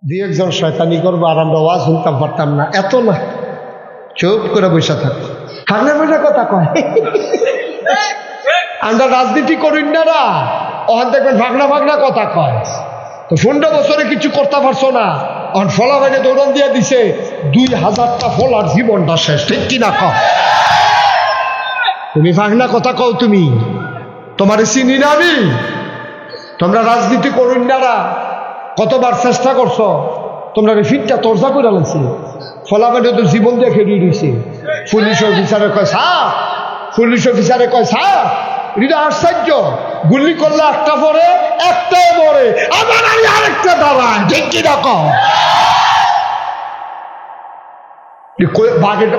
দুই একজন শয়তানি করবো আর আমরা ওয়াজ শুনতাম পারতাম না, এত না, চুপ করে বসে থাকো, খাগনা বসে কথা কয়। আমরা রাজনীতি করি না, ওখান দেখবেন ভাগনা ভাগনা কথা কয়। তো 15 বছরে কিছু করতে পারছো না, অন ফলা ভাইনে দৌড়ান দিয়ে দিছে 2000টা ফলার জীবনটা শেষ, ঠিক কিনা কও? তুমি ভাগনা কথা কও, তুমি তোমার চিনি না আমি। তোমরা রাজনীতি করুন না, কতবার চেষ্টা করছো, তোমরা ফিটটা তরজা করে লাগছে, ফলাফলে তো জীবন দিয়ে খেয়ে দিয়েছে। পুলিশ অফিসারে কয় সাপ, পুলিশ অফিসারে কয় সাপ, এটা আশ্চর্য, গুলি করলে একটা পরে একটাই মরে, আবার আমি আরেকটা দাঁড়ায়, ঠিক কি রকম?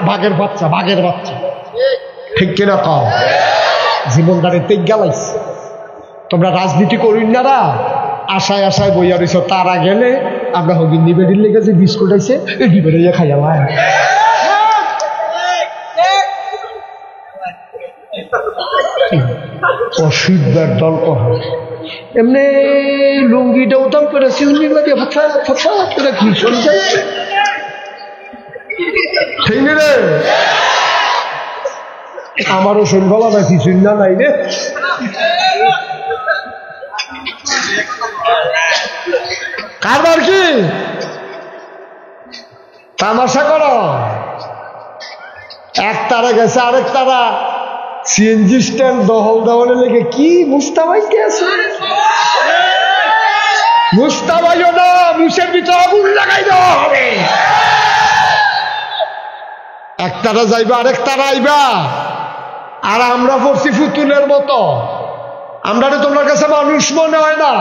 বাঘের বাচ্চা, বাঘের বাচ্চা, ঠিক কিনা কও? জীবনদারে তেজ গেলাইছে। তোমরা রাজনীতি করুন না, আশায় আশায় বইয়া রয়েছ, তারা গেলে আমরা হগিন নিবেদিন লেগেছি, বিস্কুট আছে এই নিবেদিয়ে খাইয়া ভাই। অসুবিধার দল কহ এমনি লুঙ্গিটা উত্তম করে শিউনি লাগে ফসা ফসা করে কি শুনছে, ঠিক রে? আমারও শুনবলা না কি শুন না নাই রে। কারবার কি তামাশা করো? এক তারা গেছে আরেক তারা সিএনজি স্ট্যান্ড দহল দহলে লেগে কি মুস্তাবাইতে আছে, মুস্তাবাইও না, মুসের ভিতরে আগুন লাগাই দেওয়া হবে। এক তারা যাইবা আরেক তারা আইবা, আর আমরা পড়ছি ফুতুলের মতো। আমরা তোমার কাছে মানুষ মনে হয় না,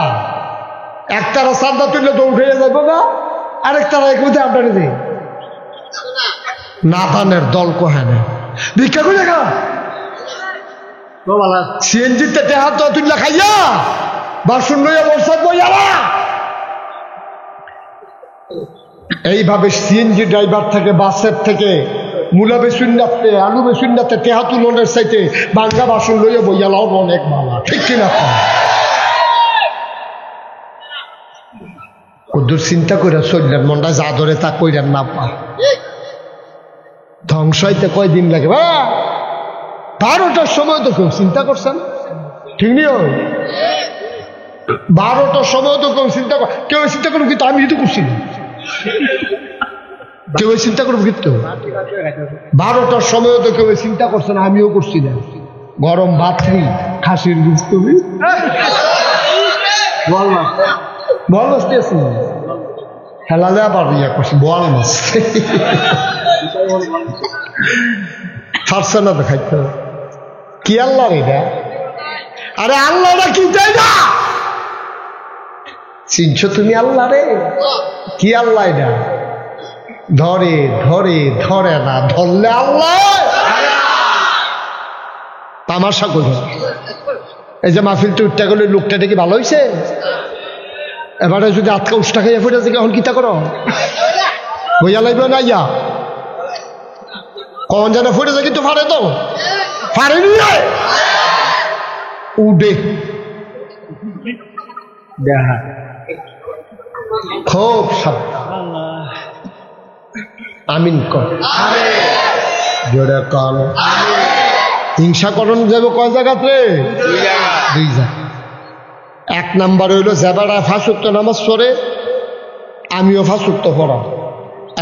একতারা সাদা তুললে দৌড়ে যাবো না, আরেক তারা এক মধ্যে আপনার দিই নাথানের দল কোহে না ভিক্ষা করে খা সিএনজিতে টেহা তো তুললে খাইয়া বাসন লইয়া বর্ষাত বইয়া। এইভাবে সিএনজি ড্রাইভার থেকে, বাসের থেকে, মূলা বেসুন্নাতে, আলু বেসুন্নাতে টেহা তুলনের চাইতে বাঙ্গা বাসন লইয়া বইয়া লাও অনেক ভালো, ঠিক কিনা? কদ্দুর চিন্তা করে চললেন, মনটা যা ধরে তা কইলেন না পা, ধ্বংস হইতে কয়দিন লাগে? 12টার সময় তো কেউ চিন্তা করছেন, ঠিক নিও? 12টার সময় তো কেউ চিন্তা কর, কেউ চিন্তা করবো কিন্তু আমি কিন্তু করছি না, কেউ চিন্তা করবো কিন্তু 12টার সময় তো কেউ চিন্তা করছে না, আমিও করছি না। গরম ভাতরি, খাসির গুস্ত, বল মাছ, বল মাছ দিয়েছি হেলালে আবার ইয়া করছি, বল মাছ ছাড়ছে না তো খাইতে। কি আল্লাহ এটা? আরে আল্লাহটা কি চাই না, চিনছো তুমি আল্লাহ রে? কি আল্লাহ এটা? ধরে ধরে ধরে না, ধরলে আল্লাহ তামাশা করে। এই যে মাহফিলটা উঠতে গেলে লোকটা কি ভালো হয়েছে? এবারে যদি আটকা উষ্টা খাইয়া ফুটে থেকে এখন কিতা করো, বইয়া লাগবে না, ইয়া কখন যেন ফুটে যায়, কিন্তু ফারে তো ফারেনি উডে খুব সাবধান। আমিন কর, জোরে কর। হিংসা করণ যাবে কয় জায়গাতে? 2 জায়গা। 1 নাম্বার হইল যেবারা 5 ওয়াক্ত নামাজ পড়ে, আমিও 5 ওয়াক্ত পড়াম।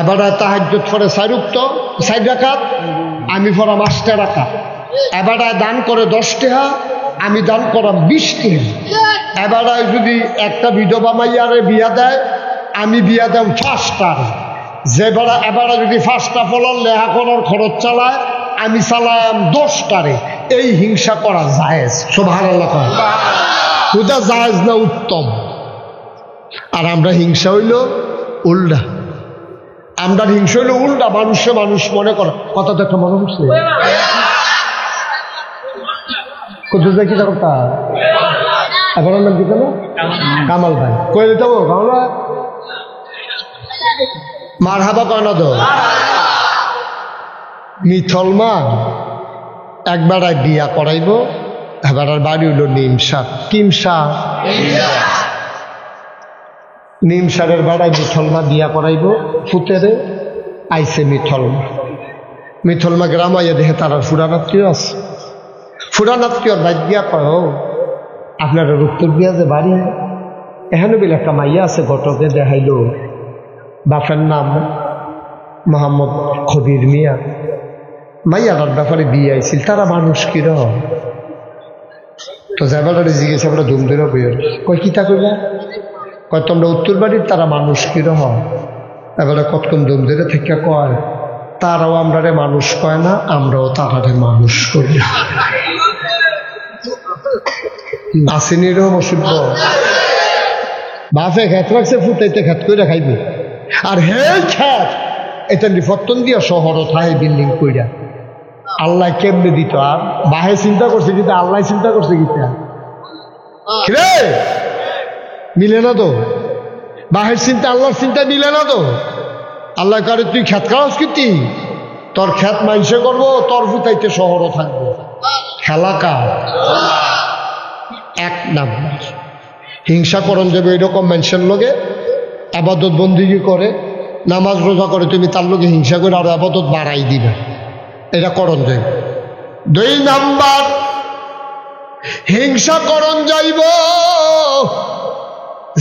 এবারে তাহাজ্জুদ পড়ে 4 রাকাত, আমি পড়াম 8 রাকাত। এবারে দান করে 10 টাকা, আমি দান করাম 20 টাকা। এবারে যদি একটা বিধবা মাইয়ারে বিয়া দেয়, আমি বিয়া দেব 5টা। যেবারে এবারে যদি 5টা ফলার লেহা করার খরচ চালায়, আমি চালাম 10টারে। এই হিংসা করা জায়েজ? সুবহানাল্লাহ। ওটা জায়েজ না, উত্তম। আর আমরা হিংসা হইল উল্টা, আমরা হিংসা হইল উল্টা, মানুষে মানুষ মনে করে। কথা তো একটা মনে করছে কোথায় কি কথা এখন নাম কি জানো? কামাল ভাই কয়ে দিতে হবো, কামাল ভাই মার হাবা কয় না তো। মিথলমান একবার বিয়া করাইব, এবার আর বাড়ি হইল নিমসা। কিমসা নিম সারের বেড়ায় মিঠলমা বিয়া করাইব ফুতেরে আইসে মিঠলমা গ্রাম আইয়া দেখে তারা ফুরানাত্মীয় আছে। ফুরানাত্মীয়র বাইক গিয়া কয় আপনারা রুক্তর বিয়া যে বাড়ি এখানে বলে একটা মাইয়া আছে ঘটকে দেখাইল বাপের নাম মোহাম্মদ খবির মিয়া, মাইয়াটার ব্যাপারে বিয়ে আইছিল, তারা মানুষ কিরকম? তো যাবার জিজ্ঞেস আমরা ধুম ধরে বইয়ের কয় কিতা কইলা? কয় তোমরা উত্তর বাড়ির তারা মানুষ কিরকম? এবারে কতক্ষণ ধুম ধরে থেকে কয় তারাও আমরারে মানুষ কয় না, আমরাও তারারে মানুষ করি না। আসেনি এরকম অসুবিধ বাপে খেত রাখছে ফুটাইতে খেত করে খাইব। আর হে খেত এটা নিফত্তন দিয়া শহর থাই বিল্ডিং কইরা আল্লাহ কেমনে দিত? আর বাহে চিন্তা করছে কিন্তু আল্লাহ চিন্তা করছে কিতা রে? মিলে না তো, বাহের চিন্তা আল্লাহর চিন্তা মিলে না তো। আল্লাহ করে তুই খেত খাওয়াস কি তোর খেত মাইসে করবো, তোর ফুটাইতে শহরও থাকবো। খেলা কার? এক নাম্বার হিংসা করণ যাবে এরকম মানুষের লোকে আবাদত বন্দিগি করে, নামাজ রোজা করে, তুমি তার লোকে হিংসা করে আরো আবাদত বাড়াই দিবে, এটা করণ যাইব। দুই নাম্বার হিংসা করণ যাইব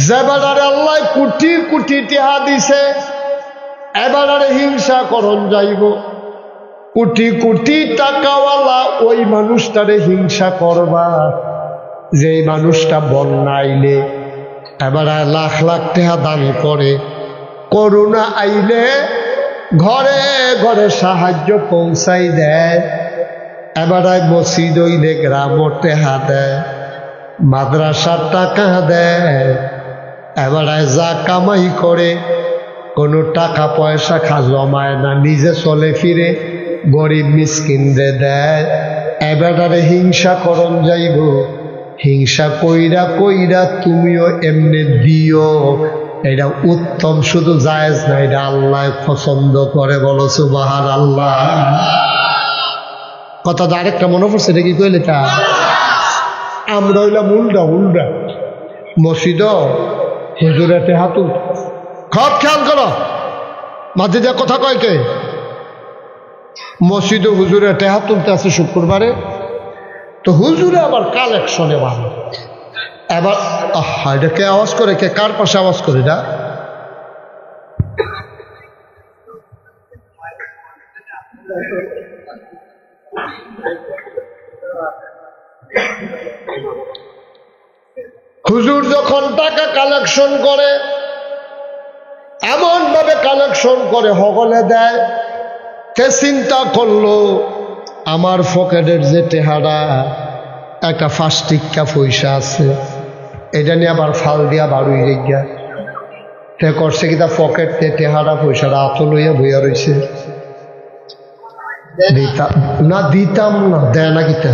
যেবারে আল্লাহ কোটি কোটি টিহা দিছে, এবারে হিংসা করণ যাইব কোটি কোটি টাকাওয়ালা ওই মানুষটারে হিংসা করবা যে মানুষটা বন্যাইলে এবারে লাখ লাখ টাকা দান করে, করোনা আইলে ঘরে ঘরে সাহায্য পৌঁছাই দেয়, এবারে মসজিদ হইলে গ্রাম টেহা দেয়, মাদ্রাসার টাকা দেয়, এবারে যা কামাই করে কোনো টাকা পয়সা জমায় না, নিজে চলে ফিরে গরিব মিসকিনরে দেয়। এবারে হিংসা করণ যাইব, হিংসা কইরা কইরা তুমিও এমনি দিও, এটা উত্তম, শুধু জায়েজ না, এটা আল্লাহ পছন্দ করে। বলো সুবহানাল্লাহ। কথাটা আরেকটা মনে পড়ছে, এটা কি কইলে তা আমরা হইলাম উল্টা মসজিদ হুজুরেতে হাতু খুব খেয়াল করো, মাঝে যা কথা কয় কে মসজিদে হুজুরে টেহা তুলতে আছে শুক্রবারে, তো হুজুরে আবার কালেকশনে ভালো। এবার এটা কে আওয়াজ করে? কে কার পাশে আওয়াজ করে? এটা হুজুর যখন টাকা কালেকশন করে এমন ভাবে কালেকশন করে হগলে দেয়, তে চিন্তা করলো আমার পকেটের যে টেহারা একটা 5 টিক্কা পয়সা আছে, এটা নিয়ে আবার ফাল দিয়া বাড়ুই রেগা তে করছে কিতা পকেট তে টেহারা পয়সাটা আত লইয়া বইয়া রয়েছে। দিতাম না, দেয় না কিতা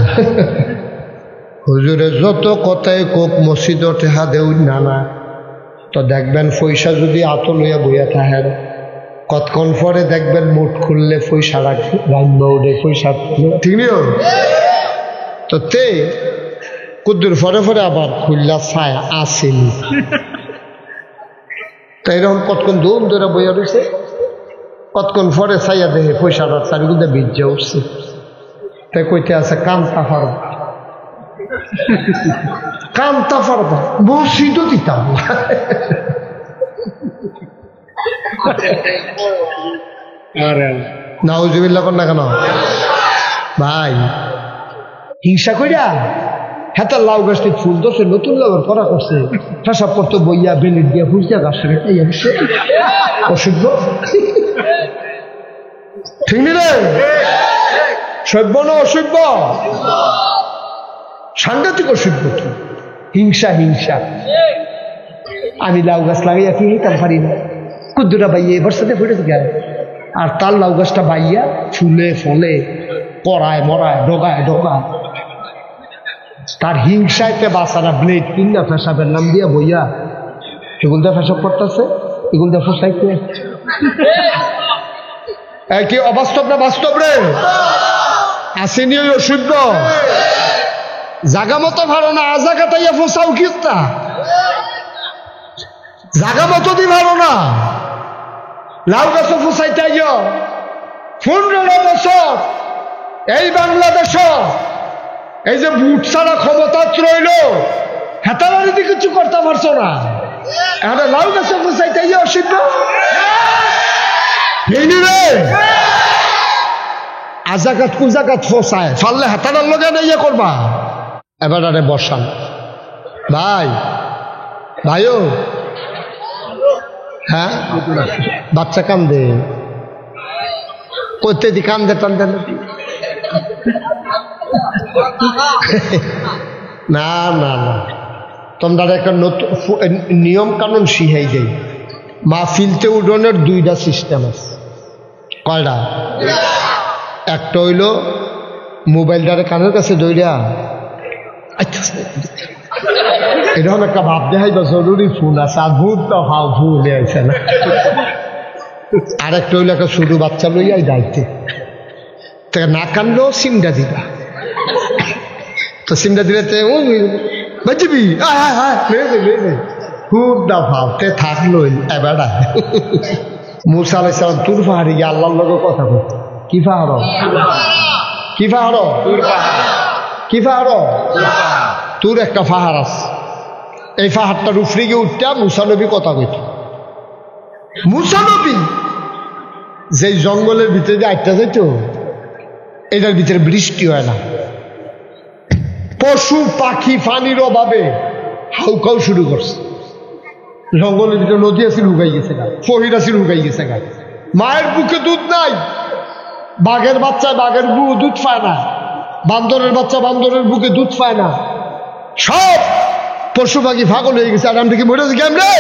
হুজুরে যত কথাই কোক মসজিদ টেহা দেউ না, তো দেখবেন পয়সা যদি আত লইয়া বইয়া থাকেন, কতক্ষণ পরে দেখবেন মুঠ খুললে পয়সা রাখবে ওঠে, পয়সা ঠিক নিও তো তে কুদ্দুর পরে পরে আবার খুললা ছায়া আসেনি। তাই এরকম কতক্ষণ ধুম ধরে বইয়া রয়েছে, কতক্ষণ পরে ছাইয়া দেখে পয়সাটা চারিগুলো ভিজে উঠছে। তাই কইতে আছে কান্তা পারবা, কান্তা পারবা, মসজিদও দিতাম নাউজুবিল্লাহ কর না কেন ভাই? হিংসা কইরা হেতা লাউ গাছটি ফুল ধরছে, নতুন লাউর করা করছে, ফেসাব করতো বইয়া বেলিট দিয়া ফুলটা গাছটা অসভ্য, ঠিক নি রে? সভ্য না অসভ্য? সাংঘাতিক অসভ্য। হিংসা হিংসা। আমি লাউ গাছ লাগাইয়া কি হিতাম পারি না, কুদ্দুরা বাইয়ে এবার সাথে ফুটেছে গেল, আর তার লাউ গাছটা বাইয়া ফুলে ফলে করায় মরায় ডোকায় ডোকায়, তার হিংসাইতে বাসারা ব্লেড কিনা ফেসাবের নাম দিয়া বইয়া এগুলো দিয়ে ফেসাব করতেছে, এগুলো দিয়ে ফসাইতে কি অবাস্তব না বাস্তব রে? আসেনি ওই অসভ্য জাগা মতো ভালো না, আজা কাটাইয়া ফসাও কিতা জাগা মতো দি ভালো না, লাউ গাছ ফুসাইতে 15 বছর এই বাংলাদেশ এই যে বুট ছাড়া ক্ষমতা রইল, হেতাবাড়িতে কিছু করতে পারছো না। এখন লাউ গাছ ফুসাইতে অসিদ্ধ রে, আজাকাত কুজাকাত ফসায় ফাললে হাতাটার লগে ইয়ে করবা। এবার আরে বসান ভাই, ভাইও হ্যাঁ বাচ্চা কান্দে করতে দি, কান্দে টান্দে না না না, তোমরা একটা নতুন নিয়ম কানুন শিখাই দেয়। মাহফিলতে উডনের 2টা সিস্টেম আছে। কয়টা? একটা হইল মোবাইলটারে কানের কাছে দইরা এরকম একটা ভাব দেখাই বা জরুরি ফোন আছে, আর ভূত তো হাও ভুলে আছে না। আরেকটা হইল একটা শুধু বাচ্চা লইয়াই দায়িত্বে না কানলেও সিমটা দিবা, তো সিমটা দিলে বাজবি খুব দা ভাবতে থাকলো। এবার মুসা আলাইহিস সালাম তুর পাহাড়ে গিয়ে আল্লাহর লগে কথা বলতে। কি পাহাড়? কি পাহাড়? কি পাহাড়? তোর একটা পাহাড় আছে, এই পাহাড়টার উপরে গিয়ে উঠতে মুসা নবী কথা কইত। মুসা নবী যে জঙ্গলের ভিতরে যে আটটা যাইত, এটার ভিতরে বৃষ্টি হয় না, পশু পাখি পানির অভাবে হাউকাউ শুরু করছে। জঙ্গলের ভিতরে নদী আছে লুকাই গেছে গা, ফহির আছে লুকাই গেছে গা, মায়ের বুকে দুধ নাই, বাঘের বাচ্চা বাঘের দুধ পায় না, বান্দরের বাচ্চা বান্দরের বুকে দুধ পায় না, সব পশু পাখি পাগল হয়ে গেছে। আর আমি কি মরে গেছি রে?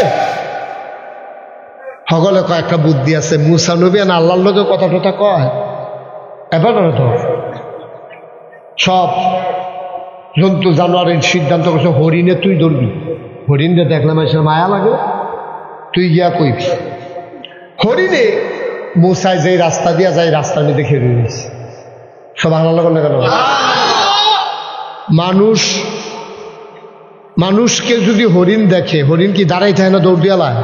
সকলে কয়েকটা বুদ্ধি আছে। মুসা নবী আর আল্লাহর লোকে কথা টথা কয়, এবার তো সব জন্তু জানোয়ারের সিদ্ধান্ত করছে হরিণে তুই ধরবি। হরিণে দেখলাম এসে মায়া লাগে, তুই গিয়া কইবি। হরিণে মুসায় যে রাস্তা দিয়া যায়, রাস্তার মধ্যে খেয়ে রয়েছে। সব আল্লাহ করলে কেন? মানুষকে যদি হরিণ দেখে, হরিণ কি দাঁড়াই থাকে না, দৌড় দিয়ালায়?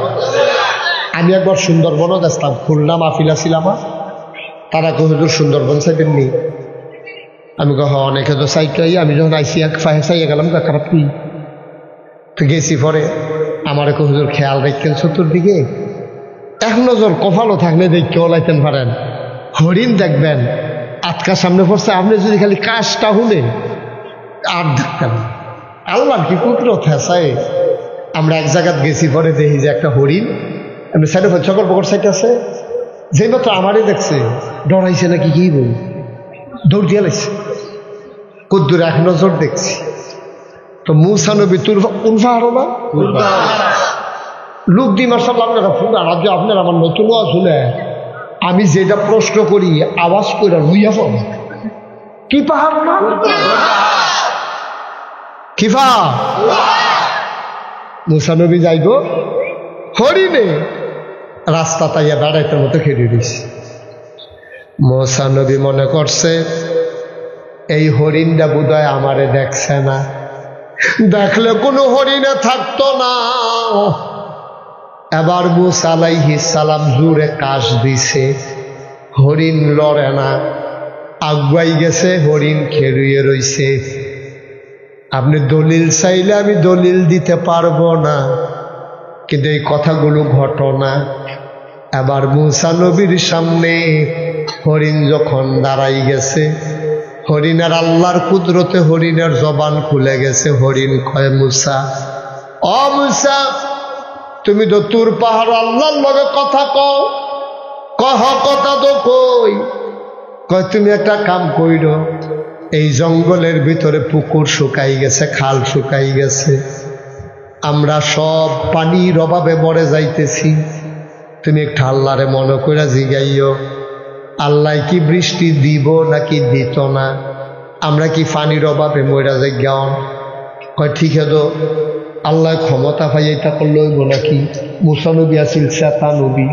আমি একবার সুন্দরবনও দেখতাম, খুলনা মাহফিলা ছিলাম, তারা কহিদুর সুন্দরবন চাইবেন নি? আমি কহ অনেকে তো চাইকাই। আমি যখন আইসি এক ফাহে চাইয়া গেলাম, খারাপ কি তো গেছি। পরে আমার কহিদুর খেয়াল রাখতেন চতুর্দিকে, এক নজর কপালও থাকলে দেখতে ওলাইতেন পারেন। হরিণ দেখবেন আটকার সামনে পড়ছে, আপনি যদি খালি কাজটা হলে আর দেখতেন। আল্লাহ কি কুদরত হেসায়। আমরা এক জায়গায় গেছি, পরে দেখি যে একটা হরিণ আমি সাইডে চকর পকর সাইড আছে, যে মাত্র আমারই দেখছে, ডরাইছে নাকি কি বল, দৌড় দিয়ে লাগছে। কুদ্দুর এক নজর দেখছি তো মুসা নবী তুর কোন পাহাড় না লোক দি মার্শাল আপনারা পুরা রাজ্য আপনার আমার নতুন শুনে আমি যেটা প্রশ্ন করি আওয়াজ করে লুইয়া পড়। কি পাহাড় না? কিফা মুসা নবী যাইব হরিণে রাস্তা তাইয়া বেড়াইতে মতো খেয়ে দিয়েছে। মুসা নবী মনে করছে এই হরিণটা বোধহয় আমারে দেখছে না, দেখলে কোনো হরিণে থাকতো না। এবার মুসা আলাইহিস সালাম জোরে কাশ দিছে, হরিণ লড়ে না, আগুয়াই গেছে, হরিণ খেরুয়ে রইছে। আপনি দলিল চাইলে আমি দলিল দিতে পারবো না, কিন্তু এই কথাগুলো ঘটনা। এবার মুসা নবীর সামনে হরিণ যখন দাঁড়াই গেছে, হরিণের আল্লাহর কুদরতে হরিণের জবান খুলে গেছে। হরিণ কয় মুসা, ও মুসা, তুমি তো তুর পাহাড় আল্লাহর লগে কথা কও, কহ কথা তো কই। কয় তুমি একটা কাম কইরো, এই জঙ্গলের ভিতরে পুকুর শুকাই গেছে, খাল শুকাই গেছে, আমরা সব পানির অভাবে মরে যাইতেছি। তুমি একটু আল্লাহরে মনে করে জিগাইও, আল্লাহ কি বৃষ্টি দিব নাকি দিত না, আমরা কি পানির অভাবে মরা যাই গান। কয় ঠিক আছে, আল্লাহ ক্ষমতা পাই এটা করলে হইব নাকি? মুসা নবী আসিল শ্বেতা নবী।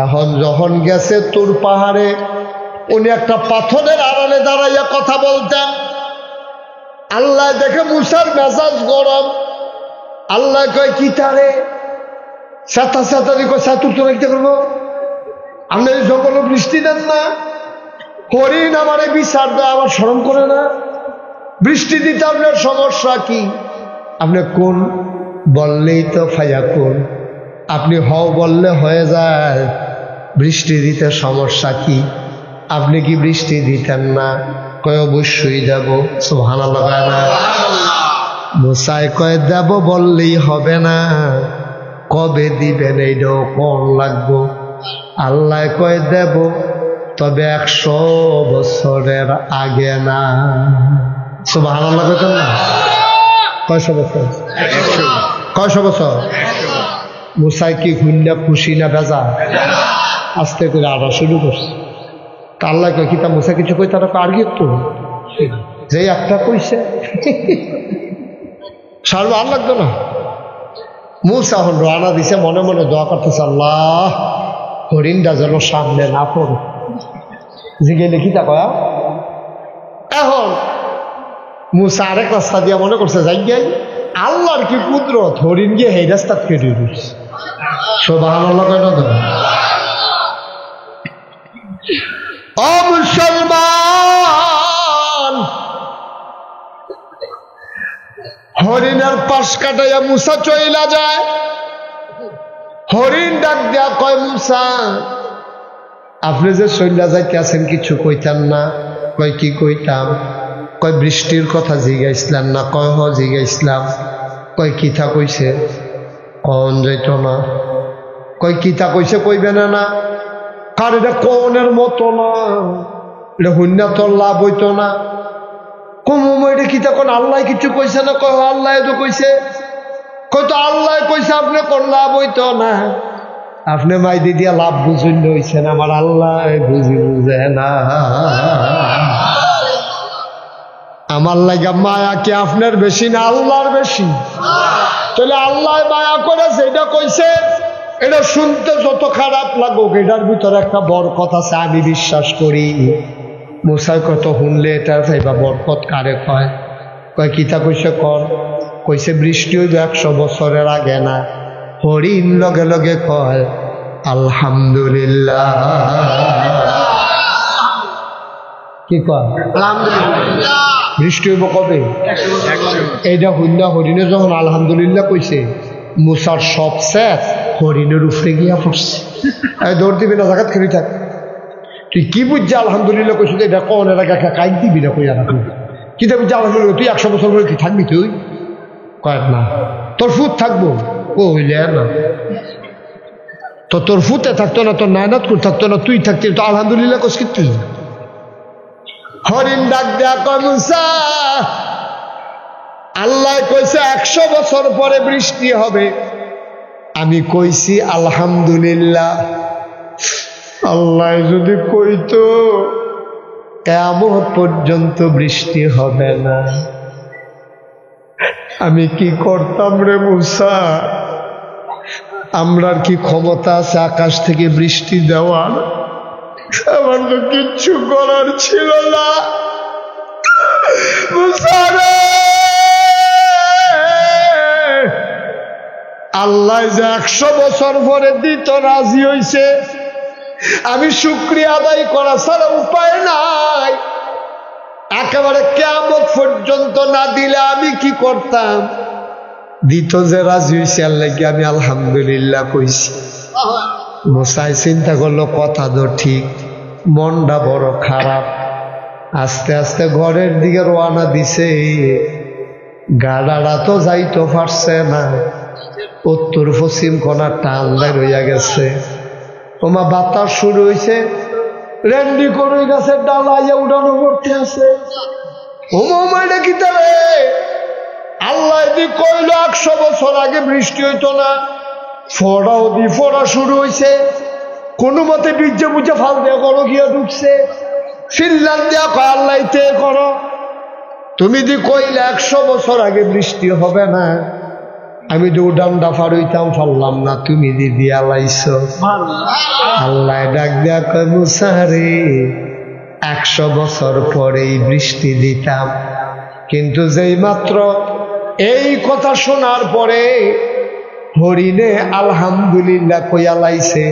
এখন যখন গেছে তোর পাহাড়ে, উনি একটা পাথরের আড়ালে দাঁড়াইয়া কথা বলতেন। আল্লাহ দেখে মুসার মেজাজ গরম। আল্লাহ কয় কি তারে? চেতা চেতারি তুলতে রাখতে করবো আপনি যখন বৃষ্টি দেন না হরিণ আমারে বিচার দেয় আমার শরম করে না বৃষ্টি দিতে আপনার সমস্যা কি আপনি কোন বললেই তো ফাইয়া কোন আপনি হও বললে হয়ে যায় বৃষ্টি দিতে সমস্যা কি আপনি কি বৃষ্টি দিতেন না কয় অবশ্যই দেব সুবহানাল্লাহ না মুসাই কয় দেব বললেই হবে না কবে দিবেন এইটাও কোন লাগবো আল্লাহ কয় দেব তবে 100 বছরের আগে না সুবহানাল্লাহ কইতেন না কয়শো বছর 100 বছর মুসাই কি খুলনা খুশি না বেজা আস্তে করে আড়া শুরু করছে তা আল্লাহ কয় কি তা মুসা কিছু কই তারা আর কি একটু যে একটা কইছে সারবা আর লাগতো না মুসা এখন রানা দিছে মনে মনে দোয়া করতেছে আল্লাহ হরিণটা যেন সামনে না পড়ে জিগে লিখি তা কয়া এখন মুসা আরেক রাস্তা দিয়া মনে করছে যাই গাই আল্লাহর কি কুদরত হরিণ গিয়ে এই রাস্তা কেটে দিচ্ছে সুবহানাল্লাহ কয় না তো ও মুসলমান হরিণের পাশ কাটাইয়া মুসা চইলা যায় হরিণ ডাক দেয়া কয় মুসা আপনি যে চইলা যাইতে আছেন কিছু কইতাম না কয় কি কইতাম কয় বৃষ্টির কথা জিগাইছিলাম না কয় জিগাইছিলাম কয় কিথা কইছে কন যাইত না কয় কিথা কইছে কইবে না কার এটা কনের মতো না এটা হইনা তোর লাভ হইতো না কম এটা কিতা কোন আল্লাহ কিছু কইছে না কয় আল্লাহ তো কইছে কয় তো আল্লাহ কইছে আপনি কোন লাভ হইতো না আপনি মাইদি দিয়া লাভ বুঝুন হইছেন আমার আল্লাহ বুঝে না আমার লাগা মায়া কি আপনার বেশি না আল্লাহর বেশি তাহলে আল্লাহ মায়া করেছে এটা কইছে এটা শুনতে যত খারাপ লাগুক এটার ভিতরে একটা বরকত আছে আমি বিশ্বাস করি মুসাই কত শুনলে এটা চাইবা বরকত কারে কয় কয় কিতা কইছে কর কইছে বৃষ্টি হইব 100 বছরের আগে না হরিণ লগে লগে কয় আলহামদুলিল্লাহ কি কয় আলহামদুলিল্লাহ বৃষ্টি হইব কবে এইটা হইনা হরিণে যখন আলহামদুলিল্লাহ কইছে মুসার সব শেষ হরিণের উপরে গিয়া পড়ছে দৌড় দিবি না জায়গাত খেলি থাক তুই কি বুঝছি আলহামদুলিল্লাহ কইস এটা কোন এলাকা কাই দিবি না কইয়া রাখবি কিন্তু বুঝছি আলহামদুলিল্লাহ তুই 100 বছর ধরে কি থাকবি তুই কয়েক না তোর ফুট থাকবো কইলে না তো তোর ফুটে থাকতো না তোর নায়নাত করে থাকতো না তুই থাকতি তো আলহামদুলিল্লাহ কইস কি তুই হরিণ ডাক দেয়া কয় মুসা আল্লাহ কইছে 100 বছর পরে বৃষ্টি হবে আমি কইছি আলহামদুলিল্লাহ আল্লাহ যদি কইতো কিয়ামত পর্যন্ত বৃষ্টি হবে না আমি কি করতাম রে মুসা আমরার কি ক্ষমতা আছে আকাশ থেকে বৃষ্টি দেওয়ার আমার তো কিচ্ছু করার ছিল না মুসা রে আল্লাহ যে 100 বছর পরে দিত রাজি হইছে আমি শুকরিয়া আদায় করা ছাড়া উপায় নাই একেবারে কিয়ামত পর্যন্ত না দিলে আমি কি করতাম দিত যে রাজি হইছে আল্লাহ কি আমি আলহামদুলিল্লাহ কইছি মুসাই চিন্তা করলো কথা তো ঠিক মনটা বড় খারাপ আস্তে আস্তে ঘরের দিকে রওনা দিছে গাড়াটা তো যাইতো পারছে না উত্তর পশ্চিম কোনা টান রইয়া গেছে ওমা বাতাস শুরু হয়েছে রেন্ডি করে গাছের ডাল আইয়া উড়ানো করতে আছে ওমা এটা কি তারে আল্লাহ দি কইল 100 বছর আগে বৃষ্টি হইতো না ফোড়াও দি ফোড়া শুরু হয়েছে কোনো মতে বীর্য বুঝে ফাল দেওয়া করো গিয়া ঢুকছে ফিল্লান দেওয়া কয় আল্লাহ তে করো তুমি দি কইলে 100 বছর আগে বৃষ্টি হবে না আমি তো উডানটা ফার হইতাম ফারলাম না তুমি দিদি আলাইছ আল্লাহ ডাক দেয়া কয় মুসা রে 100 বছর পরেই বৃষ্টি দিতাম কিন্তু যেই মাত্র এই কথা শোনার পরে হরিণে আলহামদুলিল্লাহ কইয়া লাইছে,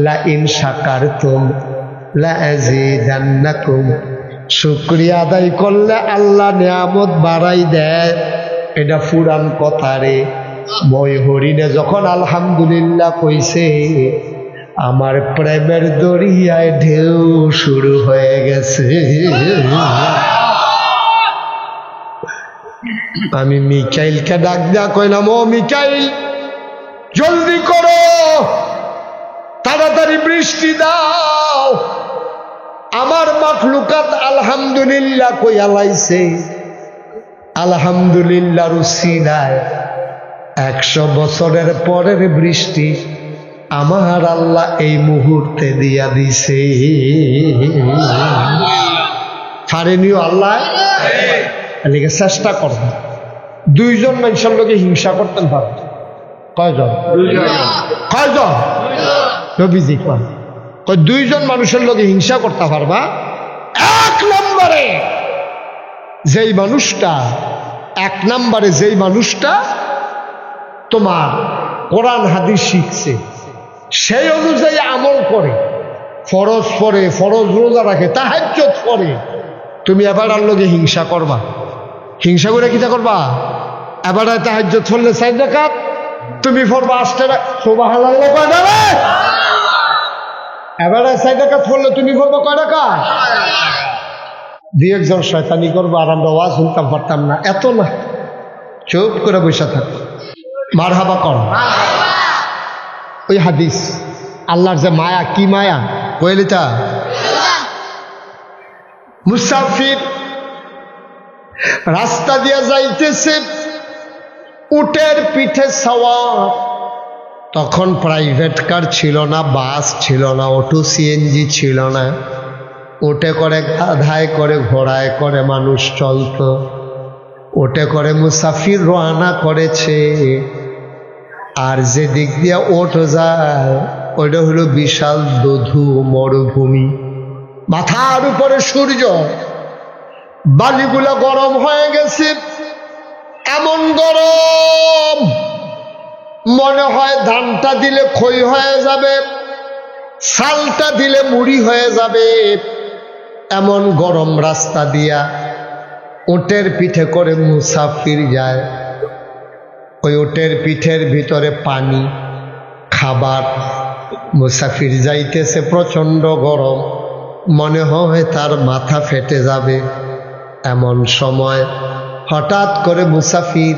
লা ইন শাকারতুম লা আযীদান্নাকুম, শুকরিয়া আদায় করলে আল্লাহ নিয়ামত বাড়াই দেয়। এটা পুরান কথা রে। মই হরিণে যখন আলহামদুলিল্লাহ কইছে, আমার প্রেমের দরিয়ায় ঢেউ শুরু হয়ে গেছে। আমি মিকাইলকে ডাক দিয়া কইলাম, ও মিকাইল, জলদি করো, তাড়াতাড়ি বৃষ্টি দাও। আমার মাখলুকাত আলহামদুলিল্লাহ কইয়া লাইছে, আলহামদুলিল্লাহর উসিলায় 100 বছরের পরের বৃষ্টি আমার আল্লাহ এই মুহূর্তে দিয়া দিছে। পারেনিও আল্লাহ, এদিকে চেষ্টা করবে। 2 জন মানুষের লোকে হিংসা করতেন পারবে। কয়জন? কয়জন? নবীজি কয় 2 জন মানুষের লোকে হিংসা করতে পারবা। 1 নম্বরে যেই মানুষটা তোমার কোরআন হাদিস শিখছে, সেই অনুযায়ী আমল করে, ফরজ পড়ে, ফরজ রোজা রাখে, তাহাজ্জুদ পড়ে, তুমি এবার আর লোকে হিংসা করবা। হিংসা করে কিটা করবা? এবার তাহাজ্জুদ পড়লে 4 রাকাত, তুমি পড়বা 8 রাকাত। সুবহানাল্লাহ কয় না রে? এবার 4 রাকাত পড়লে তুমি পড়বা কয় রাকাত? 2 জন শয়তানি করবো আর আমরা ওয়াজ শুনতাম পারতাম না, এত না, চুপ করে বসে থাকো। মারহাবা কর। ওই হাদিস, আল্লাহর যে মায়া, কি মায়া কইলিতা? মুসাফির রাস্তা দিয়ে যাইতেছে, উটের পিঠে সওয়ার। তখন প্রাইভেট কার ছিল না, বাস ছিল না, অটো সিএনজি ছিল না। উটে করে, গাধায় করে, ঘোড়ায় করে মানুষ চলত। ওটে করে মুসাফির রওনা করেছে। আর যে দিক দিয়ে ওট যায় ওইটা হলো বিশাল দধু মরুভূমি। মাথার উপরে সূর্য, বালিগুলো গরম হয়ে গেছে, এমন গরম মনে হয় ধানটা দিলে খই হয়ে যাবে, চালটা দিলে মুড়ি হয়ে যাবে, এমন গরম রাস্তা দিয়া উটের পিঠে করে মুসাফির যায়। ওই উটের পিঠের ভিতরে পানি, খাবার। মুসাফির যাইতেছে, প্রচন্ড গরম, মনে হয় তার মাথা ফেটে যাবে। এমন সময় হঠাৎ করে মুসাফির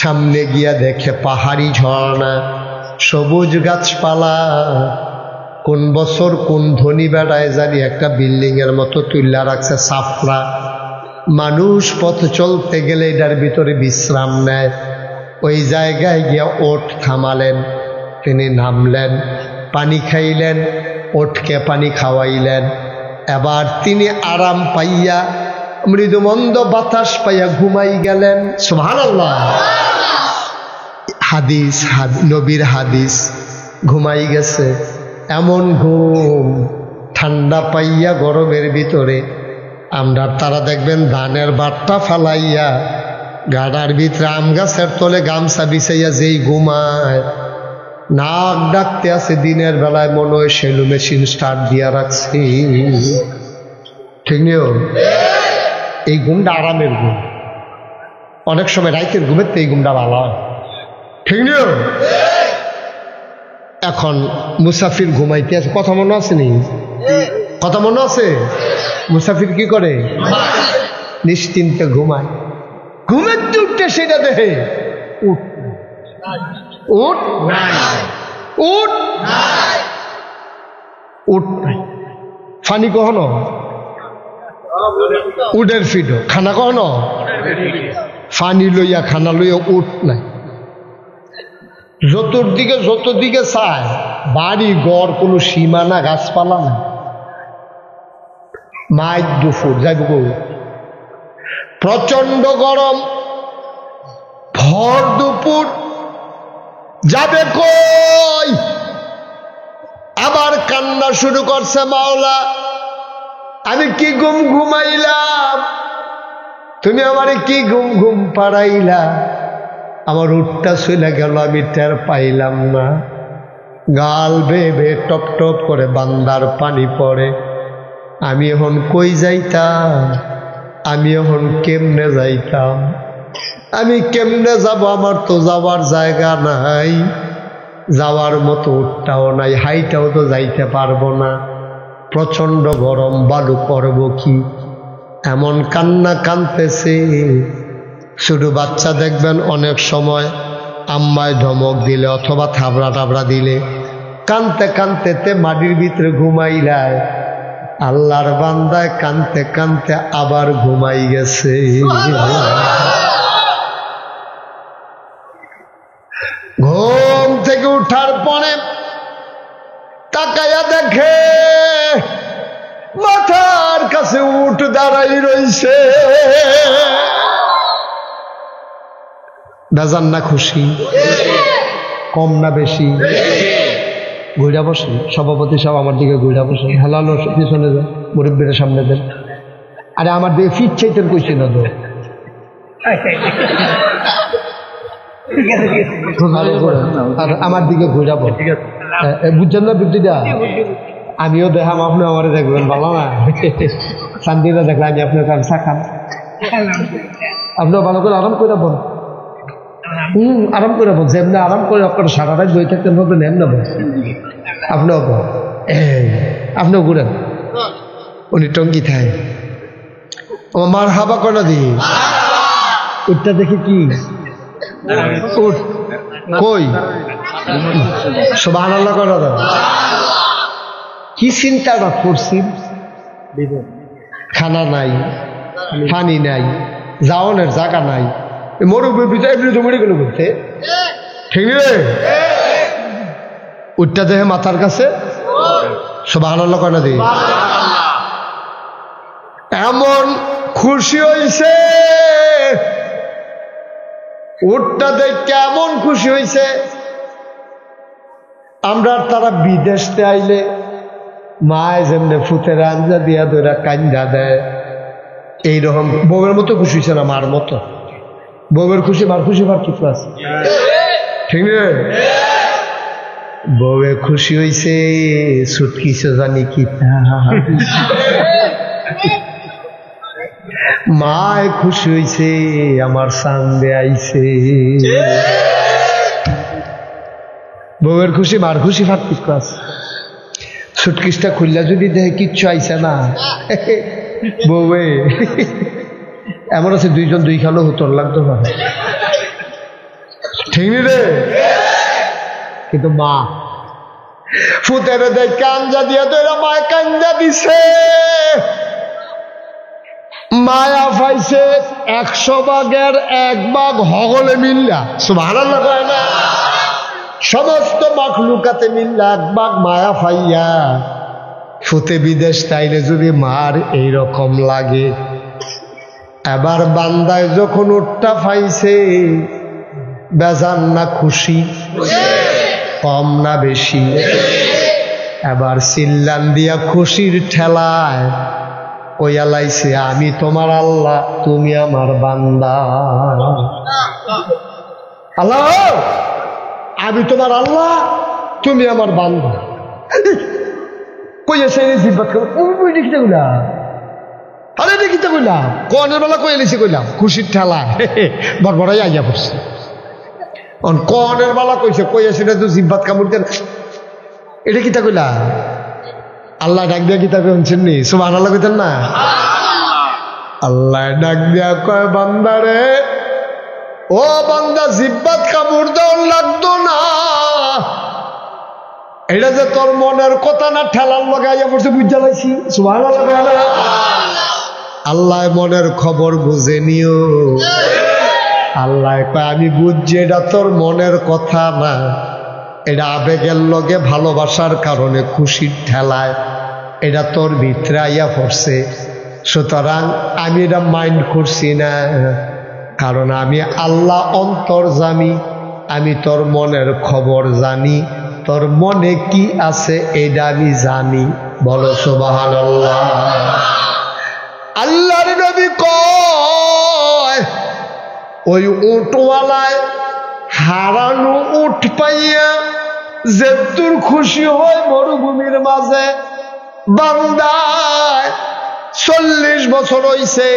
সামনে গিয়া দেখে পাহাড়ি ঝর্ণা, সবুজ গাছপালা। কোন বছর কোন ধনী বেড়ায় জানি একটা বিল্ডিং এর মতো তুল্লা রাখছে, সাফরা। মানুষ পথ চলতে গেলে এটার ভিতরে বিশ্রাম নেয়। ওই জায়গায় গিয়া ওট থামালেন, তিনি নামলেন, পানি খাইলেন, ওটকে পানি খাওয়াইলেন। এবার তিনি আরাম পাইয়া, মৃদুমন্দ বাতাস পাইয়া ঘুমাই গেলেন। সুবহানাল্লাহ। হাদিস, নবীর হাদিস, ঘুমাই গেছে। এমন ঘুম, ঠান্ডা পাইয়া গরমের ভিতরে। আমরা তারা দেখবেন ধানের বাট্টা ফালাইয়া গাড়ার ভিতরে আম গাছের তলে গামছা বিছাইয়া যেই ঘুমায়, নাক ডাকতে আছে, দিনের বেলায় মনে হয় সেলু মেশিন স্টার্ট দিয়া রাখছি। ঠিক নিও? এই ঘুমটা আরামের ঘুম। অনেক সময় রাইতের ঘুমের তো এই ঘুমটা ভালো হয়। ঠিক নিও? এখন মুসাফির ঘুমাইতে আছে, কথা মনে আছে নি? কথা মনে আছে? মুসাফির কি করে? নিশ্চিন্তে ঘুমায়। ঘুমের উঠতে সেটা দেখে উঠ উঠ উঠ উঠ ফানি কখনো উডের ফিডো, খানা কখনো ফানি লইয়া, খানা লইয়া উঠ নাই। যতদিকে চায় বাড়ি ঘর, কোনো সীমানা, গাছপালা নাই। মাইক দুপুর যাইব, প্রচন্ড গরম, ভর দুপুর, যাবে কই? আবার কান্না শুরু করছে, মাওলা আমি কি ঘুমাইলাম, তুমি আমারে কি ঘুম পাড়াইলা। আমার উটটা চলে গেল, আমি টের পাইলাম না। গাল বেয়ে বেয়ে টপ টপ করে বান্দার পানি পড়ে। আমি এখন কই যাইতাম, আমি এখন কেমনে যাইতাম, আমি কেমনে যাব? আমার তো যাওয়ার জায়গা নাই, যাওয়ার মতো উটটাও নাই, হাইটাও তো যাইতে পারবো না, প্রচন্ড গরম, বালু করব কি? এমন কান্না কাঁদতেছে। শুধু বাচ্চা দেখবেন অনেক সময় আম্মায় ধমক দিলে অথবা থাবড়া টাবড়া দিলে কানতে কানতে মাটির ভিতরে ঘুমাইলায়। আল্লাহর বান্দায় কানতে কানতে আবার ঘুমাই গেছে। ঘুম থেকে উঠার পরে তাকাইয়া দেখে মাথার কাছে উট দাঁড়াই রইছে। বেজান না খুশি? কম না বেশি? ঘুরা বসে সভাপতি সব আমার দিকে ঘুরা বসে, হেলানো পিছনে যান, মুরব্বীরা সামনে দেন। আরে আমার দিকে ফিট চাইতেন কইছি না তো, আর আমার দিকে ঘুরাবো, বুঝছেন না বুদ্ধিটা? আমিও দেখাম, আপনি আমার দেখবেন, ভালো না? শান্তিটা দেখলে আমি আপনার কাছে থাকাম, আপনিও ভালো করে আরাম করে বল। আরাম করে বলছে, এমনি আরাম করে আপনার সারা রাত বই থাকতেন বলবেন, এমনি বল। আপনিও বল, আপনিও ঘুরেন। উনি টঙ্গি থাই মার হাবা কয়না দিই উঠটা দেখি কি উঠ কই সুবহানাল্লাহ কয়না দাও। কি চিন্তাটা করছি, খানা নাই, পানি নাই, যাওয়ানোর জায়গা নাই, মরুভূমির ভিতরে এমনি জমে গেল বলতে, ঠিক রে? উঠটা দেখে মাথার কাছে সুবহানাল্লাহ কয়না দিই। এমন খুশি হইছে উটটা দেখে, এমন খুশি হইছে। আমরা তারা বিদেশতে আইলে মায় যেমনে ফুতের আঞ্জা দিয়া ধরা কান্দা দেয়, এইরকম বউয়ের মতো খুশি হয়েছে না, মার মতো। বউয়ের খুশি মার খুশি পার্থক্য আছে, ঠিক না? বউয়ে খুশি হইছে ছুটকিছে জানি কি, মায় খুশি হইছে আমার সামনে আইছে। বউয়ের খুশি মার খুশি পার্থক্য আছে। সুটকিসটা খুললা যদি দেখে কিচ্ছু আইছে না, বউয়ে এমন আছে দুইজন দুই খালো হুতর লাগতো না, ঠিক রে? কিন্তু মা ফুতের দেখ কাঞ্জা দিয়া তো এরা মায় কাঞ্জা দিছে, মায়া পাইছে 100 ভাগের 1 ভাগ হগলে মিল্লা, সুবহানাল্লাহ কয় না? সমস্ত মাখলুকাতে মিল্লা 1 ভাগ মায়া পাইয়া ফুতে বিদেশ তাইলে যদি মার এইরকম লাগে, এবার বান্দায় যখন উটটা পাইছে বেজান না খুশি, কম না বেশি? এবার চিল্লান দিয়া খুশির ঠেলায় কইয়া লাইছে, আমি তোমার আল্লাহ, তুমি আমার বান্দা। আল্লাহ, আমি তোমার আল্লাহ, তুমি আমার বান্দা। কইয়াছে জিব্বাত দেখিতে কইলাম, আরে দেখিতে কইলাম, কনের বেলা কইয়া লিছে কইলাম, খুশির ঠেলা বড়বড়াই আইয়া পড়ছে। কনের বেলা কইছে, কইয়াছে না তো জিব্বাত কামড় দেন, এটা কিতা কইলা? আল্লাহ ডাক দিয়া কিতা কইছেন নি? সুবহানাল্লাহ কইতেন না? আল্লাহ ডাক দিয়া কয়, বান্দারে, ও বান্দা, জিব্বাত কামড় দেওয়ার লাগতো না, এটা যে তোর মনের কথা না, ঠেলার লাগাইয়া পড়ছে, বুঝা লাইছি। সুবহানাল্লাহ। আল্লাহ মনের খবর বুঝে নিও। আল্লাহ কয়, আমি বুঝছি এটা তোর মনের কথা না, এটা আবেগের লগে ভালোবাসার কারণে খুশির ঠেলায় এটা তোর ভিতরে আইয়া পড়ছে, সুতরাং আমি এটা মাইন্ড করছি না, কারণ আমি আল্লাহ অন্তর্যামী, আমি তোর মনের খবর জানি, তোর মনে কি আছে এটা আমি জানি। বলো সুবহানাল্লাহ। আল্লাহর নবী কয়, ওই উটওয়ালায় হারানো উঠ পাইয়া যেতুর খুশি হয় মরুভূমির মাঝে বান্দায় 40 বছর হইছে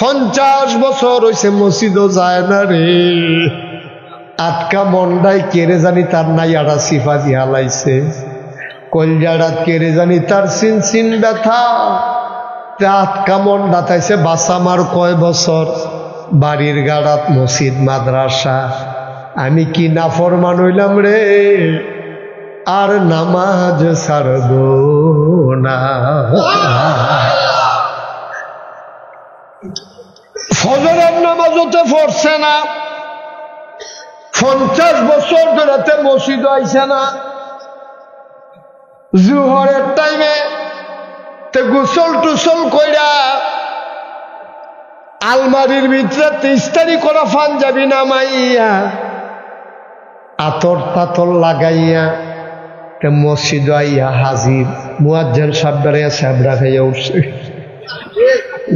50 বছর হইছে মসজিদও যায় না রে আটকা মন্ডায় কেড়ে জানি তার নাই আড়া সিফা দিয়া লাইছে কলজাড়াত কেড়ে জানি তার সিন সিন ব্যথা আটকা মন্ডা তাইছে বাসামার কয় বছর বাড়ির গাড়াত মসজিদ মাদ্রাসা আমি কি নাফরমান হইলাম রে আর নামাজ ছাড়ব না ফজরের নামাজ হতে পড়ছে না 50 বছর ধরে মসজিদ আইছে না জুহরের টাইমে তে গোসল টুসল কইরা আলমারির ভিতরে ইস্তারি করা পাঞ্জাবি নামাইয়া আতর পাতর লাগাইয়া তে মসজিদ আইয়া হাজির মুয়াজ্জিন সাবরা খাইয়া উঠছে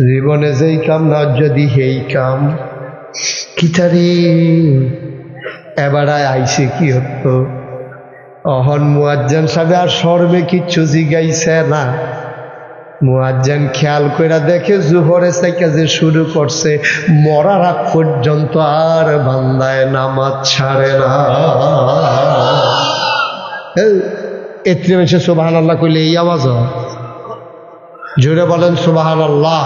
জীবনে যেই কাম না যদি সেই কাম কিতারি এবারে আইছে কি হতো অহন মুয়াজ্জিন সাহেব আর শর্মে কিচ্ছু জিগাইছে না মুয়াজ্জিন খেয়াল কইরা দেখে জোহরে থেকে যে শুরু করছে মরার আগ পর্যন্ত আর বান্দায় নামাজ ছাড়ে না এত্রি মেশে সুবহানাল্লাহ কইলে এই আওয়াজ জোরে বলেন সুবহানাল্লাহ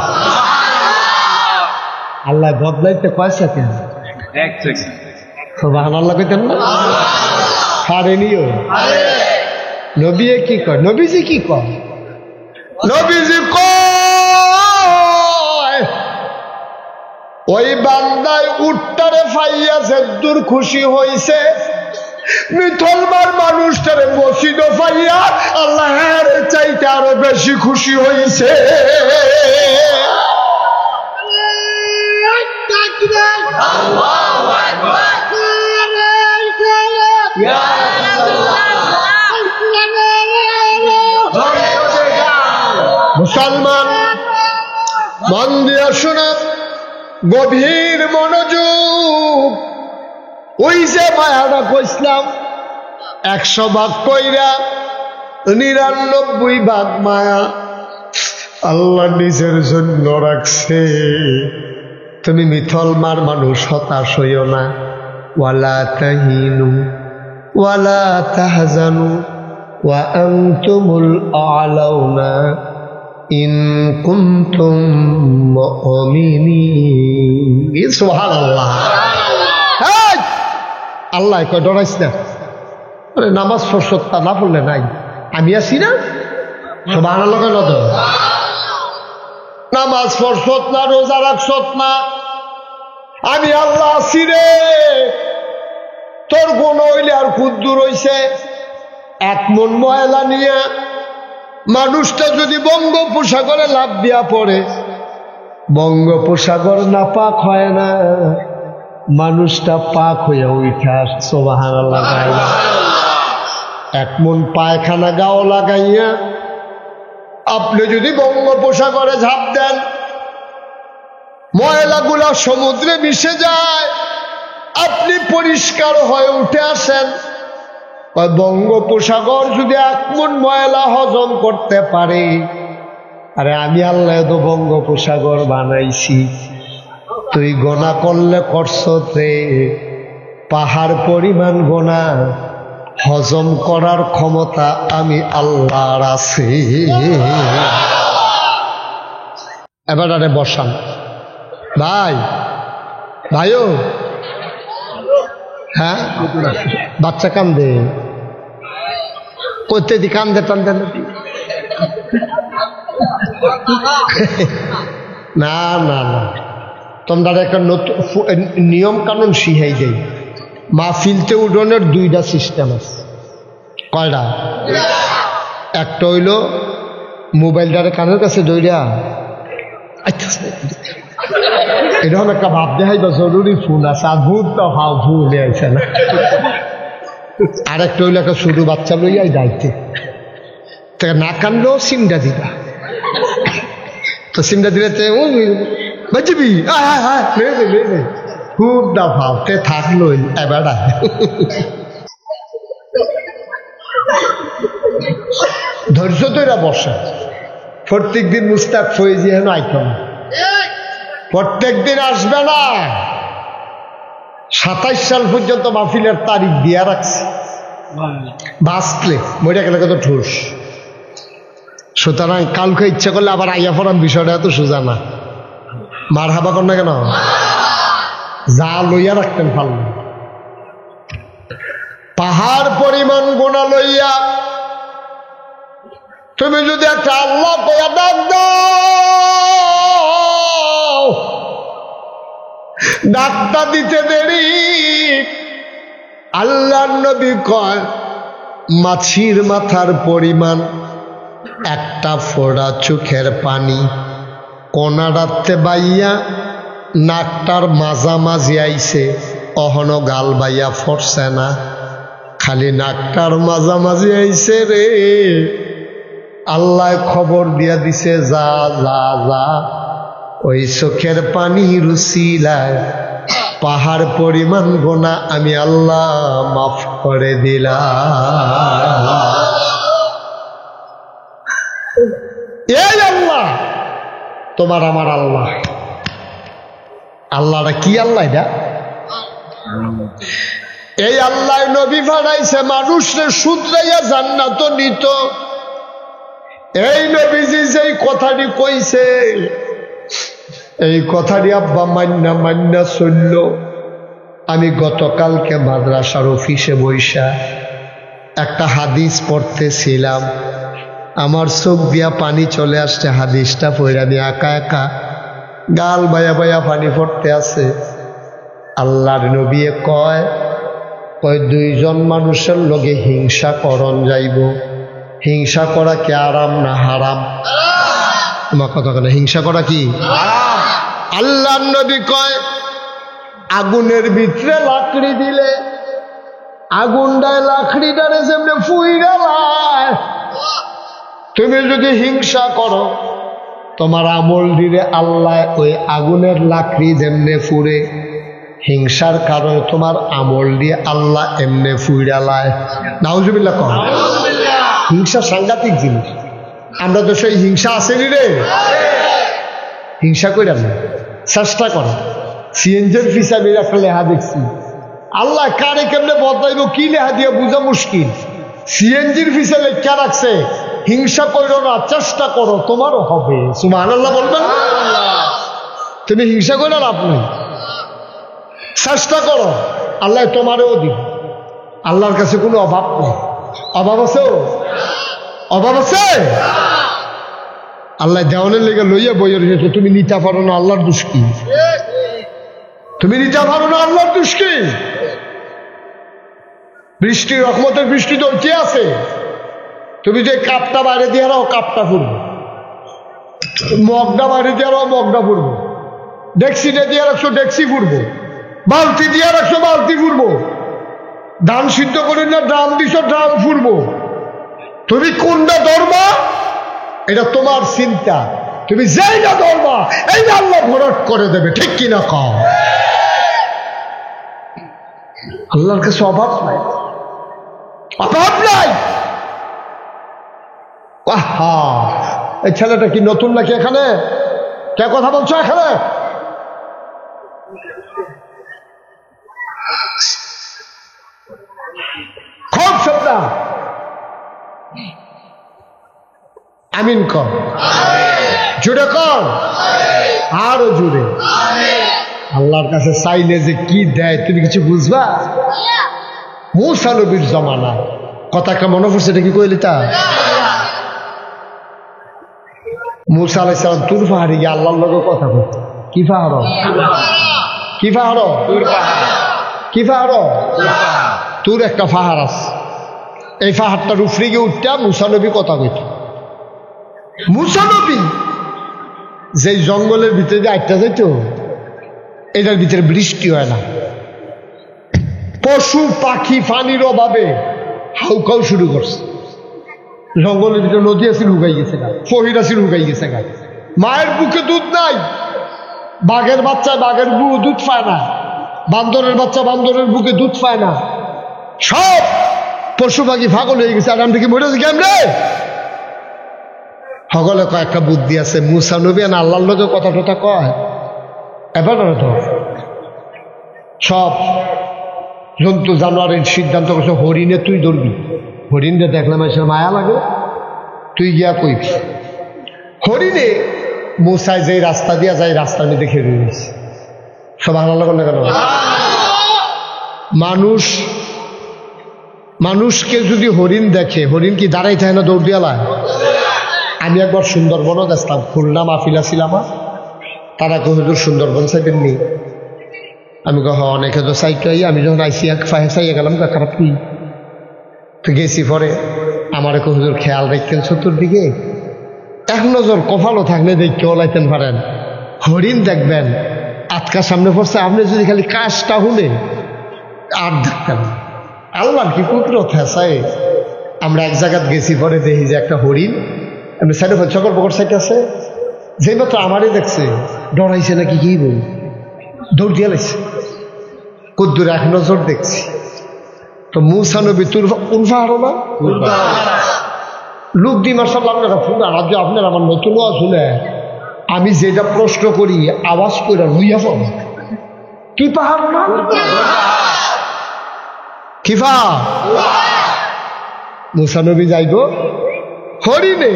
আল্লাহ বদলাইতে কয়সা কেন সুবহানাল্লাহ কইতেন না পারেনিও নবী কি কয় নবীজি কি কয় নবীজি কয় ওই বান্দায় উট্টারে ফাইয়াছে দূর খুশি হইছে মিথলমার মানুষটারে মসজিদ ফাইয়া আল্লাহর চাইতে আরো বেশি খুশি হইছে মুসলমান মন দিয়া শোনা গভীর মনোযোগ ওই যে মায়াটা কইছিলাম 100 ভাগ কইরা 99 ভাগ মায়া আল্লাহ নিজের জন্য রাখছে তুমি মিথলমার মানুষ হতাশ হইও না ওয়ালা তাহিনু ওয়ালা তাহজানু ওয়া আনতুমুল আ'লাউনা ইন কুনতুম মুমিনিন সুবহানাল্লাহ আল্লাহ কয় ডরাইস না আরে নামাজ ফরসত্তা না পড়লে নাই আমি আছি না সুবহানাল্লাহ কয় তো নামাজ ফরসত না রোজা রাখছত না আমি আল্লাহ আছি রে তোর গুণ হইলে আর কুদ্দুর হইছে 1 মন ময়লা নিয়ে মানুষটা যদি বঙ্গোপসাগরে লাফ দিয়া পড়ে বঙ্গোপসাগর না পাক হয় না মানুষটা পাক হইয়া উঠা সুবহানাল্লাহ 1 মন পায়খানা গাও লাগাইয়া আপনি যদি বঙ্গোপসাগরে ঝাঁপ দেন ময়লাগুলা সমুদ্রে মিশে যায় আপনি পরিষ্কার হয়ে উঠে আসেন বঙ্গোপসাগর যদি 1 মন ময়লা হজম করতে পারে আরে আমি আল্লাহ তো বঙ্গোপসাগর বানাইছি তুই গোনা করলে করছত রে পাহাড় পরিমাণ গোনা হজম করার ক্ষমতা আমি আল্লাহর আছে এবার আরে বসান ভাই ভাইও হ্যাঁ বাচ্চা কান্দে করতে দি কান্দে টানতে না না না তোমরা একটা নতুন নিয়ম কানুন শিখাই দেয় মাহফিলতে উডনের 2টা সিস্টেম আছে কয়টা একটা হইল মোবাইলটারে কানের কাছে দইরা এরকম একটা ভাব দেখাইবা জরুরি ফোন আছে আর ভূত তো হাও ভুলে আইছে না আরেকটা হইল একটা ছোট বাচ্চা লইয়াই দায়িত্বে না কানলেও সিমটা দিবা তো সিমটা দিলে বাঁচবি খুব না ভাবতে থাকলো এবার ধৈর্য তো এরা বসে। প্রত্যেক দিন মুস্তাক ফয়েজি হেন আইকন প্রত্যেক দিন আসবে না। 27 সাল পর্যন্ত মাহফিলের তারিখ দিয়া রাখছে, বাঁচলে মরে গেলে কত ঠোস। সুতরাং কালকে ইচ্ছা করলে আবার আইয়া পড়ান, বিষয়টা এত সোজা না। মার হাবা কর না কেন, যা লইয়া রাখতেন ভালো। পাহাড় পরিমাণ গোনা লইয়া তুমি যদি একটা আল্লাহ কয়া ডাক দাও, ডাকটা দিতে দেরি। আল্লাহর নবী কয় মাছির মাথার পরিমাণ একটা ফোড়া চোখের পানি কোনাডাতে বাইয়া নাকটার মাঝামাঝি আইছে, অহনো গাল বাইয়া ফরছে না, খালি নাকটার মাঝামাঝি আইছে রে। আল্লাহ খবর দিয়া দিছে, যা যা যা ওই চোখের পানি রুচিলায় পাহাড় পরিমাণ গোনা আমি আল্লাহ মাফ করে দিলাম। এই আল্লাহ তোমার আমার আল্লাহ। আল্লাহটা কি আল্লাহ? এটা এই আল্লাহ নবী বানাইছে মানুষরে শুধরাইয়া জান্নাত নিত। এই নবীজি যেই কথাটি কইছে, এই কথাটি আব্বা মান্না মান্না চলল। আমি গতকালকে মাদ্রাসার অফিসে বইসা একটা হাদিস পড়তেছিলাম, আমার চোখ দিয়া পানি চলে আসছে। হাদিসটা পড়ে আমি একা একা গাল বায়া বায়া পানি পড়তে আছে। আল্লাহর নবী কয় দুইজন মানুষের লগে হিংসা করন যাইব। হিংসা করা কি আরাম না হারাম? তোমার কথা কেন, হিংসা করা কি হারাম? আল্লাহর নবী কয় আগুনের ভিতরে লাকড়ি দিলে আগুনটায় লাকড়িটারে যেমনি ফুইরা যায়, তুমি যদি হিংসা করো তোমার আমল দিলে আল্লাহ ওই আগুনের লাকড়ি যেমনে ফুরে, হিংসার কারণে তোমার আমল দিয়ে আল্লাহ এমনে ফুইরা লায়। নাউজুবিল্লাহ কম। হিংসা সাংঘাতিক জিনিস। আমরা তো সেই হিংসা আসেনি রে, হিংসা করে না, চেষ্টা করো। সিএনজির পিছাবে একটা লেহা দেখছি, আল্লাহ কারে কেমনে বদলাইব কি লেহা দিয়ে বোঝা মুশকিল। সিএনজির পিছে লেখা রাখছে হিংসা করো না, চেষ্টা করো তোমারও হবে। সুবহানাল্লাহ বলবেন। তুমি হিংসা করো লাভ নেই, চেষ্টা করো, আল্লাহ তোমারও দিবে। আল্লাহর কাছে কোনো অভাব নেই। অভাব আছে? অভাব আছে? আল্লাহ দেওয়ানের লেগে লইয়া বইয়ে রয়েছে, তুমি নিতে পারো না, আল্লাহর দোষ কি? তুমি নিতে পারো না, আল্লাহর দোষ কি? বৃষ্টি রহমতের বৃষ্টি তো কে আছে? তুমি যে কাপটা বাইরে দিয়ে রাও কাপটা ফুরবো, মগটা বাইরে দিয়ে রাও মগটা ফুরবো, ডেক্সিটা দিয়ে রাখছো ডেক্সি ফুরবো, বালতি দিয়ে রাখছো বালতি ফুরবো, ধান সিদ্ধ করি না ড্রাম দিছো ড্রাম ফুরবো। তুমি কোনটা ধরবা এটা তোমার চিন্তা, তুমি যেই না ধরবা এই আল্লাহ ভরট করে দেবে, ঠিক কিনা কও? আল্লাহর কাছে অভাব নাই, অভাব নাই। আহা, এই ছেলেটা কি নতুন নাকি এখানে? কে কথা বলছো এখানে? খুব শব্দ আমিন কর, জুড়ে কর, আরো জুড়ে। আল্লাহর কাছে চাইলে যে কি দেয় তুমি কিছু বুঝবা? মূসা নবীর জমানা কথা একটা মনে পড়ছে, এটা কি কইলি তা? মূসা আলাইহিস সালাম তুর পাহাড়ে গিয়ে আল্লাহর লগে কথা বলতো। কি পাহাড়? কি পাহাড়? কি পাহাড়? তুর একটা পাহাড় আছে, এই পাহাড়টার উপরে গিয়ে উঠটা মূসা নবী কথা কইত। মূসা নবী যে জঙ্গলের ভিতরে দিয়ে আটটা যাইত, এটার ভিতরে বৃষ্টি হয় না, পশু পাখি পানির অভাবে হাউকাউ শুরু করছে। জঙ্গলের ভিতরে নদী আছে ঢুকাই গেছে গা, ফহির আছে ঢুকাই গেছে গা, মায়ের বুকে দুধ নাই, বাঘের বাচ্চা বাঘের বুড়ো দুধ পায় না, বান্দরের বাচ্চা বান্দরের বুকে দুধ পায় না, সব পশু পাখি পাগল হয়ে গেছে। আরাম থেকে মরে গেছে কেমনে? সকলে কয়েকটা বুদ্ধি আছে। মুসা নবী আর আল্লাহর লোকের কথা টথা কয় এবার তো সব জন্তু জানোয়ারের সিদ্ধান্ত করছে হরিণে তুই ধরবি। হরিণে দেখলাম এসে মায়া লাগে, তুই গিয়া কইবি। হরিণে মুসায় যে রাস্তা দিয়া যায় রাস্তা নিয়ে দেখে রয়েছে। সব আল্লাহ কেন? মানুষকে যদি হরিণ দেখে, হরিণ কি দাঁড়াই থাকে না, দৌড় দিয়া লায়? আমি একবার সুন্দরবনও দেখলাম, খুলনা মাহফিল ছিল আমার, তারা কই হুজুর সুন্দরবন চাইবেন নি? আমি কহ অনেকে তো চাইতে। আমি যখন আইসি চাইয়া গেলাম খারাপ কি তো গেছি। পরে আমার কহ হুজুর খেয়াল রাখতেন চতুর্দিকে, এক নজর কপালও থাকলে দেখতে ওলাইতেন পারেন। হরিণ দেখবেন আটকার সামনে পড়ছে, আপনি যদি খালি কাজটা শুনে আর দেখতেন। আল্লাহর কি কুদরত হ্যাঁ। আমরা এক জায়গায় গেছি, পরে দেখি যে একটা হরিণ এমনি সাইডে সকল বকর সাইড আছে, যেই মাত্র আমারই দেখছে ডরাইছে নাকি কি বল, দৌড় দিয়ে লাগছে। কদ্দুর এক নজর দেখছি তো মুসা নবী তুর উলফা হারো না লোক দি মার্শাল আপনারা রাজ্য আপনার আমার নতুন শুনে আমি যেটা প্রশ্ন করি আওয়াজ করে লইয়া পাব কি পাহাড় না কিফা মুসা নবী যাইব হরিণে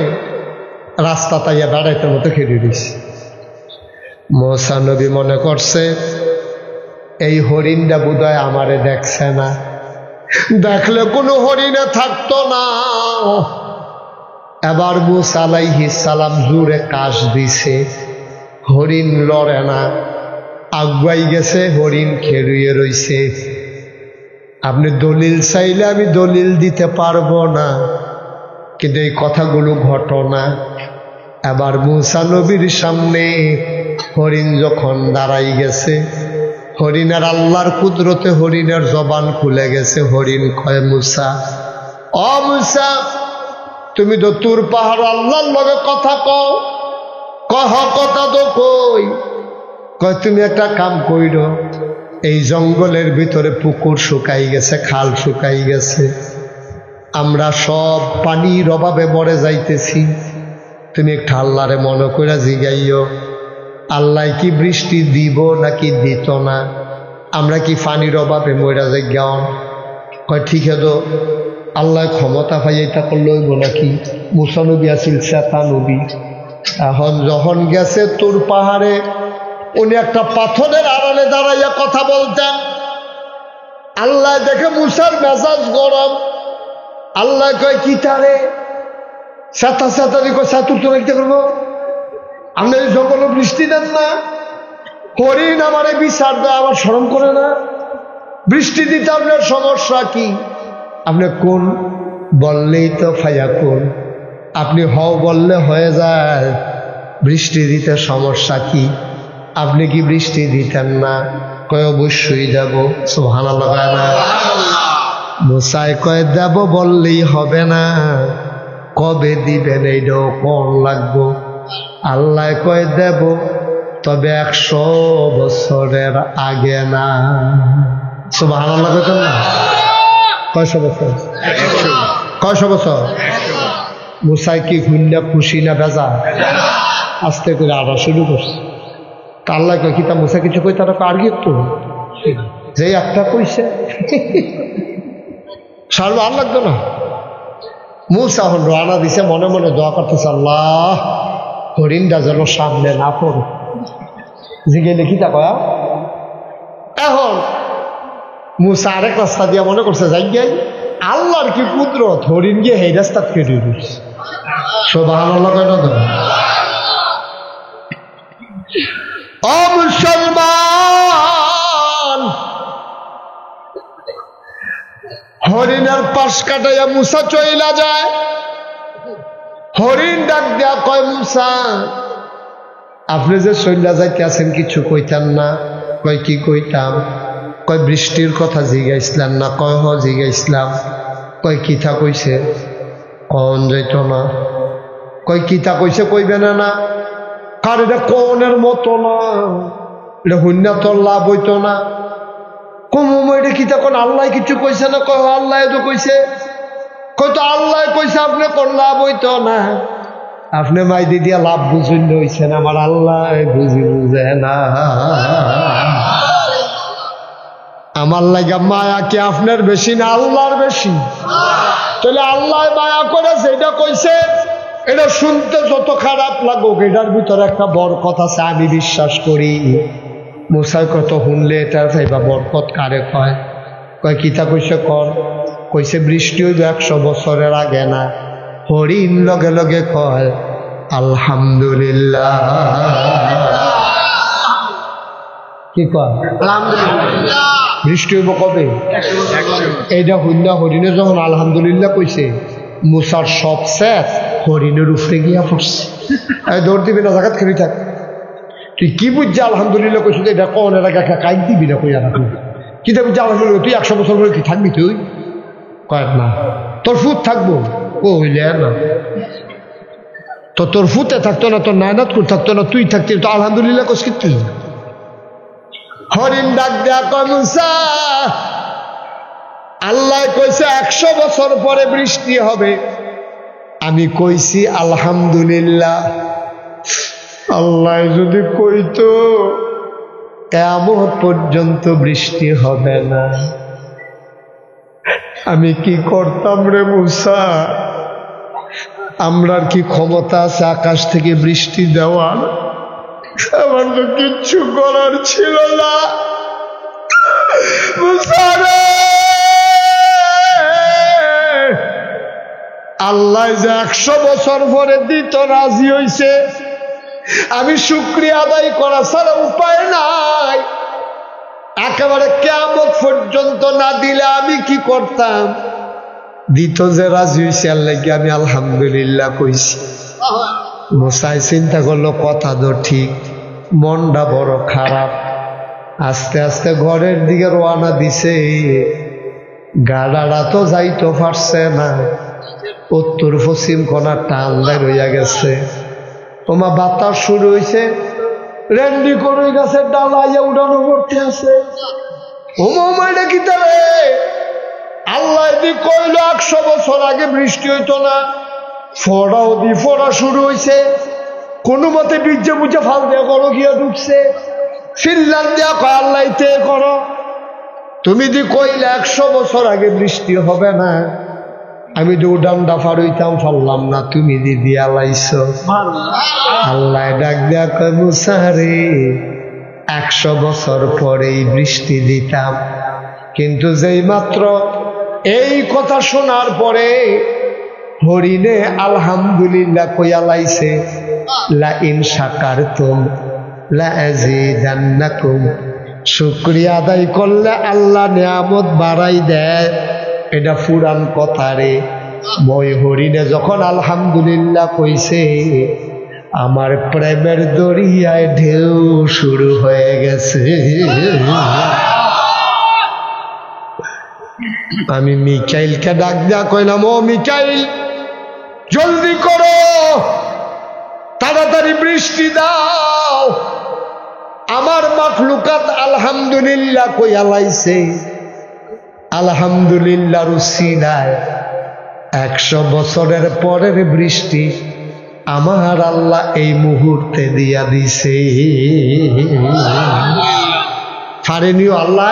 রাস্তা তাইয়া দাঁড়াইতে মতো খেয়ে দিয়েছে। মুসা নবী মনে করছে এই হরিণটা বোধহয় আমারে দেখছে না, দেখলে কোনো হরিণে থাকতো না। এবার মুসা আলাইহিস সালাম জোরে কাশ দিছে, হরিণ লড়ে না, আগুয়াই গেছে, হরিণ খেলুয়ে রইছে। আপনি দলিল চাইলে আমি দলিল দিতে পারবো না, কিন্তু এই কথাগুলো ঘটনা। এবার মুসা নবীর সামনে হরিণ যখন দাঁড়াই গেছে, হরিণের আল্লাহর কুদরতে হরিণের জবান খুলে গেছে। হরিণ কয় মুসা, ও মুসা তুমি তো তুর পাহাড় আল্লাহর লগে কথা কও, কহ কথা তো কই। কয় তুমি একটা কাম কইর, এই জঙ্গলের ভিতরে পুকুর শুকাই গেছে, খাল শুকাই গেছে, আমরা সব পানির অভাবে মরে যাইতেছি। তুমি একটু আল্লাহরে মনে করে জিগাইও, আল্লাহ কি বৃষ্টি দিব নাকি দিত না, আমরা কি পানির অভাবে মরা যাই গান। কয় ঠিক আছে আল্লাহ ক্ষমতা পাইয়াইতা করলে হইব নাকি? মুসা নবী আসিল শ্বেতা নবী। এখন যখন গেছে তোর পাহাড়ে, উনি একটা পাথরের আড়ালে দাঁড়াইয়া কথা বলতেন। আল্লাহ দেখে মুসার মেজাজ গরম। আল্লাহ কয় কি তারে শ্বেতা শ্বেতারি কয় সাতুর তো রাখতে করবো, আপনি এই জঙ্গল বৃষ্টি দেন না, হরিণ আমারে বিচার দেয়, আবার শরম করে না, বৃষ্টি দিতে আপনার সমস্যা কি? আপনি কোন বললেই তো ফাইয়া কোন, আপনি হও বললে হয়ে যায়, বৃষ্টি দিতে সমস্যা কি? আপনি কি বৃষ্টি দিতেন না? কয় অবশ্যই দেব। সুবহানাল্লাহ না মুসাই কয় দেব বললেই হবে না, কবে দিবেন এইটাও কোন লাগবো। আল্লাহ কয় দেব, তবে 100 বছরের আগে না। সুবহানাল্লাহ কইতেন না? কয়শো বছর? 100 বছর। মুসাই কি খুন্ডা খুশি না বেজা? আস্তে করে আবার শুরু করছে। তা আল্লাহ কয় কি তা মুসা কিছু কই তারা আর কি তো যে একটা কইছে সারলো আর লাগতো না। মুসা এখন রানা দিছে, মনে মনে দোয়া করতেছে, আল্লাহ হরিণটা যেন সামনে না পড়ে। জিগে লিখি তা কয়া। এখন মুসা আরেক রাস্তা দিয়া মনে করছে যাই গাই, আল্লাহর কি কুদরত, হরিণ গিয়ে এই রাস্তা কেটে দিচ্ছে। সুবহানাল্লাহ কয় না তো? ও মুসলমান, হরিণের পাশ কাটাইয়া মুসা চইলা যায়। হরিণ ডাক দেয়া কয় মুসা আপনি যে চইলা যাইতে আছেন কিছু কইতেন না? কয় কি কইতাম? কয় বৃষ্টির কথা জিগাইছিলেন না? কয় হ জিগাইছিলাম। কয় কিতা কইছে? কন যাইত না। কয় কিতা কইছে কইবে না? না কার এটা কনের মতো না, এটা হইনা তোর লাভ হইতো না। আপনি কি তখন আল্লাহ কিছু কইছে না? কয় আল্লাহ তো কইছে। কয় তো আল্লাহ কইছে, আপনি কোন লাভ হইতো না? আপনি মাইদি দিয়া লাভ বুঝুন হইছেন, আমার আল্লাহ বুঝে না। আমার লাগা মায়া কি আপনার বেশি না আল্লাহর বেশি? তাহলে আল্লাহ মায়া করেছে এটা কইছে, এটা শুনতে যত খারাপ লাগুক এটার ভিতরে একটা বরকত আছে, আমি বিশ্বাস করি। মুসাই কত শুনলে এটা চাইবা বরকত কারে কয়? কয় কিতা কইছে কর? কইছে বৃষ্টি হইব 100 বছরের আগে না। হরিণ লগে লগে কয় আলহামদুলিল্লাহ। কি কয়? আলহামদুলিল্লাহ। বৃষ্টি হইব কবে? এইটা হুন্না হরিণে যখন আলহামদুলিল্লাহ কইছে, মুসার সব শেষ, হরিণের উপরে গিয়া পড়ছে। দৌড় দিবি না, জায়গাত খেলি থাক। তুই কি বুঝছি আলহামদুলিল্লাহ কইছিস? এটা কোন এলাকা কাইট দিবি না কইয়া রাখবি? কি দেবি যে আলহামদুলিল্লাহ? তুই 100 বছর পরে কি থাকবি? তুই কয়েক না, তোর ফুট থাকবো কইলে না তো, তোর ফুটে থাকতো না, তোর নায়নাত করে থাকতো না, তুই থাকতি তো আলহামদুলিল্লাহ কইস কি? হরিণ ডাক দেয়া কয় মুসা, আল্লাহ কইছে 100 বছর পরে বৃষ্টি হবে, আমি কইছি আলহামদুলিল্লাহ। আল্লাহ যদি কইতো কিয়ামত পর্যন্ত বৃষ্টি হবে না, আমি কি করতাম রে মুসা? আমরার কি ক্ষমতা আছে আকাশ থেকে বৃষ্টি দেওয়ার? আমার তো কিচ্ছু করার ছিল না মুসা রে। আল্লাহ যে 100 বছর পরে দিত রাজি হইছে, আমি শুকরিয়া আদায় করা ছাড়া উপায় নাই। একেবারে কিয়ামত পর্যন্ত না দিলে আমি কি করতাম? দিত যে রাজি হইছে, আল্লাহ কি আমি আলহামদুলিল্লাহ কইছি। মুসাই চিন্তা করলো কথা তো ঠিক, মনটা বড় খারাপ। আস্তে আস্তে ঘরের দিকে রওনা দিছে। গাড়াটা তো যাইতে পারছে না, উত্তর পশ্চিম কোনার টান দেয় রইয়া গেছে। ওমা বাতাস শুরু হয়েছে, রেন্ডি করে গাছের ডালাইয়া উড়ানো করতে আছে। ওমা এটা কি তারে? আল্লাহ দি কইল 100 বছর আগে বৃষ্টি হইতো না, ফড়াও দি ফড়া শুরু হয়েছে। কোনো মতে বীর্যে বুঝে ফাল দেওয়া করো গিয়া ঢুকছে, ফিল্লান দেওয়া কয় আল্লাহ তে করো। তুমি দি কইলে 100 বছর আগে বৃষ্টি হবে না, আমি তো ডান্ডা ফাড়ইতাম, ফারলাম না, তুমি দিদি আলাইছ। আল্লাহ ডাক দেয়া কয় মুসা রে, 100 বছর পরেই বৃষ্টি দিতাম, কিন্তু যেই মাত্র এই কথা শোনার পরে হরিণে আলহামদুলিল্লাহ কইয়া লাইছে, লা ইন শাকারতুম লা আযীদান্নাকুম, শুকরিয়া আদায় করলে আল্লাহ নিয়ামত বাড়াই দেয়। এটা পুরান কথা রে। মই হরিণে যখন আলহামদুলিল্লাহ কইছে, আমার প্রেমের দরিয়ায় ঢেউ শুরু হয়ে গেছে। আমি মিকাইলকে ডাক দেয়া কইলাম, ও মিকাইল, জলদি করো, তাড়াতাড়ি বৃষ্টি দাও। আমার মাখলুকাত আলহামদুলিল্লাহ কইয়া লাইছে, আলহামদুলিল্লাহর উসিলায় 100 বছরের পরের বৃষ্টি আমার আল্লাহ এই মুহূর্তে দিয়া দিছে। পারেনিও আল্লাহ,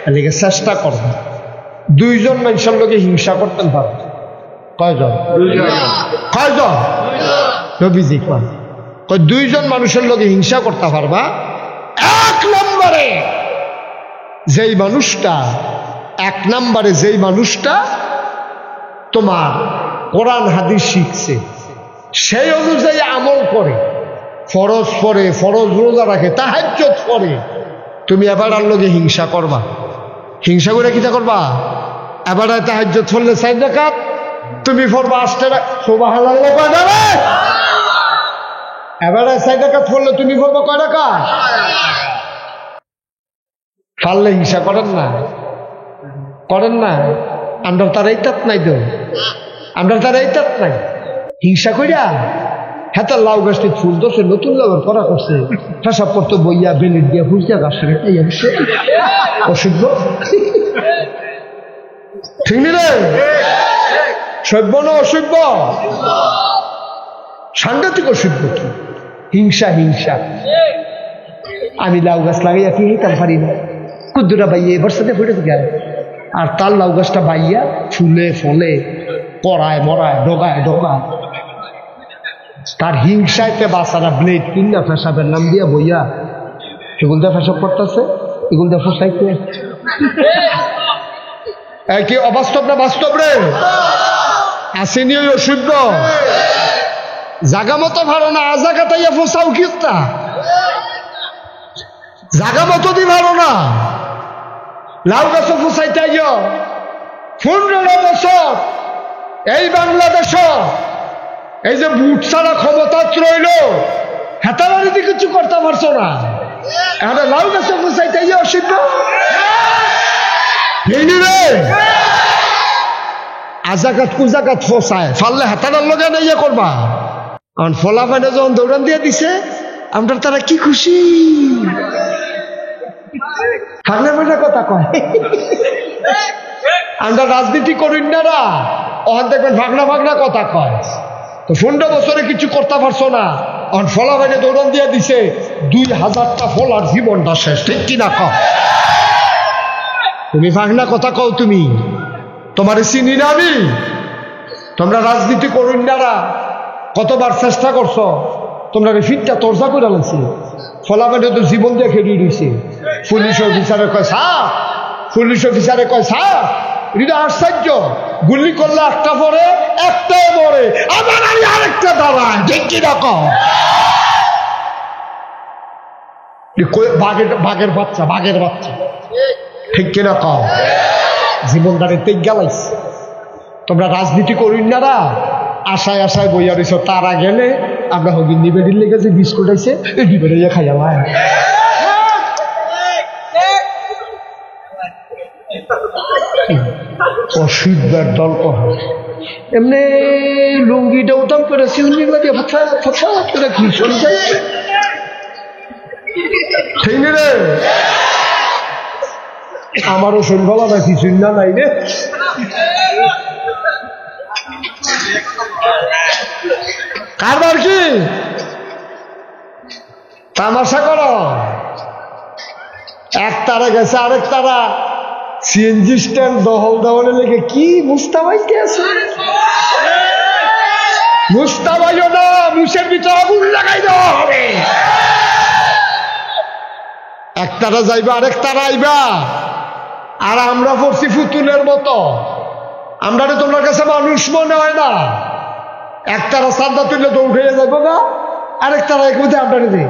এদিকে চেষ্টা করবে। 2 জন মানুষের লোকে হিংসা করতেন পারবে। কয়জন? কয়জন? নবীজি কয় 2 জন মানুষের লোকে হিংসা করতে পারবা। 1 নম্বরে যেই মানুষটা তোমার কোরআন হাদিস শিখছে, সেই অনুযায়ী আমল করে, ফরজ পড়ে, ফরজ রোজা রাখে, তাহাজ্জুদ পড়ে, তুমি এবার আর লোকে হিংসা করবা। হিংসা করে কিটা করবা? এবার তাহাজ্জুদ পড়লে 4 রাকাত, তুমি পড়বা 8 রাকাত। সুবহানাল্লাহ কয় না রে? এবার 4 রাকাত পড়লে তুমি পড়বা কয় রাকাত? পারলে হিংসা করেন না, করেন না। আমরা তার এই তাত নাই তো, আমরা তার এই তাত নাই। হিংসা কইরা হেতার লাউ গাছটি ফুল দোষে নতুন লাউয়ের করা করছে পেশাব করতে বইয়া বেলিট দিয়া ফুলটা গাছের অসুখ ঠিক নি রে সভ্য না অসভ্য সাংঘাতিক অসভ্য কি হিংসা হিংসা আমি লাউ গাছ লাগাইয়া কি হিতাম পারি না কুদ্দুরা বাইয়ে এবার সাথে ফুটে গেল আর তার লাউ গাছটা বাইয়া ফুলে ফলে কড়ায় মরায় ডগায় ডগায় তার হিংসাইতে বাসারা ব্লেড কিনা ফেসাবের নাম দিয়া বইয়া এগুল দিয়ে ফেসাব করতেছে এগুল দিয়ে ফসাইতে কি অবাস্তব না বাস্তব রে আসেনি ওই অসভ্য জাগা মতো ভালো না আজাগা তাইয়া ফসাও কিস্তা জাগা মতো দি ভালো না লাউ গাছ ফুসাইতে 15 বছর এই বাংলাদেশ এই যে বুট ছাড়া ক্ষমতা রইল হেতাবাড়িতে কিছু করতে পারছো না এখন লাউ গাছ ফুসাইতে অসিদ্ধ রে আজাগাত কুজাগাত ফসায় ফাললে হেতাটার লগে না ইয়ে করবা কারণ ফলা ফাইনে যখন দৌড়ান দিয়ে দিছে আমরা তারা কি খুশি ভাগনা ভাগনা কথা কয় আমরা রাজনীতি করি না ওখান দেখবেন ভাগনা ভাগনা কথা কয় তো 15 বছরে কিছু করতে পারছো না অন ফলা ভাইনে দৌড়ান দিয়ে দিছে 2000টা ফলার জীবনটা শেষ ঠিক কিনা কও তুমি ভাগনা কথা কও তুমি তোমার চিনি না আমি তোমরা রাজনীতি করুন না কতবার চেষ্টা করছো তোমরা ফিটটা তরজা করে লাগছে ফলাফলে তো জীবন দিয়ে খেয়ে দিয়েছে পুলিশ অফিসারে কয় সাপ পুলিশ অফিসারে কয় সাপ এটা আশ্চর্য গুলি করলে একটা পরে একটাই মরে আবার আরেকটা দাঁড়ায় ঠিক কিরকম বাঘের বাচ্চা ঠিক কিরকম জীবনদারে তেজ গেলাইছে তোমরা রাজনীতি করুন না আশায় আশায় বইয়া রয়েছ তারা গেলে আমরা হগিন নিবেদিন লেগেছে বিস্কুট আছে ডিবেড়ে খাইয়া ভাই অসুবিধার দল কহ এমনি লুঙ্গিটা উতাম করে সিউনি লাগে ফছা করে ঘি চলে যায় ঠিক রে আমারও শুনবলা না কিছুই না নাই রে কারবার কি তামাশা করো এক তারা গেছে আরেক তারা সিএনজি স্ট্যান্ড দহল দহলে লেগে কি মুস্তাবাইতে আছে মুস্তাবাইও না মুসের ভিতরে আগুন লাগাই দেওয়া হবে এক তারা যাইবা আরেক তারা আইবা আর আমরা পড়ছি ফুতুলের মতো আমরা তোমার কাছে মানুষ মনে হয় না একতারা সাদা তুললে দৌড়ে যাবো না আরেক তারা এক মধ্যে আমরা নেই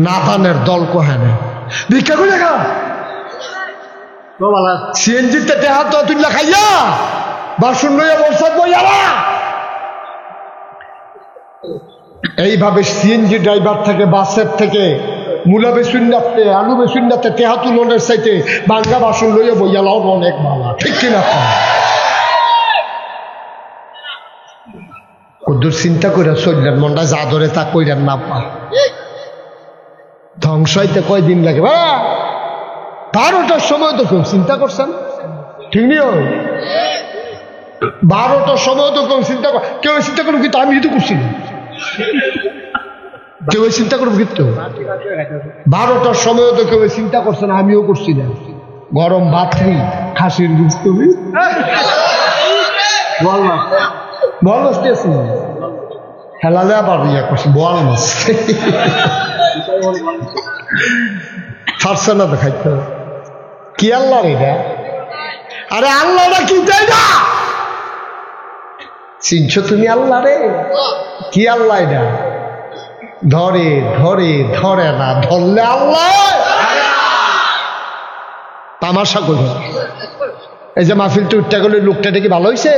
নাথানের দল কোহেনে ভিক্ষা করে খা সিএনজিতে টেহা তো তুললে খাইয়া বাসন লইয়া বর্ষাত বইয়ারা এইভাবে সিএনজি ড্রাইভার থেকে বাসের থেকে মূলা বেসুন্নাতে আলু বেসুন্নাতে টেহা তুলনের চাইতে বাঙ্গা বাসন লইয়া বইয়ালাও অনেক ভালো ঠিক কিনা কদ্দুর চিন্তা করে চললেন মনটা যা ধরে তা কইলেন না পা ধ্বংস হইতে কয়দিন লাগে 12টার সময় তো কেউ চিন্তা করছেন ঠিক নিও 12টার সময় তো কেউ চিন্তা করবো কিন্তু আমি তো করছি না কেউ চিন্তা করবো কিন্তু 12টার সময় তো কেউ চিন্তা করছে না আমিও করছি না গরম ভাতরি খাসির গুস্তবি বল মাছ হেলালে আবার ইয়া করছি বল মাছ ছাড়ছে না তো খাইতে কি আল্লাহ এটা আরে আল্লাহটা কি চাই না চিনছো তুমি আল্লাহ রে কি আল্লাহ এটা ধরে ধরে ধরে না ধরলে আল্লাহ তামাশা করবে এই যে মাহফিলটা উঠতে গেলে লোকটা দেখি ভালো হয়েছে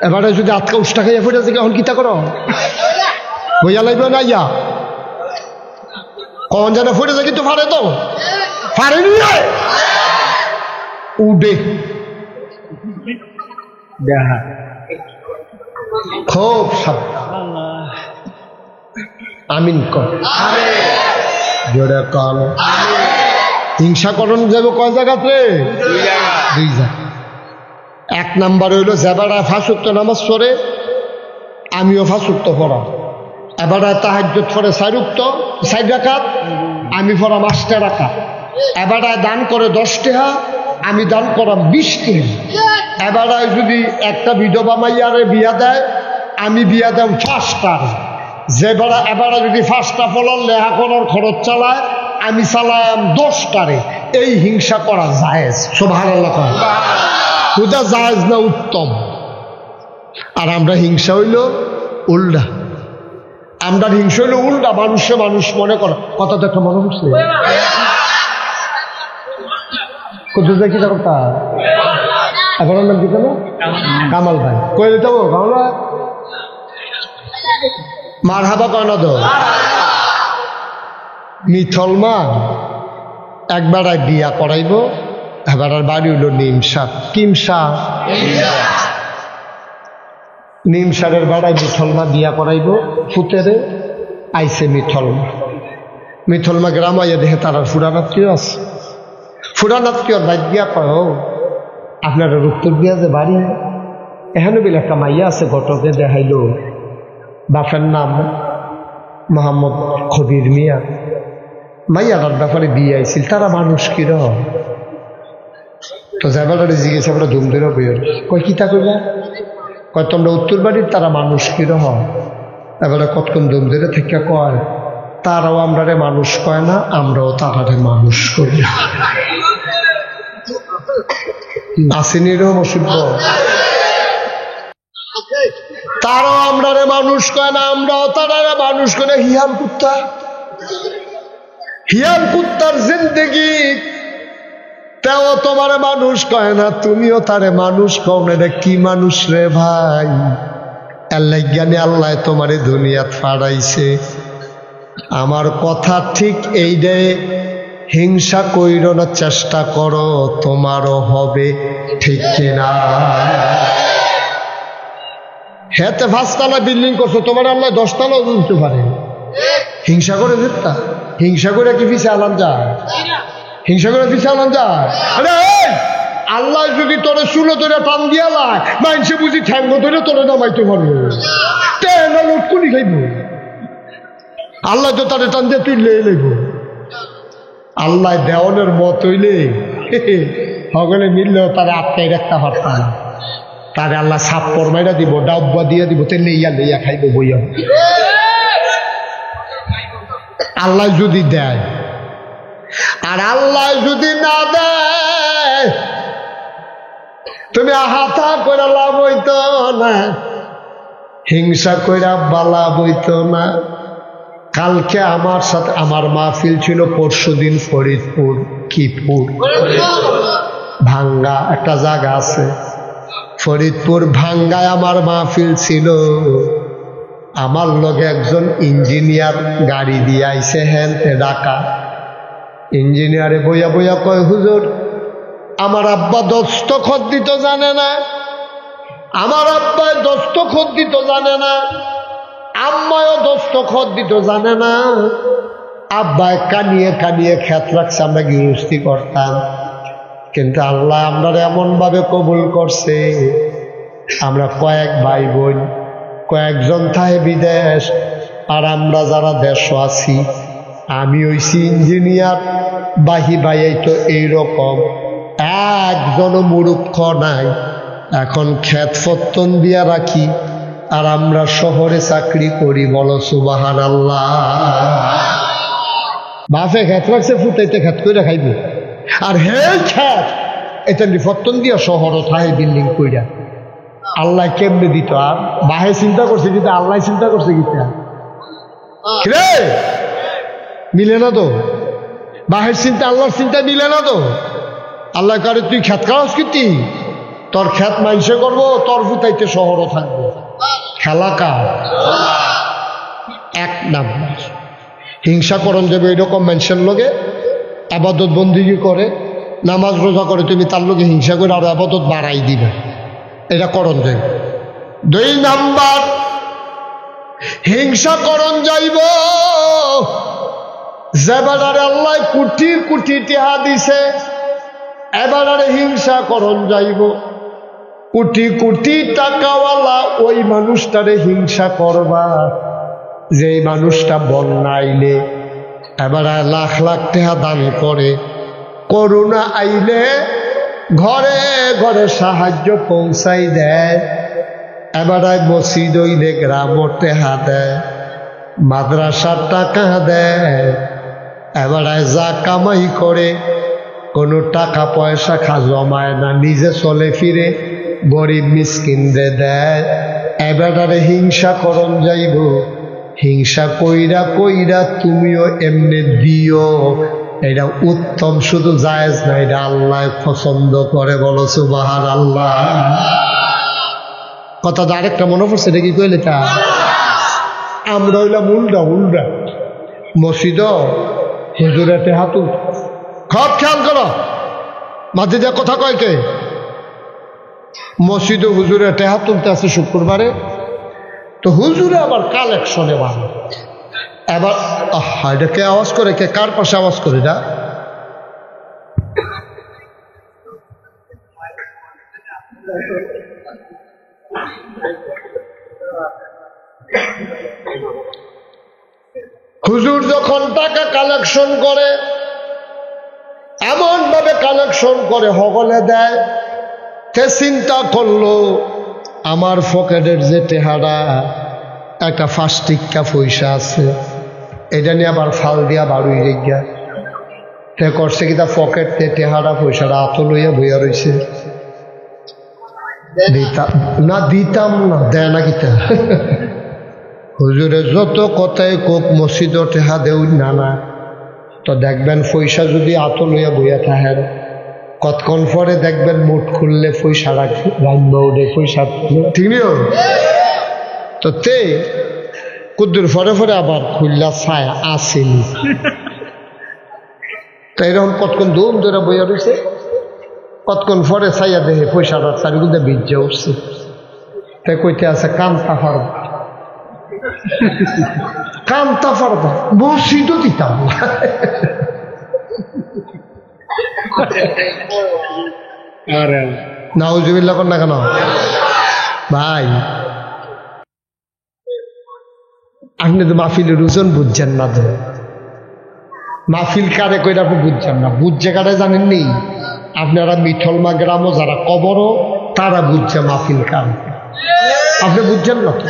এবারে যদি আটকা উষ্টা খাইয়া ফুটে আছে এখন কিতা করো বইয়া লাগবে না ইয়া কখন যেন ফুটেছে কিন্তু ফারে তো ফারেনি উডে খুব সাবধান। আমিন কর, জোরে কর। হিংসা করণ যাবে কয় জায়গাতে? দুই জায়গা। এক নাম্বার হইল যেবারা ফাঁসুক্ত নামাজ পড়ে, আমিও ফাঁসুক্ত পড়া। এবার তাহাজ্জুদ পড়ে 4 রাকাত, আমি পড়াম 8 রাকাত। এবার দান করে 10 টাকা, আমি দান করাম 20 টাকা। এবার যদি একটা বিধবা মাইয়ারে বিয়া দেয়, আমি বিয়া দেব 5টার। এবার যদি 5টা ফলার লেহা করার খরচ চালায়, আমি চালাম 10টারে। এই হিংসা করা জায়েজ? সুবহানাল্লাহ। ওটা জায়েজ না উত্তম? আর আমরা হিংসা হইল উল্টা। আমরা হিংসা হইল উল্টা, মানুষে মানুষ মনে করা। কথাটা একটা মনে হচ্ছে কোথায় কি কথা? এখন নাম কি জানো? কামাল ভাই। কই দিতে হবো কামাল ভাই? মার হাবা কয়না তো মিথলমান একবার বিয়া করাইব। এবার আর বাড়ি হইল নিমসা। কিমসা? নিমসারের বেড়ায় মিথলমা বিয়া করাইব। ফুতেরে আইসে মিথলমা গ্রাম আইয়া দেখে তার ফুরানাত্মীয় আছে। ফুরানাত্মীয় বাইক দিয়া কয়, আপনার রুক্তর দিয়া যে বাড়ি এখানে বিলে একটা মাইয়া আছে, ঘটকে দেখাইল। বাপের নাম মোহাম্মদ খবির মিয়া। মাইয়াটার ব্যাপারে বিয়ে আইছিল। তারা মানুষ কিরম? তো যাবার জিজ্ঞেস আমরা ধুম ধরে বইয়ের কয় কিতা কইলা? কয় তোমরা উত্তর বাড়ির তারা মানুষ কিরম? এবারে কতক্ষণ ধুম ধরে থেকে কয়, তারাও আমরারে মানুষ কয় না, আমরাও তারারে মানুষ করি না। আসেনি এরকম অসুবিধা? তারাও আমরারে মানুষ কয় না, আমরাও তারারে মানুষ করে। হিয়াল কুত্তা, হিয়াল কুত্তার জিন্দেগি তেও তোমার মানুষ কয় না, তুমিও তারে মানুষ কও না। এটা কি মানুষ রে ভাই? আল্লাহ জ্ঞানী, আল্লাহ তোমারে দুনিয়াত ফাড়াইছে। আমার কথা ঠিক এই রে, হিংসা কইরো না, চেষ্টা করো, তোমারও হবে। ঠিক কিনা? হেতে 5তলা বিল্ডিং করছো, তোমার আল্লাহ 10তলাও দিতে পারে। হিংসা করে যেতা? হিংসা করে কি পিছিয়ে আলাম যায়? হিংসা করে পিছিয়ে আলাম যায়? আরে আল্লাহ যদি তোরে চুলো ধরে টান দিয়া লায়, মানুষে বুঝি ঠ্যাঙ্গ ধরে তোরে নামাইতে পারবে? টেনা লটকুনি খাইব। আল্লাহ তো তারে টান দিয়ে তুই লেয়ে লইব। আল্লাহ দেওয়ানের মত হইলে সকলে মিললেও তারা আটকাই রাখতে পারতাম না। তারে আল্লাহ সাপ্পর মাইরা দিব, ডাব্বা দিয়ে দিব, তে লেইয়া লেইয়া খাইব বইয়া। আল্লাহ যদি দেয়, আর আল্লাহ যদি না দেয়, তুমি হাতা করে লাভ হইত না, হিংসা কইরা বালা বইত না। কালকে আমার সাথে আমার মাহফিল ছিল, পরশুদিন ফরিদপুর কিপুর ভাঙ্গা একটা জায়গা আছে, ফরিদপুর ভাঙ্গায় আমার মাহফিল ছিল। আমার লগে একজন ইঞ্জিনিয়ার গাড়ি দিয়ে আইসে হেনতে ঢাকা। ইঞ্জিনিয়ারে বইয়া বইয়া কয়, হুজুর আমার আব্বা দস্তখত দিতে জানে না, আমার আব্বা দস্তখত দিতে জানে না, আম্মায়ও দস্তখত দিতে জানে না। আব্বায় কানিয়ে কানিয়ে খেত রাখছে, আমরা গৃহস্থী করতাম। কিন্তু আল্লাহ আমরা এমন ভাবে কবুল করছে, আমরা কয়েক ভাই বোন, কয়েকজন থাকে বিদেশ, আর আমরা যারা দেশ আছি, আমি হইছি ইঞ্জিনিয়ার, বাহি ভাই তো এইরকম একজন মূর্খ নাই। এখন ক্ষেত ফত্তন দিয়া রাখি, আর আমরা শহরে চাকরি করি। বলো সুবহানাল্লাহ। বাপে ক্ষেত রাখছে, ফুটাইতে ক্ষেত করে খাইব। আর হে ক্ষেত এটা ফত্তন দিয়া শহরও থাকে বিল্ডিং কইরা। আল্লাহ কেমনে দিত? আর বাহে চিন্তা করছে কিন্তু আল্লাহ চিন্তা করছে কিতা? রে মিলে না তো, বাহের চিন্তা আল্লাহর চিন্তা মিলে না তো। আল্লাহ কারে তুই খেত খাওয়াস কিতি, তোর খেত মাইসে করবো, তোর ফুটাইতে শহরও থাকবো। খেলা কার? এক নাম্বার হিংসা করণ যাবে এরকম মানুষের লগে। আবাদত বন্দিগি করে, নামাজ রোজা করে, তুমি তার লগে হিংসা করে আরো আবাদত বাড়াই দিবে, এটা করণ যাবে। দুই নাম্বার হিংসা করণ যাইব যেবারে আল্লাহ কোটি কোটি টাকা দিছে এবারে হিংসা করণ যাইব কোটি কোটি টাকাওয়ালা ওই মানুষটারে হিংসা করবা যে মানুষটা বন্যা আইলে এবারে লাখ লাখ টাকা দান করে করোনা আইলে ঘরে ঘরে সাহায্য পৌঁছাই দেয় এবারে মসজিদ হইলে গ্রামর টাকা দেয় মাদ্রাসার টাকা দেয় এবারে যা কামাই করে কোনো টাকা পয়সা জমায় না নিজে চলে ফিরে গরিব মিসকিনরে দেয় এবারে হিংসা করণ যাইব হিংসা কইরা কইরা তুমিও এমনি দিও এটা উত্তম শুধু জায়েজ না এটা আল্লাহ পছন্দ করে বলো সুবহানাল্লাহ কথা তো আরেকটা মনে পড়ছে এটা কি কইলে তা আমরা হইলাম উল্টা উল্টা মসজিদ হুজুরেতে হাতু খুব খেয়াল করো মাঝে যা কথা কয় কে মসজিদে হুজুরে টেহা তুলতে আছে শুক্রবারে তো হুজুরে আবার কালেকশনে ভালো এবার এটা কে আওয়াজ করে কে কার পাশে আওয়াজ করে না হুজুর যখন টাকা কালেকশন করে এমন ভাবে কালেকশন করে হগলে দেয় কে চিন্তা করলো আমার পকেটের যে টেহারা একটা 5 টিক্কা পয়সা আছে এটা নিয়ে আবার ফাল দিয়া বাড়ুই রেগা তে করছে কি তা পকেট টেহারা পয়সাটা আত লইয়া বইয়া রয়েছে দিতাম না দেয় না কিতা হুজুরে যত কথাই কোক মসজিদ টেহা দেউ না না তো দেখবেন পয়সা যদি আত লইয়া বইয়া থাকেন কতক্ষণ পরে দেখবেন মুঠ খুললে পয়সা রাখবে উঠে পয়সা ঠিক নিও তো তে কুদ্দুর ফরে ফরে আবার খুললা ছায়া আসেনি তো এরকম কতক্ষণ ধুম ধরে বইয়া রয়েছে কতক্ষণ পরে ছাইয়া দেখে পয়সাটা চারিগুলো বীর্য উঠছে তাই কইতে আছে কান্তা ফারবা কান্তা ফারবা মসজিদও দিতাম নাউজুবিল্লাহ কর না কেন ভাই আপনি তো মাহফিলের ওজন বুঝছেন না তো মাহফিল কারে কইরা আপনি বুঝছেন না বুঝছে কারে জানেন নি আপনারা মিঠলমা গ্রামও যারা কবরও তারা বুঝছে মাহফিল কার আপনি বুঝছেন না তো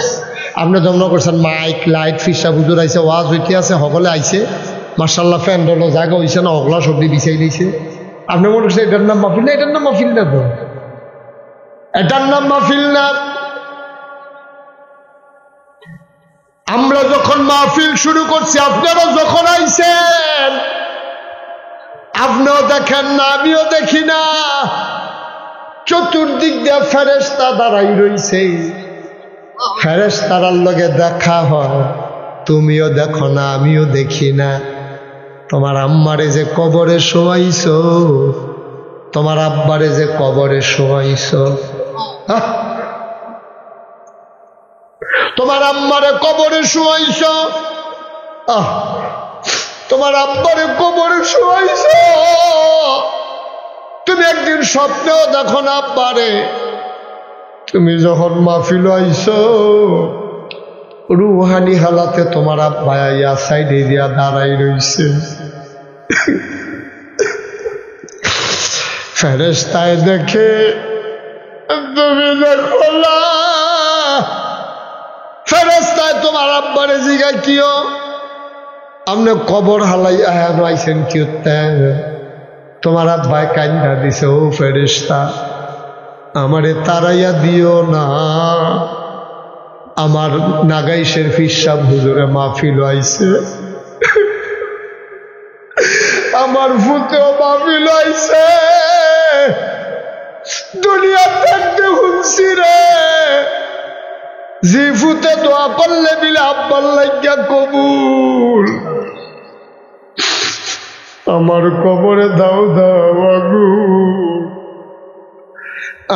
আপনি জন্ম করছেন মাইক লাইট ফিসা হুজুর আইছে ওয়াজ হইতে আছে সকলে আইছে মার্শাল্লাহ ফ্যান্ডল জায়গা হইছে না হগলা সবজি বিছাই দিয়েছে আপনি মনে করছেন এটার নাম মাহফিল না এটার নাম মাহফিল না তো এটার নাম মাহফিল না আমরা যখন মাহফিল শুরু করছি আপনারা যখন আইছেন আপনিও দেখেন না আমিও দেখি না চতুর্দিক দিয়ে ফেরেশতা দাঁড়াই রইছে ফেরেশতার লগে দেখা হয় তুমিও দেখো না আমিও দেখি না তোমার আম্মারে যে কবরে শোয়াইছো তোমার আব্বারে যে কবরে শোয়াইছো তোমার আম্মারে কবরে শোয়াইছো তোমার আব্বারে কবরে শোয়াইছো তুমি একদিন স্বপ্নেও দেখো না আব্বারে তুমি যখন মাহফিল আইছো রুহানি হালাতে তোমার আব্বা ইয়া সাইডে দিয়া দাঁড়াই রইছে ফেরেশতায় দেখে তুমি দেখো না ফেরেশতায় তোমার আব্বারে জিগা কিও আপনি কবর হালাই আয়ানো আইছেন কি তোমার আব্বায় কান্না দিছে ও ফেরেশতা আমারে তারাইয়া দিও না আমার নাগাইশের ফিসাব হুজুরে মাহফিল আইছে আমার ফুতেও মাহফিল আইছে দুনিয়া থাকতে শুনছি রে জি ফুতে দোয়া করলে বিলে আব্বার লাগিয়া কবুল আমার কবরে দাও দাও আগু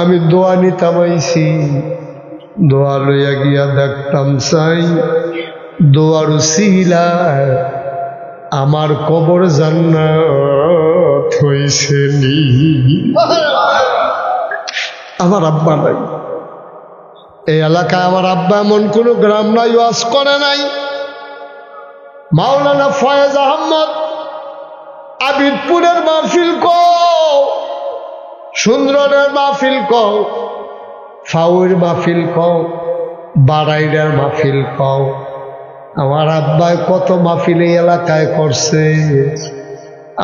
আমি দোয়া নিতাম আইছি দোয়া লইয়া গিয়া দেখতাম চাই দোয়ার উসিলায় আমার কবর জান্নাত হইছে নি। আমার আব্বা নাই এই এলাকায়, আমার আব্বা এমন কোন গ্রাম নাই ওয়াজ করে নাই। মাওলানা ফয়েজ আহমদ আবিদপুরের মাহফিল কও, সুন্দরের মাহফিল কও, ফাউর মাহফিল কও, বাড়াইডার মাহফিল কও, আমার আব্বাই কত মাহফিল এই এলাকায় করছে।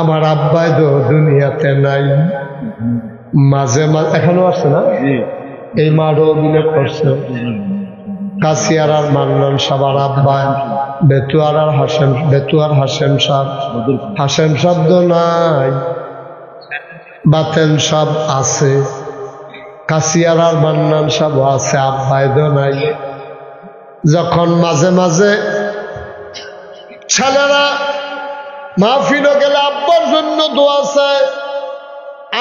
আমার আব্বাই তো দুনিয়াতে নাই, মাঝে মাঝে এখনো আছে না, এই মাঠও অভিনয় করছে। কাশিয়ার আর মান্নান সাহেব আর আব্বাই, বেতুয়ার আর হাসেম, বেতুয়ার হাসেম সাহেব, হাসেম শব্দ নাই, বাতেন সব আছে। কাশিয়ার আর মান্নান সাহেব আছে, আব্বাই তো নাই। যখন মাঝে মাঝে ছেলেরা মাহফিলে গেলে আব্বার জন্য দোয়া চায়,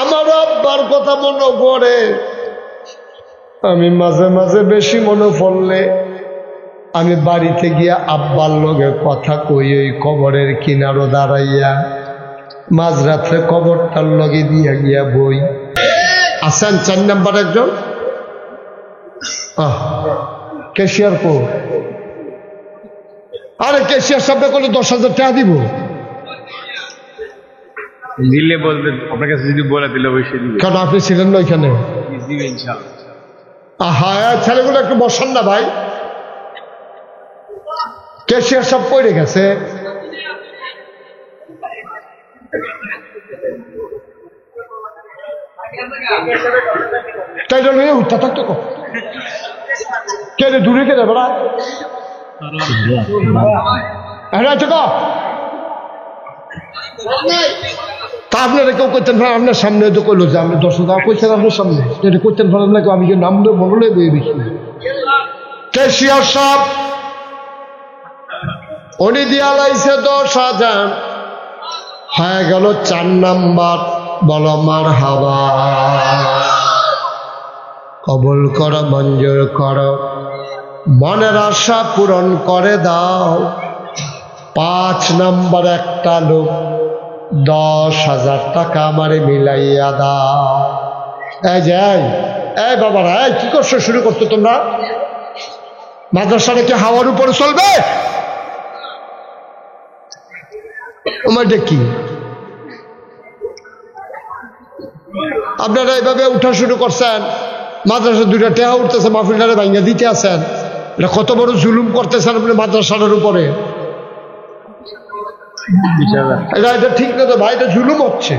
আমারও আব্বার কথা মনে পড়ে। আমি মাঝে মাঝে বেশি মনে পড়লে আমি বাড়িতে গিয়া আব্বার লগে কথা কই, ওই কবরের কিনারো দাঁড়াইয়া মাঝরাত্রে কবরটার লগে দিয়া গিয়া বই। আসেন 4 নাম্বার একজন ক্যাশিয়ার কো, আরে ক্যাশিয়ার সামনে করলে 10,000 টাকা দিব, দিলে বলবেন, আপনার কাছে যদি বলে দিলে অবশ্যই দিবে। কারণ আপনি ছিলেন না ওইখানে। হ্যাঁ, ছেলেগুলো একটু বসান না ভাই, ক্যাশিয়ার সব পড়ে গেছে। তাই জন্য উঠতে থাকতো কে দূরে কে বেড়া তা আপনারা কেউ করতেন ভাই, আপনার সামনে তো করলো যে আপনি 10,000 কইছেন আপনার সামনে, এটা করতেন ভালো না, আমি নাম বললে বই বেশি। ক্যাশিয়ার সব উনি দিয়া লাইছে 10,000, হয়ে গেল 4 নাম্বার। বলো মারহাবা, কবুল করো, মঞ্জুর করো, মনের আশা পূরণ করে দাও। 5 নাম্বার একটা লোক 10,000 টাকা আমারে মিলাইয়া দাও। এই যে এই বাবারা, এই কি করছো, শুরু করছো তোমরা? মাদ্রাসাটা কি হাওয়ার উপরে চলবে? আমার কি আপনারা এইভাবে উঠা শুরু করছেন, মাদ্রাসা 2টা টেহা উঠতেছে, মাহফিলটারে ভাঙ্গা দিতে আছেন, এটা কত বড় জুলুম করতেছেন আপনি মাদ্রাসাটার উপরে। এটা ঠিক না তো ভাই, এটা জুলুম হচ্ছে।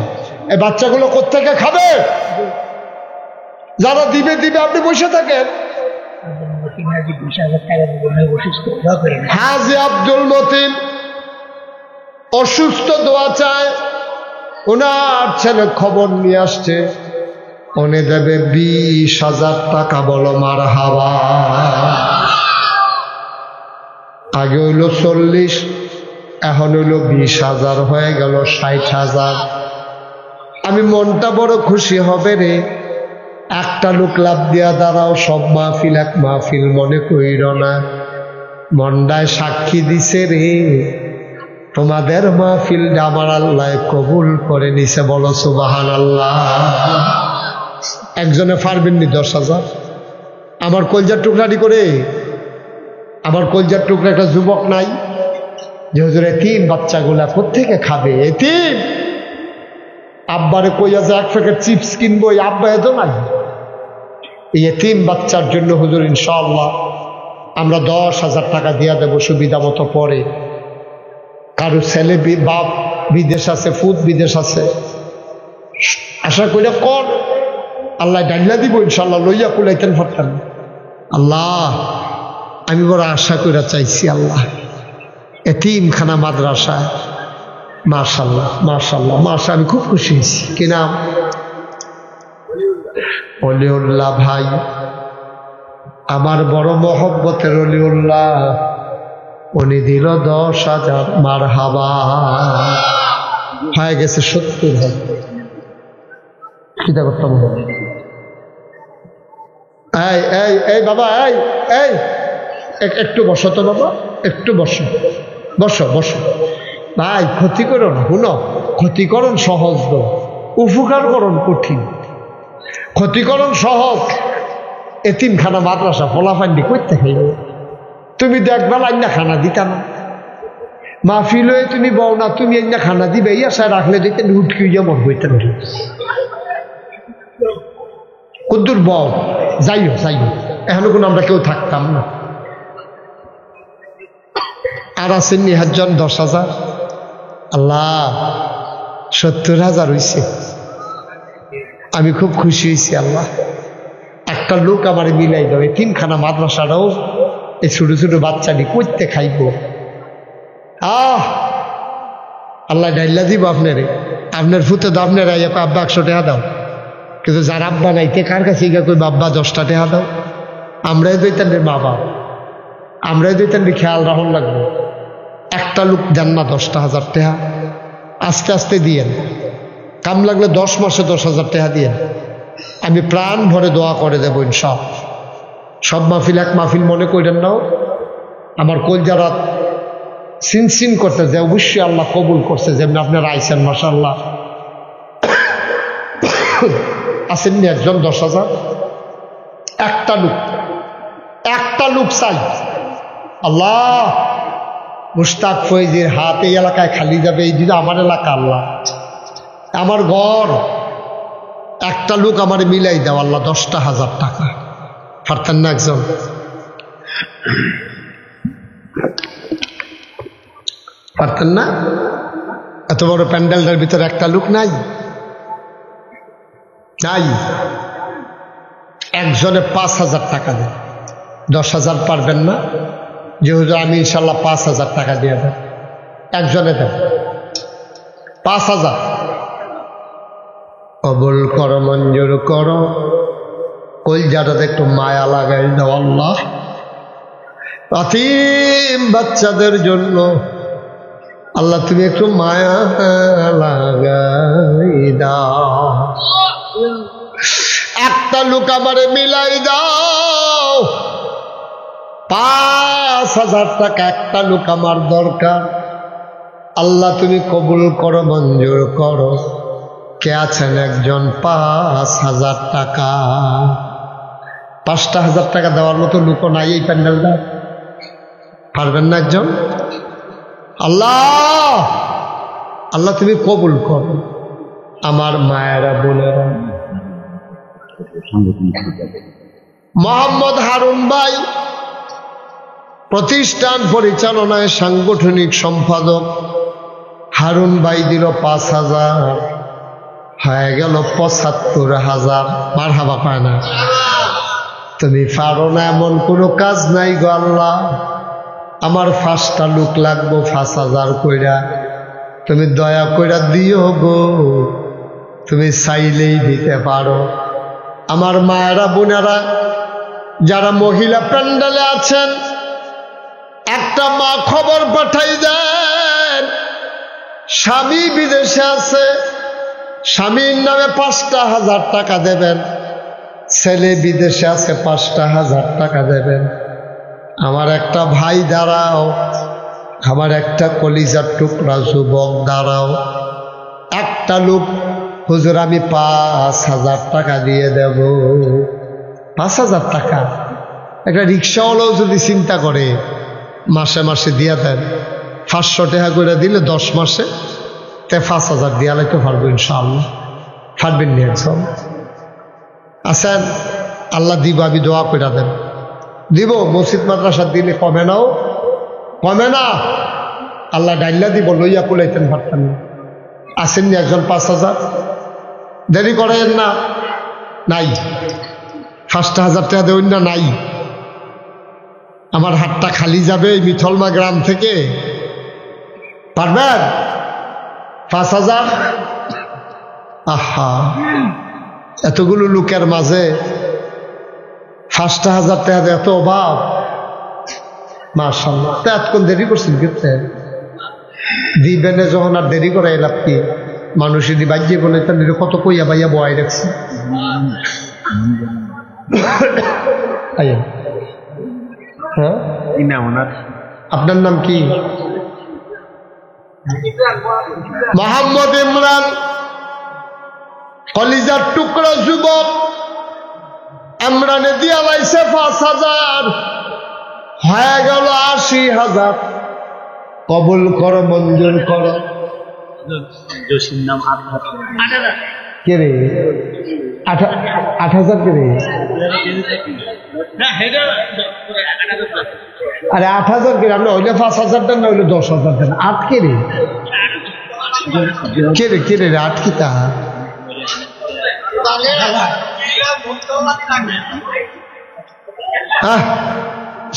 এই বাচ্চাগুলো কোত্থেকে খাবে? যারা দিবে দিবে, আপনি বসে থাকেন। হাজি আব্দুল মতিন অসুস্থ, দোয়া চায়। ওনার ছেলে খবর নিয়ে আসছে, উনি দেবে 20,000 টাকা। বলো মারহাবা। আগে হইল 40, এখন হইল 20,000, হয়ে গেল 60,000। আমি মনটা বড় খুশি হবে রে। একটা লোক লাভ দিয়া দাঁড়াও, সব মাহফিল এক মাহফিল মনে কইর না। মন্ডায় সাক্ষী দিছে রে, তোমাদের মাহফিলটা আমার আল্লাহ কবুল করে নিছে। বলো সুবহানাল্লাহ। একজনে পারবেননি 10,000? আমার কলজার টুকরাটি করে, আমার কলজার টুকরা একটা যুবক নাই যে হুজুর এতিম বাচ্চাগুলা কোত্থেকে খাবে? এতিম আব্বারে কইয়া যে 1 প্যাকেট চিপস কিনবো, এই আব্বা এত নাই। এই এতিম বাচ্চার জন্য হুজুর ইনশাআল্লাহ আমরা 10,000 টাকা দিয়া দেবো সুবিধা মতো। পরে কারো ছেলে বাপ বিদেশ আছে, ফুদ বিদেশ আছে, আশা কইরা কর, আল্লাহ ডাইলা দিব ইনশাআল্লাহ, লইয়া কুলাইতেন পারতেন। আল্লাহ আমি বড় আশা কইরা চাইছি, আল্লাহ এতিমখানা মাদ্রাসা, মাশাআল্লাহ মাশাআল্লাহ মাশা, আমি খুব খুশি হয়েছি। কি নাম? অলিউল্লাহ ভাই, আমার বড় মহব্বতের অলিউল্লাহ, উনি দিল 10,000। মারহাবা। হয়ে গেছে 70,000। চিন্তা করতাম এই এই এই বাবা, এই এই একটু বসো তো বাবা, একটু বসো, বসো বসো। ভাই ক্ষতি করো না, শুনো, ক্ষতিকরণ সহজ তো, উপকারকরণ কঠিন। ক্ষতিকরণ সহজ, এতিমখানা মাদ্রাসা ফলাফান্ডি করতে খাইব। তুমি দেখবা আইনা খানা দিতা না, মাহফিল হয়ে তুমি বও না, তুমি আইনা খানা দিবে, এই আশায় রাখলে দিতে উঠকি যেমন হইতেন। কদ্দুর বও, যাইও যাইও, এখনো কোনো আমরা কেউ থাকতাম না। আর আছেন 10,000, আল্লাহ 70,000 হইছে। আমি খুব খুশি হয়েছি। আল্লাহ একটা লোক আমার মিলাই দাও, এই 3খানা মাদ্রাসাটাও এই ছোট ছোট বাচ্চাটি করতে খাইব। আল্লাহ ডাইল্লা দিব আপনারে, আপনার ফুতে দাও, আপনার আব্বা 100 টাকা দাও। কিন্তু যার আব্বা নাইতে কার কাছে গিয়ে কই বাব্বা 10টা টাকা দাও। আমরাই দইতেন রে মা বাপ, আমরাই দইতেন রে, খেয়াল রাখুন লাগবো। একটা লোক দেন না 10,000 টাকা, আস্তে আস্তে দিয়েন, কাম লাগলে 10 মাসে 10,000 টাকা দিয়েন। আমি প্রাণ ভরে দোয়া করে দেব ইনশাআল্লাহ। সব মাহফিল এক মাহফিল মনে করেন নাও, আমার কলজারা সিনসিন করতে যে অবশ্যই আল্লাহ কবুল করছে। যেমন আপনারা আইসেন মাশাআল্লাহ, আসেননি একজন 10,000, একটা লোক চাই। আল্লাহ মুশতাক ফয়েজের হাত এই এলাকায় খালি যাবে, এই দিন আমার এলাকা, আল্লাহ আমার ঘর, একটা লোক আমার মিলাই দাও আল্লাহ 10,000 টাকা। পারতেন না একজন? পারতেন না? এত বড় প্যান্ডেলটার ভিতরে একটা লোক নাই, নাই। একজনে 5,000 টাকা দেন। 10,000 পারবেন না? যেহেতু আমি ইনশাল্লাহ 5,000 টাকা দিয়ে দেন, একজনে দেন 5,000। কবুল করো, মঞ্জুর করো, কলজাটাতে একটু মায়া লাগাই দাও আল্লাহ। এতিম বাচ্চাদের জন্য আল্লাহ তুমি একটু মায়া লাগাই দাও। একটা লোক আমারে মিলাই দাও, 5,000 টাকা একটা লোক আমার দরকার। আল্লাহ তুমি কবুল করো, মঞ্জুর করো। কে আছেন একজন 5,000 টাকা? 5,000 টাকা দেওয়ার মতো লোক নাই এই প্যান্ডেলটা। পারবেন না একজন? আল্লাহ আল্লাহ তুমি কবুল করো। আমার মায়েরা বোনেরা, মোহাম্মদ হারুন ভাই প্রতিষ্ঠান পরিচালনায় সাংগঠনিক সম্পাদক, হারুন ভাই দিল 5,000, হয়ে গেল 75,000। মারহাবা পায় না? তুমি পারো না এমন কোনো কাজ নাই গো আল্লাহ। আমার 5টা লোক লাগবো 5,000 কইরা, তুমি দয়া কইরা দিও গো, তুমি চাইলেই দিতে পারো। আমার মায়েরা বোনেরা যারা মহিলা প্যান্ডেলে আছেন, একটা মা খবর পাঠাই দেন, স্বামী বিদেশে আছে, স্বামীর নামে 5,000 টাকা দেবেন, ছেলে বিদেশে আছে 5,000 টাকা দেবেন। আমার একটা ভাই দাঁড়াও, আমার একটা কলিজার টুকরা যুবক দাঁড়াও। একটা লোক, হুজুর আমি 5,000 টাকা দিয়ে দেব। 5,000 টাকা একটা রিক্সাওয়ালাও যদি চিন্তা করে মাসে মাসে দিয়া দেন, 500 টাকা করে দিলে 10 মাসে 5,000 দিয়া লাইতে পারবো ইনশাআল্লাহ। পারবেন নি একজন? আছেন? আল্লাহ দিব, আমি দোয়া করে দেন, দিব। মসজিদ মাদ্রাসা দিলে কমে নাও, কমে না, আল্লাহ ডাইল্লা দিব, লইয়া কুলাইতেন পারতেন না। আসেননি একজন 5,000? দেরি করেন না, নাই 5,000 টাকা দেবেন না, নাই। আমার হাতটা খালি যাবে এই মিথলমা গ্রাম থেকে। পারবেন? 5,000? আহা, এতগুলো লোকের মাঝে 5,000 টাকা এত অভাব। মাশাআল্লাহ। তা এতক্ষণ দেরি করছেন কিন্তু দিবেনে যখন আর দেরি করে লাভ কি? মানুষ যদি বাজ্যে বলে তাহলে কত কইয়া বাইয়া বয়াই রাখছে। আইয়েন। হ্যাঁ, কি নাম ওনার? আপনার নাম কি? মোহাম্মদ ইমরান, কলিজার টুকরা যুবক। ইমরানে দিয়া লাইছে 5,000, হয়ে গেল 80,000। কবুল কর, মঞ্জুর কর। জসিম নাম কে রে? 8,000 কে রে? আরে 8,000 কে? আপনি হইলে 5,000 দেন, না হইলে 10,000 দেন। 8 কে রে? কে রে? কে রে? 8 কি তা?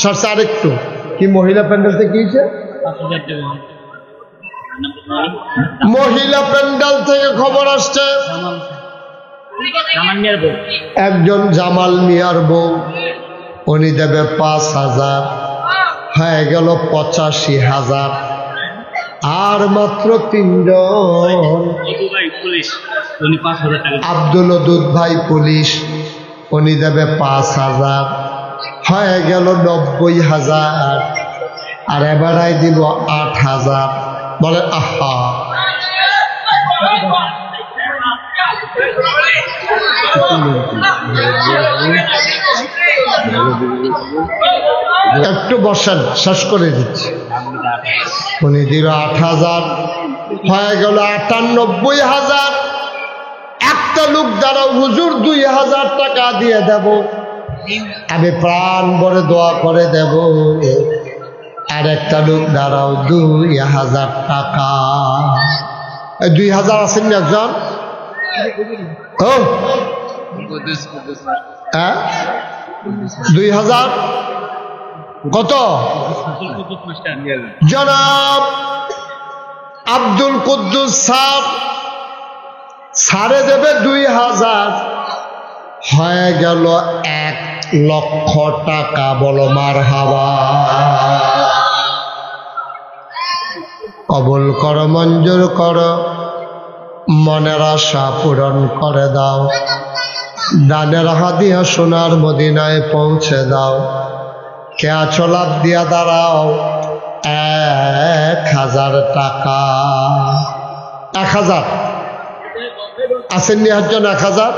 সরছে আরেকটু। কি মহিলা প্যান্ডেল থেকে কি? মহিলা প্যান্ডেল থেকে খবর আসছে, একজন জামাল মিয়ার বউ, উনি দেবে 5,000, হয়ে গেল 85,000। আর মাত্র 3 জন। আব্দুল ওদুদ ভাই পুলিশ, উনি দেবে 5,000, হয়ে গেল 90,000। আর এবারাই দিব 8,000। বলে আহা, একটু বসেন, শেষ করে দিচ্ছি। উনি দিল 8,000, হয়ে গেল 98,000। একটা লোক দ্বারা হুজুর 2,000 টাকা দিয়ে দেব, আমি প্রাণ ভরে দোয়া করে দেব। আর একটা লোক দ্বারাও 2,000 টাকা। 2,000 আছেন না একজন? হ্যাঁ, 2,000 কত? জনাব আব্দুল কুদ্দুস স্যার, সারে দেবে 2,000, হয়ে গেল 1,00,000 টাকা। বলো মারহাবা। কবুল কর, মঞ্জুর কর, মনের আশা পূরণ করে দাও। দানের হাদিয়া সোনার মদিনায় পৌঁছে দাও। কে আছো লাভ দিয়া দাঁড়াও। 1,000 টাকা। 1,000 আসেন নি একজন? 1,000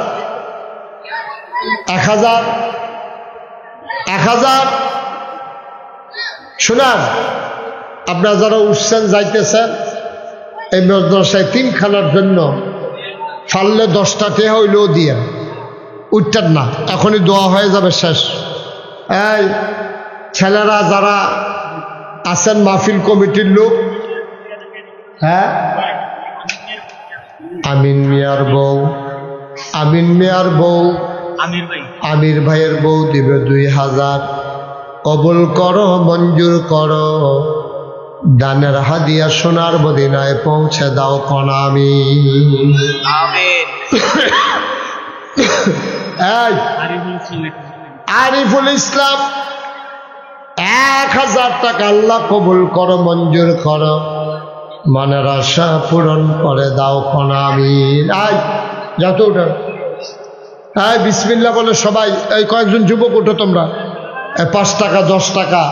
1,000 1,000। শোনান, আপনারা যারা উঠছেন যাইতেছেন এই মাদ্রাসায় 3 খানার জন্য, পারলে 10টা টেহা হইলেও দিয়া উঠতেন না, এখনই দোয়া হয়ে যাবে শেষ। এই ছেলেরা যারা আছেন মাহফিল কমিটির লোক, হ্যাঁ, আমিন মিয়ার বউ, আমিন মিয়ার বউ, আমির ভাইয়ের বউ দিবে 2,000। কবুল করো, মঞ্জুর করো, দানের হাদিয়া সোনার মদিনায় পৌঁছে দাও। কোন আমিন। আরিফুল ইসলাম 1,000 টাকা। আল্লাহ কবুল করো, মঞ্জুর করো, মনের আশা পূরণ করে দাও। কোন আমিন। যত উঠো, বিসমিল্লাহ বলে সবাই। এই কয়েকজন যুবক উঠো তোমরা। 5 টাকা, 10 টাকা,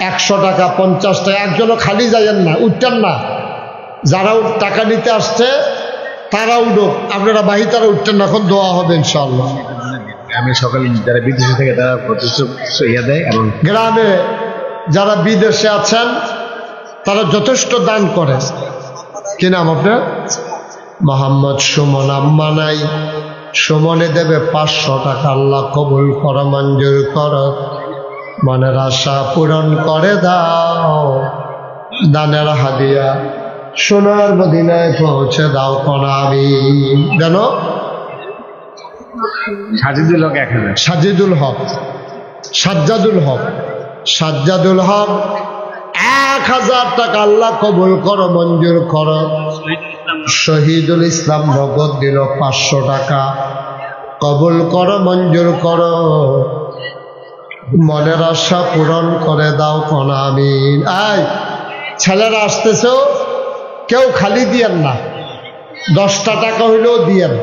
100 টাকা, 50 টাকা। একজনও খালি যাইয়েন না, উঠতেন না। যারা টাকা নিতে আসছে তারা উঠো, আপনারা বাহি তারা উঠতেন না। এখন দোয়া হবে ইনশাআল্লাহ। আমি সকালে যারা বিদেশে থাকে তারা ইয়া দেয়, এবং গ্রামে যারা বিদেশে আছেন তারা যথেষ্ট দান করে। কি নাম আপনার? মোহাম্মদ সুমন। আম্মা নাই, সুমনে দেবে 500 টাকা। আল্লাহ কবুল করো, মঞ্জুর করো, মনের আশা পূরণ করে দাও। দানের হাদিয়া সোনার মদিনায় পৌঁছে দাও। কোন আমিন। যেন সাজিদুল হক 1,000, সাজিদুল হক, সাজ্জাদুল হক, সাজ্জাদুল হক 1,000 টাকা। আল্লাহ কবুল করো, মঞ্জুর করো। শহীদুল ইসলাম নগদ দিল 500 টাকা। কবুল করো, মঞ্জুর করো, মনের আশা পূরণ করে দাও। কোন আমিন। এই ছেলেরা আসতেছ, কেউ খালি দিয়েন না, 10টা টাকা হইলেও দিয়েন।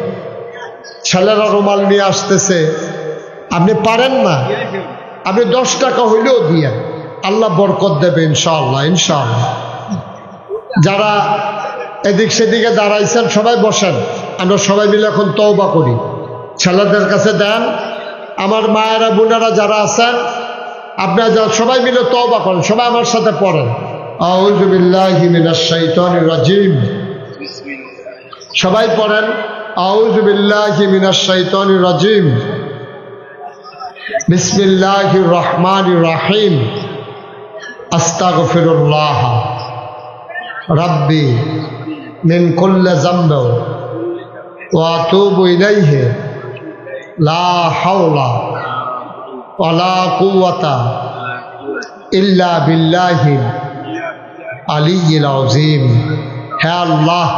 ছেলেরা রুমাল নিয়ে আসতেছে, আপনি পারেন না, আপনি 10 টাকা হইলেও দিয়ে আল্লাহ বরকত দেবে ইনশাআল্লাহ ইনশাআল্লাহ। যারা এদিক সেদিকে দাঁড়াইছেন সবাই বসেন, আমরা সবাই মিলে এখন তওবা করি। ছেলেদের কাছে দেন, আমার মায়েরা বোনেরা যারা আছেন আপনারা সবাই মিলে তওবা করেন। সবাই আমার সাথে পড়েন, আউযু বিল্লাহি মিনাশ শাইতানির রাজিম। সবাই পড়েন, আউযু বিল্লাহি মিনাশ শাইতানির রাজিম, বিসমিল্লাহির রহমানির রহিম, আস্তাগফিরুল্লাহ রাব্বি মিন কুল্লি যামবি ওয়া আতুবু ইলাইহি লা হাওলা ওয়ালা কুওয়াতা ইল্লা বিল্লাহিল আলিয়্যিল আযীম। হে আল্লাহ,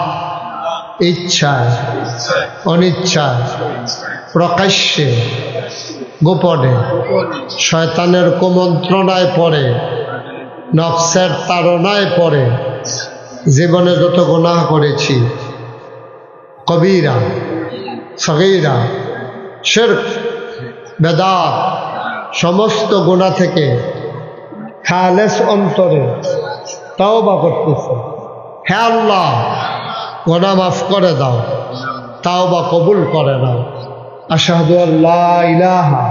ইচ্ছায় অনিচ্ছায় প্রকাশ্যে গোপনে শয়তানের কুমন্ত্রণায় পড়ে নফসের তাড়নায় পড়ে জীবনে যত গুনাহ করেছি, কবিরা সগীরা শিরক বেদাত সমস্ত গুনাহ থেকে খালেস অন্তরে তওবা করতেছি। হে আল্লাহ, গুনাহ মাফ করে দাও, তওবা কবুল করে নাও। আশহাদু আল্লা ইলাহা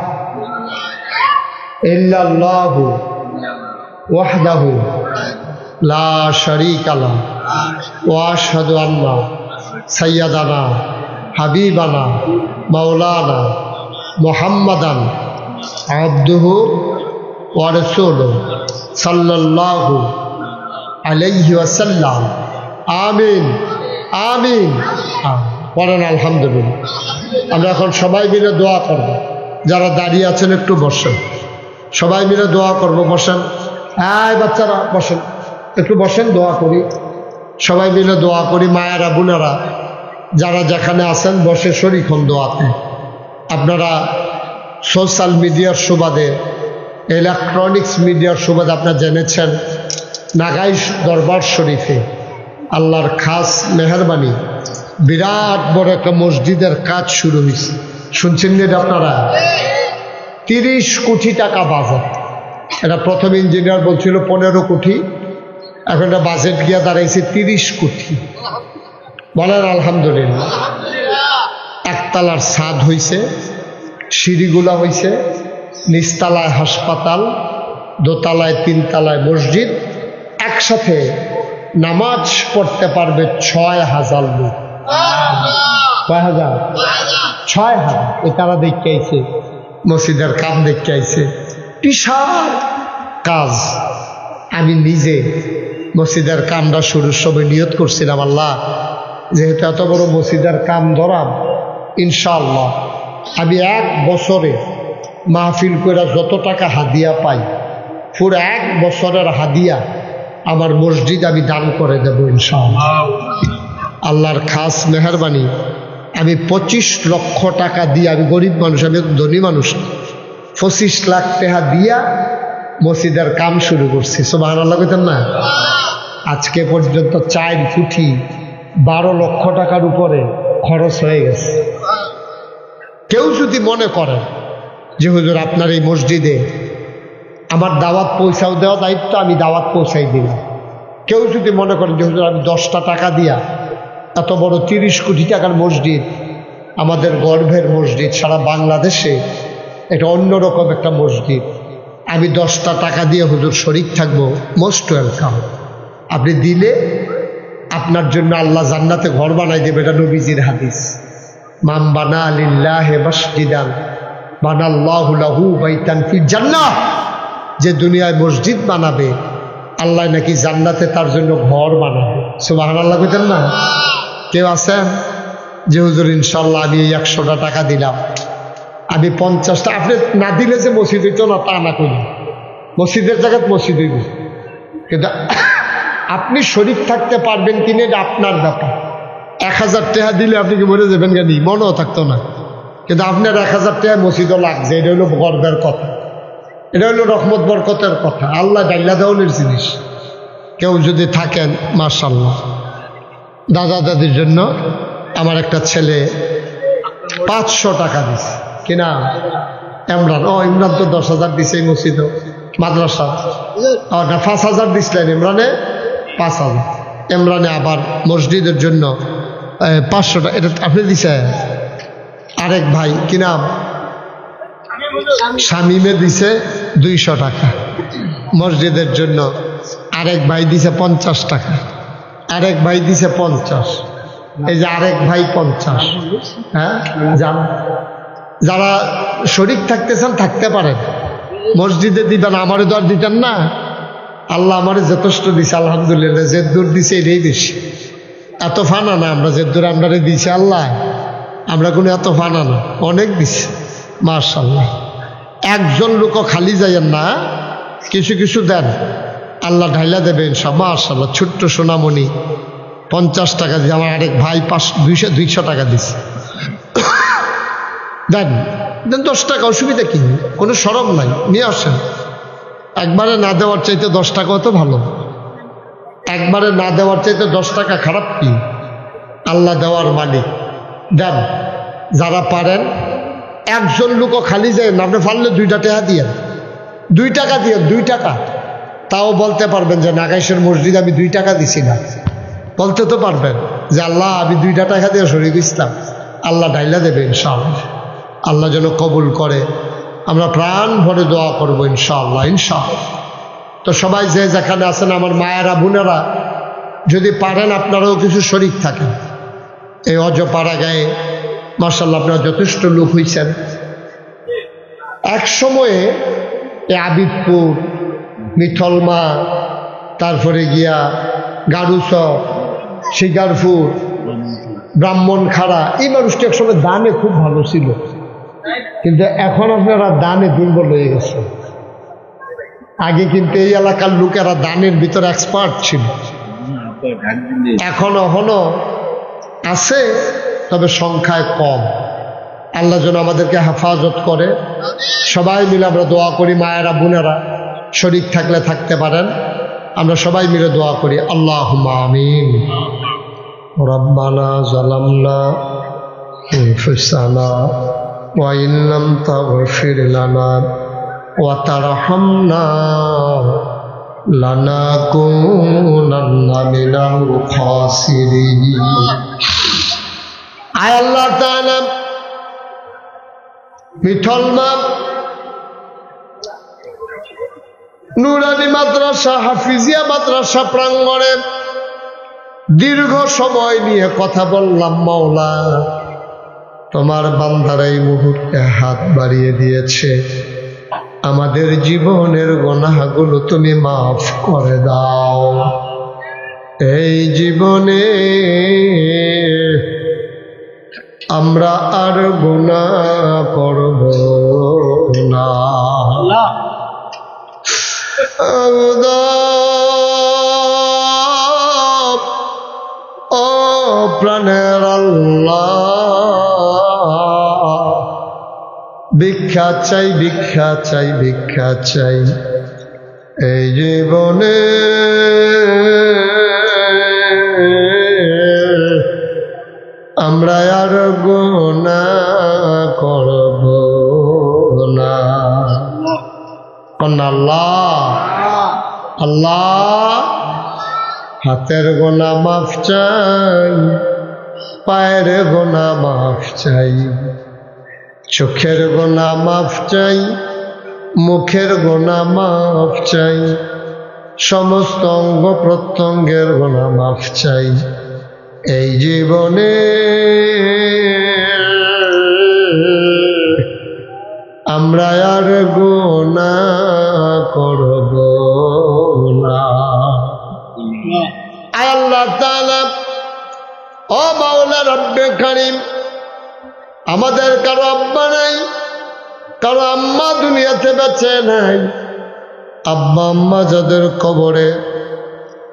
ইল্লাল্লাহু ওয়াহদাহু লা শারীকা লাহু ওয়া আশহাদু আন্না সাইয়্যিদানা হাবিবানা মাওলানা মুহাম্মাদান আবদুহু ওয়া রাসূলুহু সাল্লাল্লাহু আলাইহি ওয়াসাল্লাম। আমিন আমিন। পড়েন আলহামদুলিল্লাহ। আমরা এখন সবাই মিলে দোয়া করব। যারা দাঁড়িয়ে আছেন একটু বসেন, সবাই মিলে দোয়া করব। বসেন, এই বাচ্চারা বসেন, একটু বসেন, দোয়া করি। সবাই মিলে দোয়া করি। মায়েরা বোনেরা যারা যেখানে আছেন বসে শরীক হন দোয়াতে। আপনারা সোশ্যাল মিডিয়ার সুবাদে, ইলেকট্রনিক্স মিডিয়ার সুবাদে আপনারা জেনেছেন নাগাই দরবার শরীফে আল্লাহর খাস মেহরবানি বিরাট বড় একটা মসজিদের কাজ শুরু হয়েছে। শুনছেন না আপনারা? 30 কোটি টাকা বাজেট। এটা প্রথম ইঞ্জিনিয়ার বলছিল 15 কোটি, এখন এটা বাজেট গিয়া দাঁড়াইছে 30 কোটি। বলেন আলহামদুলিল্লাহ। একতলার ছাদ হইছে, সিঁড়িগুলা হইছে, নিচতলায় হাসপাতাল, দোতলায় 3 তলায় মসজিদ। একসাথে নামাজ পড়তে পারবে 6000 লোক। কয় হাজার? 6000। এই তারা দেখতে আইছে, মসজিদের কাম দেখতে আইছে, বিশাল কাজ। আমি নিজে মসজিদের কামটা শুরুর সময় নিয়ত করছিলাম, আল্লাহ যেহেতু এত বড় মসজিদের কাম ধরাম, ইনশাআল্লাহ আমি 1 বছরে মাহফিল করে যত টাকা হাদিয়া পাই পুরো 1 বছরের হাদিয়া আমার মসজিদ আমি দান করে দেব ইনশাআল্লাহ। আল্লাহর খাস মেহরবানি আমি 25 লক্ষ টাকা দিয়ে, আমি গরিব মানুষ, আমি ধনী মানুষ, 25 লাখ টাকা দিয়া মসজিদের কাম শুরু করছি। সুবহানাল্লাহ কইতেন না? আজকে পর্যন্ত 4 কোটি 12 লক্ষ টাকার উপরে খরচ হয়ে গেছে। কেউ যদি মনে করেন যে হুজুর আপনার এই মসজিদে আমার দাওয়াত পৌঁছাও দেওয়া দায়িত্ব, আমি দাওয়াত পৌঁছাই দিলাম। কেউ যদি মনে করেন যে হুজুর আমি 10টা টাকা দিয়া এত বড় 30 কোটি টাকার মসজিদ, আমাদের গর্ভের মসজিদ, সারা বাংলাদেশে এটা অন্যরকম একটা মসজিদ, আমি 10টা টাকা দিয়ে হুজুর শরীক থাকবো, মোস্ট ওয়েলকাম। আপনি দিলে আপনার জন্য আল্লাহ জান্নাতে ঘর বানাই দেবে। এটা নবীজির হাদিস। মান বানা লিল্লাহি মাসজিদান বানাল্লাহু লাহু বাইতান ফিল জান্নাহ। যে দুনিয়ায় মসজিদ বানাবে আল্লাহ নাকি জান্নাতে তার জন্য ঘর বানাবে। সুবহানাল্লাহ কইতেন না? কেউ আছেন যে হুজুর ইনশাআল্লাহ আমি এই 100টা টাকা দিলাম, আমি 50টা, আপনি না দিলে যে মসজিদ হইতো না তা না করি, মসজিদের জায়গায় মসজিদ হইব, কিন্তু আপনি শরীক থাকতে পারবেন কিনা এটা আপনার ব্যাপার। 1000 টাকা দিলে আপনি কি মরে যাবেন কেন? মনেও থাকতো না, কিন্তু আপনার 1000 টাকায় মসজিদও লাগছে। এটা হলো গর্বের কথা, এটা হলো রহমত বরকতের কথা, আল্লাহ ডাইলা দেওয়ালের জিনিস। কেউ যদি থাকেন মাশাআল্লাহ। দাদা দাদির জন্য আমার একটা ছেলে 500 টাকা দিচ্ছে কিনা, ইমরান, ইমরান তো 10,000 দিছে এই মসজিদে মাদ্রাসা। না 5,000 দিছিলেন ইমরানে, 5,000। ইমরানে আবার মসজিদের জন্য 500 টাকা এটা আপনি দিছে। আরেক ভাই কি নাম, শামিমে দিছে 200 টাকা মসজিদের জন্য। আরেক ভাই দিছে 50 টাকা, আরেক ভাই দিছে 50। এই যে আরেক ভাই 50। হ্যাঁ, যারা শরীক থাকতেছেন থাকতে পারেন, মসজিদে দিবেন, আমারে তো আর দিতেন না। আল্লাহ আমারে যথেষ্ট দিছে আলহামদুলিল্লাহ। যে দূর দিছে এটাই বেশি, এত ফানা না আমরা। যে দূর আমরা দিছে আল্লাহ, আমরা কোনো এত ফানা না, অনেক দিছে মাশাআল্লাহ। একজন লোকও খালি যাইয়েন না, কিছু কিছু দেন, আল্লাহ ঢাইলা দেবে ইনশাআল্লাহ। মাশাআল্লাহ, ছোট্ট সোনামণি 50 টাকা দিয়ে, আমার আরেক ভাই 200 টাকা দিছে। দেন দেন 10 টাকা, অসুবিধা কি, কোনো সরম নাই, নিয়ে আসেন। একবারে না দেওয়ার চাইতে 10 টাকাও তো ভালো। একবারে না দেওয়ার চাইতে 10 টাকা খারাপ কি? আল্লাহ দেওয়ার মালিক, দেন যারা পারেন। একজন লোকও খালি যায় না, আপনি পারলে 2 টাকা দিয়ে, 2 টাকা দিয়ে, 2 টাকা। তাও বলতে পারবেন যে নাগাইশের মসজিদ আমি 2 টাকা দিছি না, বলতে তো পারবেন যে আল্লাহ আমি 2 টাকা দিয়ে শরীক ইসলাম। আল্লাহ ডাইলা দেবে ইনশাআল্লাহ। আল্লাহ যেন কবুল করে, আমরা প্রাণ ভরে দোয়া করবো ইনশাআল্লাহ ইনশাআল্লাহ। তো সবাই যে যেখানে আছেন আমার মায়েরা বোনেরা, যদি পারেন আপনারাও কিছু শরীক থাকেন এই অজপাড়া গায়ে। মাশাআল্লাহ আপনারা যথেষ্ট লোক হয়েছেন। এক সময়ে এই আবিদপুর, মিথলমা, তারপরে গিয়া গারুচ, শিকারপুর, ব্রাহ্মণখাড়া, এই মানুষটি একসময় দানে খুব ভালো ছিল, কিন্তু এখন আপনারা দানে দুর্বল হয়ে গেছে। আগে কিন্তু এই এলাকার লোকেরা দানের ভিতরে এক্সপার্ট ছিল, এখনো আছে, তবে সংখ্যায় কম। আল্লাহ যেন আমাদেরকে হেফাজত করে। সবাই মিলে আমরা দোয়া করি, মায়েরা বোনেরা শরীক থাকলে থাকতে পারেন, আমরা সবাই মিলে দোয়া করি। আল্লাহুম্মা আমিন। রব্বানা যালামনা আনফুসানা ওয়া ইন লাম তাগফির লানা ওয়া তারহামনা লানাকুনান্না মিনাল খাসিরিন। আয় আল্লাহ তাআলা, মিথলমা নুরানি মাদ্রাসা, হাফিজিয়া মাদ্রাসা প্রাঙ্গণে দীর্ঘ সময় নিয়ে কথা বললাম। মাওলা, তোমার বান্দারা এই মুহূর্তে হাত বাড়িয়ে দিয়েছে, আমাদের জীবনের গুনাহগুলো তুমি মাফ করে দাও। এই জীবনে আমরা আর গুনাহ করব না। ও প্রাণের আল্লাহ, ভিক্ষা চাই, ভিক্ষা চাই, ভিক্ষা চাই। এই জীবনে আমরা আর গুনাহ করব না। আল্লাহ আল্লাহ, হাতের গোনা মাফ চাই, পায়ের গোনা মাফ চাই, চোখের গোনা মাফ চাই, মুখের গোনা মাফ চাই, সমস্ত অঙ্গ প্রত্যঙ্গের গোনা মাফ চাই। এই জীবনে আমরা আর গুনাহ করব না। আল্লাহ তাআলা, ও মাওলা রব্বে কারীম, আমাদের কারো আব্বা নাই, কারো আম্মা দুনিয়াতে বেঁচে নাই। আব্বা আম্মা যাদের কবরে,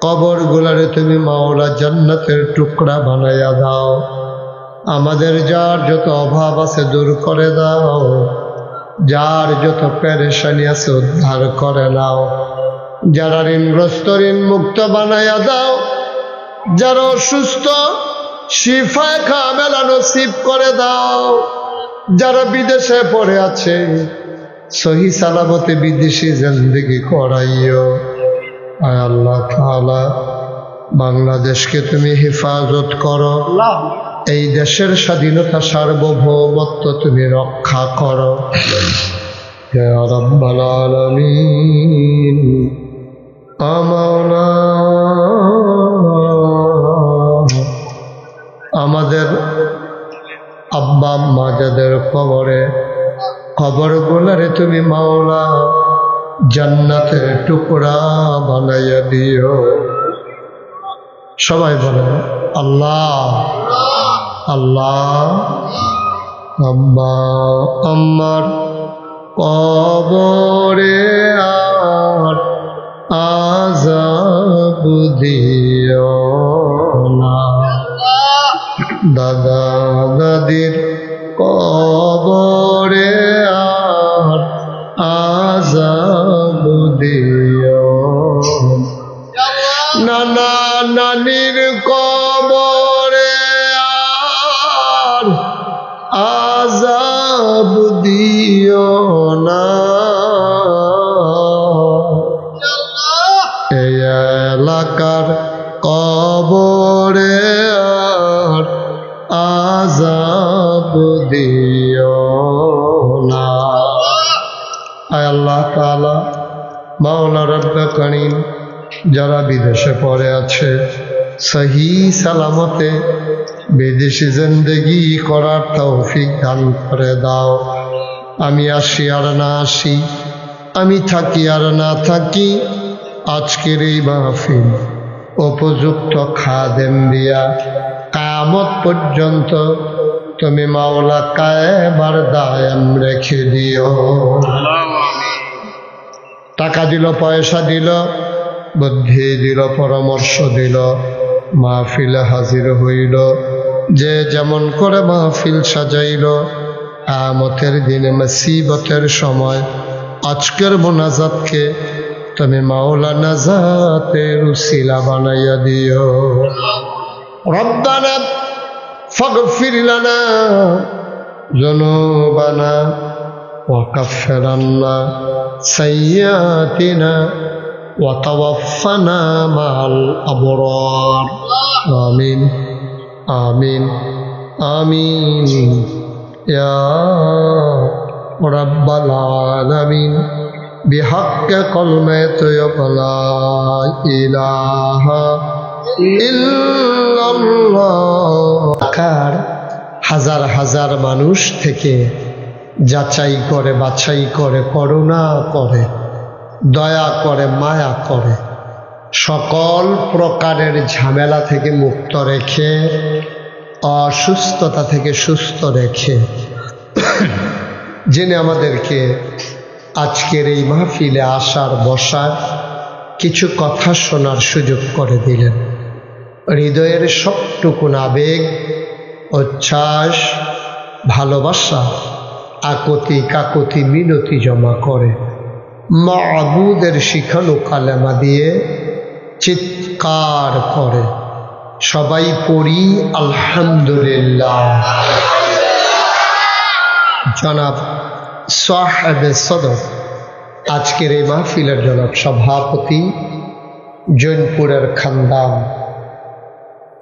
কবর গুলারে তুমি মাওলা জান্নাতের টুকরা বানাইয়া দাও। আমাদের যার যত অভাব আছে দূর করে দাও, যার যত পেরেশানি আছে উদ্ধার করে নাও, যারা ঋণগ্রস্ত ঋণ মুক্ত বানাইয়া দাও, যারা অসুস্থ শিফায়ে কামেলা নসিব করে দাও, যারা বিদেশে পড়ে আছে সহি সালামতে বিদেশি জিন্দেগি করাইও। আয় আল্লাহ তাআলা বাংলাদেশকে তুমি হেফাজত করো, এই দেশের স্বাধীনতা সার্বভৌমত্ব তুমি রক্ষা করো ইয়া রাব্বাল আলামিন। মাওলা আমাদের আব্বা আম্মা যাদের কবরগুলারে তুমি মাওলা জান্নাতের টুকরা বানাইয়া দিও। সবাই বলেন আল্লাহ আল্লাহ। আব্বা আম্মার কবরে আর আযাব দিও না, দাদা দাদির কবরে আর আযাব দিও, নানা নানির কবরে আর আযাব দিও না, এই এলাকার কবরে আর আযাব দিও না। আয় আল্লাহ তাআলা মাওলা রব্বে কারীম যারা বিদেশে পড়ে আছে সহি সালামতে বিদেশি জিন্দেগি করার তৌফিক দান করে দাও। আমি আসি আর না আসি, আমি থাকি আর না থাকি, আজকের এই মাহফিল উপযুক্ত খাদেম দিয়া কিয়ামত পর্যন্ত তুমি মাওলা কায়েবার দায়াম রেখে দিও। টাকা দিল, পয়সা দিল, বুদ্ধি দিল, পরামর্শ দিল, মাহফিলে হাজির হইল, যে যেমন করে মাহফিল সাজাইল, কিয়ামতের দিনে মুসিবতের সময় আজকের মোনাজাতকে তুমি মাওলা নাজাতের উসিলা বানাইয়া দিও। রব্বানা ফাগফির লানা যুনুবানা ওয়া কাফির আন্না সাইয়্যাতিনা ওয়া তাওয়াফানা মা'আল আবরার। আমিন আমিন আমিন ইয়া রাব্বাল আলামিন। بحق كلمة لا إله إلا الله। হাজার হাজার মানুষ থেকে যাচাই করে, বাছাই করে, করুণা করে, দয়া করে, মায়া করে, সকল প্রকারের ঝামেলা থেকে মুক্ত রেখে, অসুস্থতা থেকে সুস্থ রেখে যিনি আমাদেরকে আজকের এই মাহফিলে আসার বসার কিছু কথা শোনার সুযোগ করে দিলেন, হৃদয়ের সবটুকুন আবেগ, উচ্ছ্বাস, ভালোবাসা, আকুতি কাকুতি মিনতি জমা করে মাবুদের শিখানো কালেমা দিয়ে চিৎকার করে সবাই পড়ি আলহামদুলিল্লাহ। জনাব সাহেবে সদর আজকের এই মাহফিলের জনাব সভাপতি, জৈনপুরের খানদান,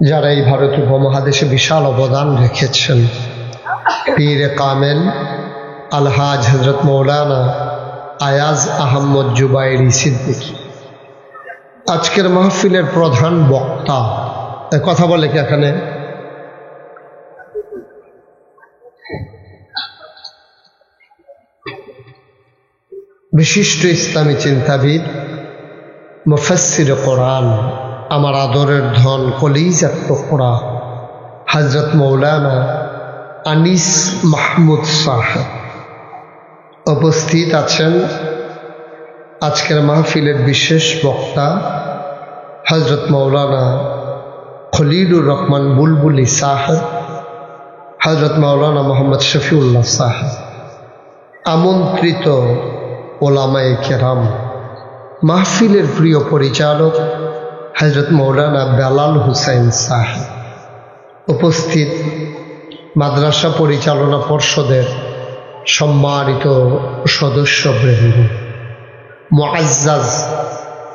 যারা এই ভারত উপমহাদেশে বিশাল অবদান রেখেছেন, পীর কামেল আলহাজ হজরত মৌলানা আয়াজ আহমদ জুবাইরি সিদ্দিকী আজকের মাহফিলের প্রধান বক্তা। কথা বলে কি এখানে? বিশিষ্ট ইসলামী চিন্তাবিদ, মুফাসসির কোরআন, আমার আদরের ধন, কলিজার টুকরা হযরত মৌলানা আনিস মাহমুদ সাহেব উপস্থিত আছেন। আজকের মাহফিলের বিশেষ বক্তা হযরত মৌলানা খলিলুর রহমান বুলবুলি সাহেব, হযরত মৌলানা মোহাম্মদ শফিউল্লাহ সাহেব, আমন্ত্রিত ওলামায়ে কেরাম, মাহফিলের প্রিয় পরিচালক হযরত মৌলানা বেলাল হুসাইন সাহেব, উপস্থিত মাদ্রাসা পরিচালনা পর্ষদের সম্মানিত সদস্যবৃন্দ, মুআজ্জাজ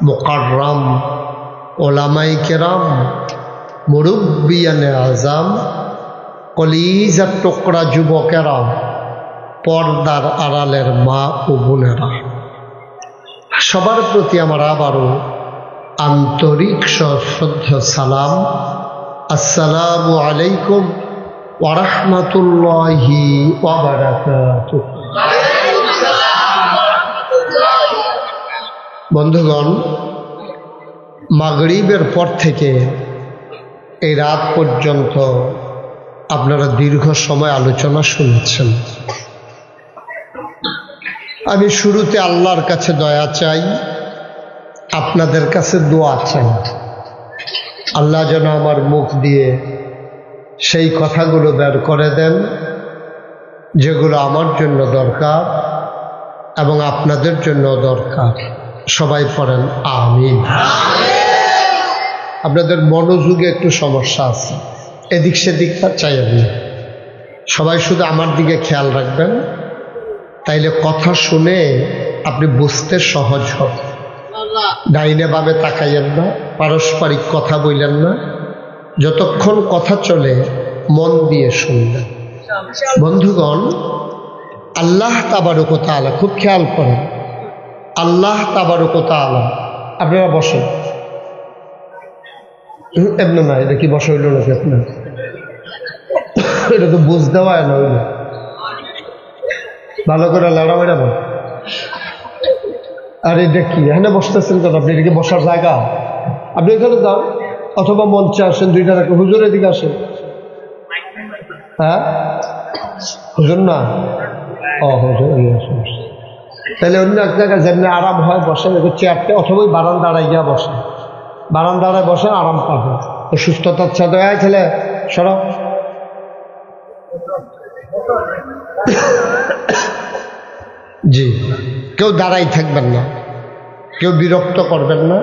মুকাররম ওলামায়ে কেরাম, মুরব্বিয়ানে আজম, কলিজার টুকরা যুবকেরা, পর্দার আড়ালের মা ও বোনেরা, সবার প্রতি আমার আবারও আন্তরিক সশ্রদ্ধ সালাম। আসসালামু আলাইকুম ওয়া রাহমাতুল্লাহি ওয়া বারাকাতুহু। বন্ধুগণ, মাগরিবের পর থেকে এই রাত পর্যন্ত আপনারা দীর্ঘ সময় আলোচনা শুনছেন। আমি শুরুতে আল্লাহর কাছে দয়া চাই, আপনাদের কাছে দোয়া চাই। আল্লাহ যেন আমার মুখ দিয়ে সেই কথাগুলো বের করে দেন যেগুলো আমার জন্য দরকার এবং আপনাদের জন্য দরকার। সবাই পড়েন আমিন। আপনাদের মনোযোগে একটু সমস্যা আছে, এদিক সেদিকটা চাইবেন না, সবাই শুধু আমার দিকে খেয়াল রাখবেন, তাইলে কথা শুনে আপনি বুঝতে সহজ হবে। ডাইনে বামে তাকাইয়েন না, পারস্পরিক কথা বললেন না, যতক্ষণ কথা চলে মন দিয়ে শুনবেন। বন্ধুগণ, আল্লাহ তাবারক ওয়া তাআলা, খুব খেয়াল করেন, আল্লাহ তাবারক ওয়া তাআলা, আপনারা বসেন। এমনি না, এটা কি বসা হইল নাকি আপনার? এটা তো বুঝ দেওয়া না, হইল ভালো করে লড়া মেরা বল। আর এটা কি এখানে বসতেছেন কেন? আপনি এটা কি বসার জায়গা? আপনি এখানে যান, অথবা মঞ্চে আসেন, দুইটা রাখেন, হুজুরের দিকে আসেন। হ্যাঁ, হুজুর না? ও হুজুর, তাহলে অন্য এক জায়গায় যেমনি আরাম হয় বসেন, চেয়ারটা, অথবা বারান্দাড়ায় গিয়া বসেন। বারান্দাড়ায় বসে আরাম পাবেন। সুস্থতার সাথে ছেলে সরব। জি, কেউ দাঁড়াই থাকবেন না, কেউ বিরক্ত করবেন না,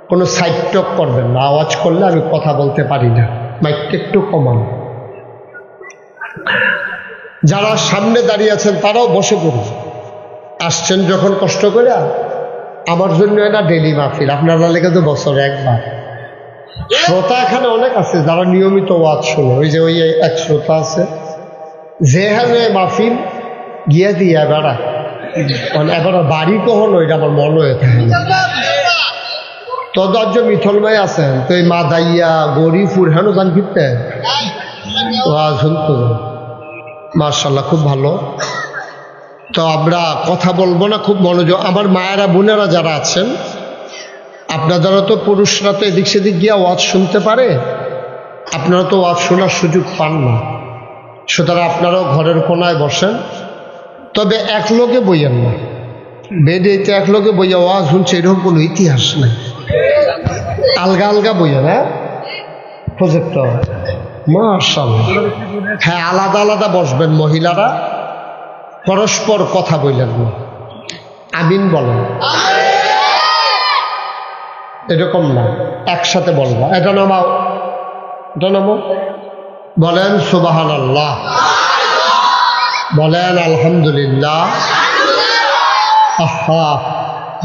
কোনো সাইড টক করবেন না। আওয়াজ করলে আমি কথা বলতে পারি না, মাইকটা একটু কমান। যারা সামনে দাঁড়িয়ে আছেন তারাও বসে পড়ুন। আসছেন যখন কষ্ট করে, আমার জন্য এটা ডেলি মাহফিল, আপনারা লেগে তো বছরে একবার। শ্রোতা এখানে অনেক আছে যারা নিয়মিত ওয়াজ শোনে। ওই যে ওই এক শ্রোতা আছে, যেখানে মাহফিল গিয়া দিয়া বেড়া, এবার বাড়ি কখন ওইটা আমার মনে হয়ে থাকে। তদার্য মিথল ভাই আছেন তো, এই মা দাইয়া গরিপুর হেন যান ফিরতে ওয়াজ শুনতো। মাশাআল্লাহ, খুব ভালো। তো আমরা কথা বলবো না, খুব মনোযোগ। আমার মায়েরা বোনেরা যারা আছেন, আপনাদেরও তো পুরুষরা তো এদিক সেদিক গিয়া ওয়াজ শুনতে পারে, আপনারা তো ওয়াজ শোনার সুযোগ পান না। সুতরাং আপনারাও ঘরের কোনায় বসেন, তবে এক লোকে বইয়েন না। বেডেতে এক লোকে বইয়া ওয়াজ শুনছে এরকম কোনো ইতিহাস নেই। আলগা আলগা বইয়েন। হ্যাঁ, প্রজেক্টর, মাশাআল্লাহ। হ্যাঁ, আলাদা আলাদা বসবেন। মহিলারা পরস্পর কথা বললেন না, আমিন বলেন, এরকম না, একসাথে বলবো। এটা নামাও, এটা নামো, বলেন সুবহানাল্লাহ, বলেন আলহামদুলিল্লাহ। আহা,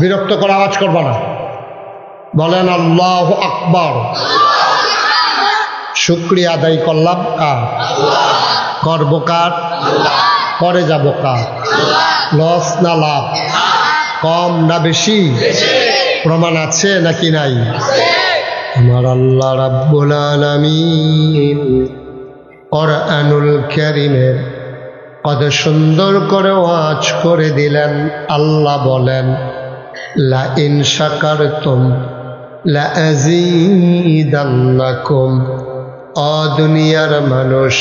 বিরক্ত করে আওয়াজ করবা না। বলেন আল্লাহু আকবার। শুকরিয়া আদায় করলাম কার? করব কার? করে যাব কার? লস না লাভ? কম না বেশি? প্রমাণ আছে নাকি নাই? আমার আল্লাহ রাব্বুল আলামিন কুরআনুল কারীমের কত সুন্দর করে ওয়াজ করে দিলেন। আল্লাহ বলেন, লা ইন শাকারতুম লা আযীদান্নাকুম। ও দুনিয়ার মানুষ,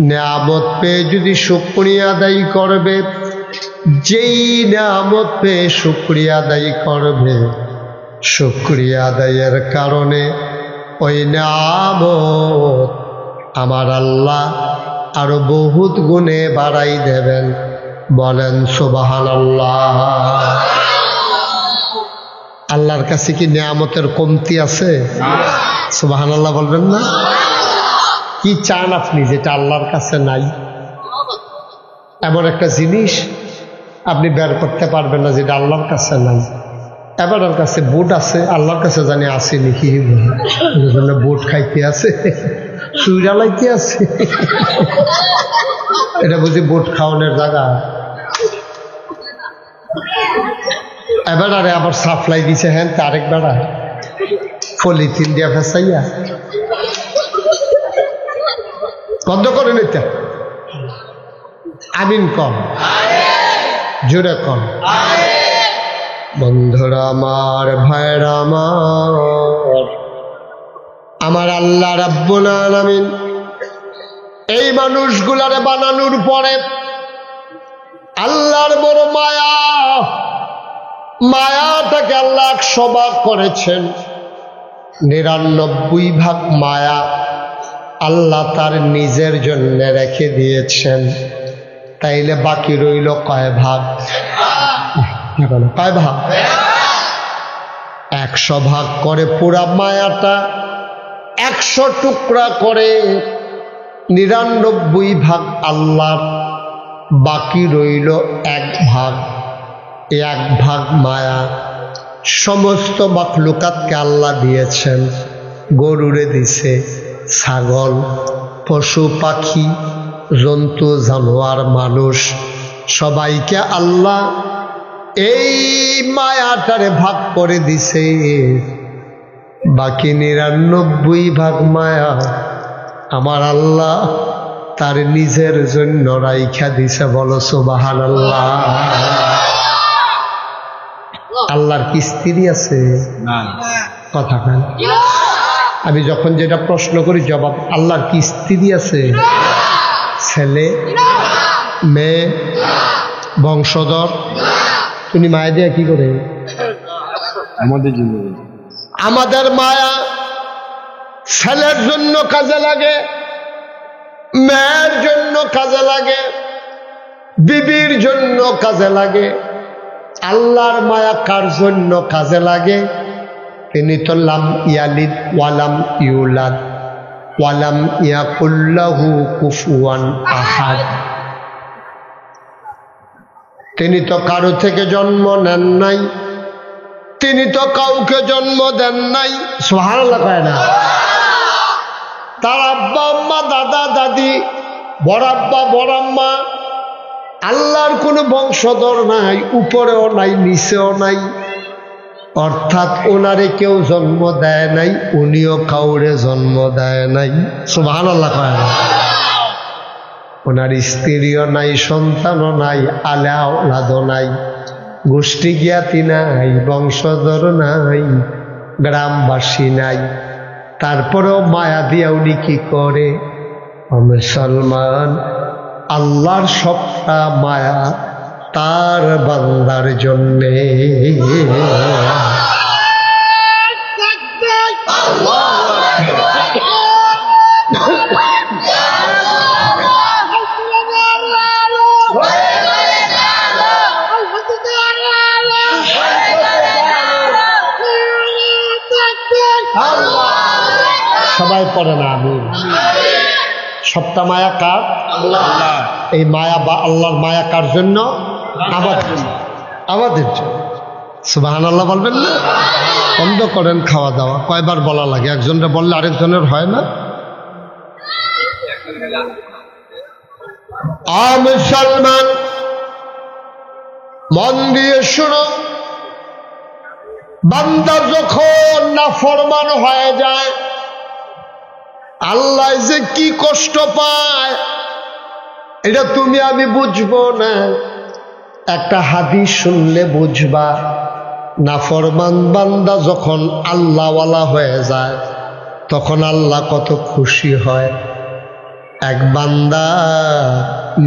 নিয়ামত পেয়ে যদি শুকরিয়া আদায় করবে, যেই নিয়ামত পেয়ে শুকরিয়া আদায় করবে, শুকরিয়া আদায়ের কারণে ওই নিয়ামত আমার আল্লাহ আরো বহুত গুণে বাড়াই দেবেন। বলেন সুবহানাল্লাহ। আল্লাহর কাছে কি নিয়ামতের কমতি আছে? সুবহানাল্লাহ বলবেন না? কি চান আপনি যেটা আল্লাহর কাছে নাই? এমন একটা জিনিস আপনি বের করতে পারবেন না, যেটা আল্লাহর কাছে নাই। এবার ওর কাছে বুট আছে, আল্লাহর কাছে জানি আসেনি কি জন্য বুট খাইতে আছে, চুইরালাইতে আছে। এটা বুঝি বুট খাওয়ানোর জায়গা। এবার আরে আবার সাপ্লাই দিছে, হ্যাঁ আরেক বেড়া পলিথিন দিয়া ফেসাইয়া বন্ধ করে নিতে। আমিন কম, জোরে কম। বন্ধুরা আমার, ভাইরা আমার আল্লাহ রাব্বুল আলামিন এই মানুষগুলারে বানানোর পরে আল্লাহর বড় মায়া, মায়াটাকে আল্লাহ 100 ভাগ করেছেন। 99 ভাগ মায়া আল্লাহ তার নিজের জন্য রেখে দিয়েছেন। তাইলে বাকি রইল কয় ভাগ? কয় ভাগ? 100 ভাগ করে পুরা মায়াটা 100 টুকরা করে 99 ভাগ আল্লাহর, বাকি রইল 1 ভাগ। 1 ভাগ মায়া সমস্ত মাখলুকাতকে আল্লাহ দিয়েছেন। গরুরে দিছে, ছাগল, পশু পাখি, জন্তু জানোয়ার, মানুষ, সবাইকে আল্লাহ এই মায়াটারে ভাগ করে দিছে। বাকি 99 ভাগ মায়া আমার আল্লাহ তার নিজের জন্য রাইখা দিছে। বলো সুবহানাল্লাহ। আল্লাহর কি স্ত্রী আছে? কথা কেন? আমি যখন যেটা প্রশ্ন করি জবাব, আল্লাহর কি স্ত্রী আছে? ছেলে, মেয়ে, বংশধর? তুমি মায়া দিয়ে কি করে? আমাদের জন্য আমাদের মায়া ছেলের জন্য কাজে লাগে, মেয়ের জন্য কাজে লাগে, বিবির জন্য কাজে লাগে। আল্লাহর মায়া কার জন্য কাজে লাগে? তিনি তো লাম ইয়ালিদ ওয়ালাম ইউলাদ ওয়ালাম ইয়াকুল লাহু কুফুয়ান আহাদ। তিনি তো কারো থেকে জন্ম নেন নাই, তিনি তো কাউকে জন্ম দেন নাই। সুবহানাল্লাহ কয় না? তার আব্বা আম্মা, দাদা দাদি, বড় আব্বা বড় আম্মা, আল্লাহর কোনো বংশধর নাই, উপরেও নাই নিচেও নাই। অর্থাৎ ওনারে কেউ জন্ম দেয় নাই, উনিও কাউরে জন্ম দেয় নাই। সুবহানাল্লাহ কয় না? ওনার স্ত্রীও নাই, সন্তানও নাই, আওলাদও নাই, গোষ্ঠী জ্ঞাতি নাই, বংশধর নাই, গ্রামবাসী নাই। তারপরেও মায়া দিয়া উনি কি করে? মুসলমান, আল্লাহর সবটা মায়া তার বান্দার জন্যে। সবাই পড়ে না আমি। সবটা মায়া কার? এই মায়া বা আল্লাহর মায়া কার জন্য? আমাদের জন্য। সুবহানাল্লাহ বলবেন না? বন্ধ করেন খাওয়া দাওয়া। কয়বার বলা লাগে? একজনটা বললে আরেকজনের হয় না? মুসলমান মন দিয়ে শুনো, বান্দা যখন নাফরমান হয়ে যায় আল্লাহ যে কি কষ্ট পায় এটা তুমি আমি বুঝবো না। একটা হাদিস শুনলে বুঝবা। নাফরমান বান্দা যখন আল্লাহওয়ালা হয়ে যায় তখন আল্লাহ কত খুশি হয়। এক বান্দা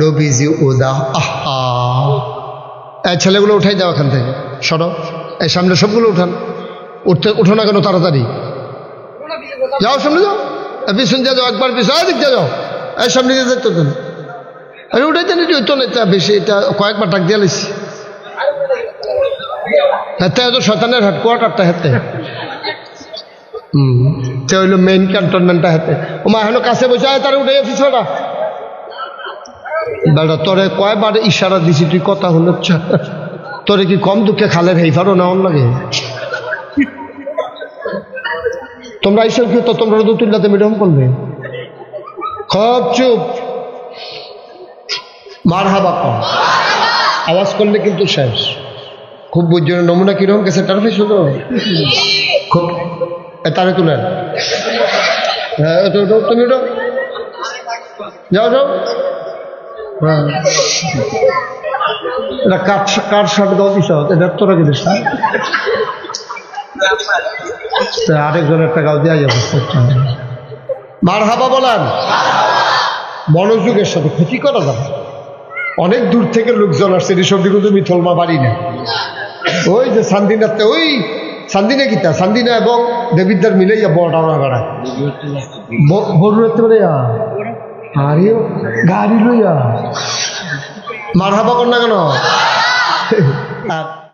নবীজি উদা, আহা এই ছেলেগুলো উঠাই দাও এখান থেকে, সরো, এই সামনে সবগুলো উঠান। উঠো না কেন তাড়াতাড়ি? যাও সামনে যাও, পিছন দিয়ে যাও, একবার পিছন দিক দিয়ে যাও, এই সামনে দিয়ে যেতে দেন। আরে উঠাইতে নিতে হইতো না, এটা বেশি, এটা কয়েকবার ডাক দিয়ে লাইছি। হেতে হয়তো শয়তানের হেডকোয়ার্টারটা হেতে, সে হইল মেইন ক্যান্টনমেন্টটা হেতে। ও মা এখনো কাছে বসে তারা উঠে পিছনটা বেটা তোরে কয়বার ইশারা দিছি তুই কথা হলো তোরে কি কম দুঃখে খালের হেইফারও নেওয়ার লাগে? তোমরা ঈশ্বর কি তো তোমরা তো তুল্লাতে মিডম করবে খুব চুপ মার হাবা কম আওয়াজ করলে কিন্তু শেষ। খুব বুঝছো নমুনা কিরকম গেছে তার ফেস হলো খুব তারে তুলেন। হ্যাঁ তুমি ওটা যাও যাও। হ্যাঁ এটা কার শার্ট দাও দিস এটা তোরা কি দিস আরেকজনের টাকাও দেওয়া যাবে। মার হাবা বলেন মনোযোগের সাথে ক্ষতি করা যাবে। অনেক দূর থেকে লোকজন আসছে এসব কিন্তু মিথলমা বাড়ি না। ওই যে সান্দিনাতে ওই সান্দিনা কিতা সান্দিনা এবং দেবিদ্দার মিলেই বড় বেড়ায় বড় রাখতে পারে আরে গাড়ি লইয়া মার হাবা কর না কেন?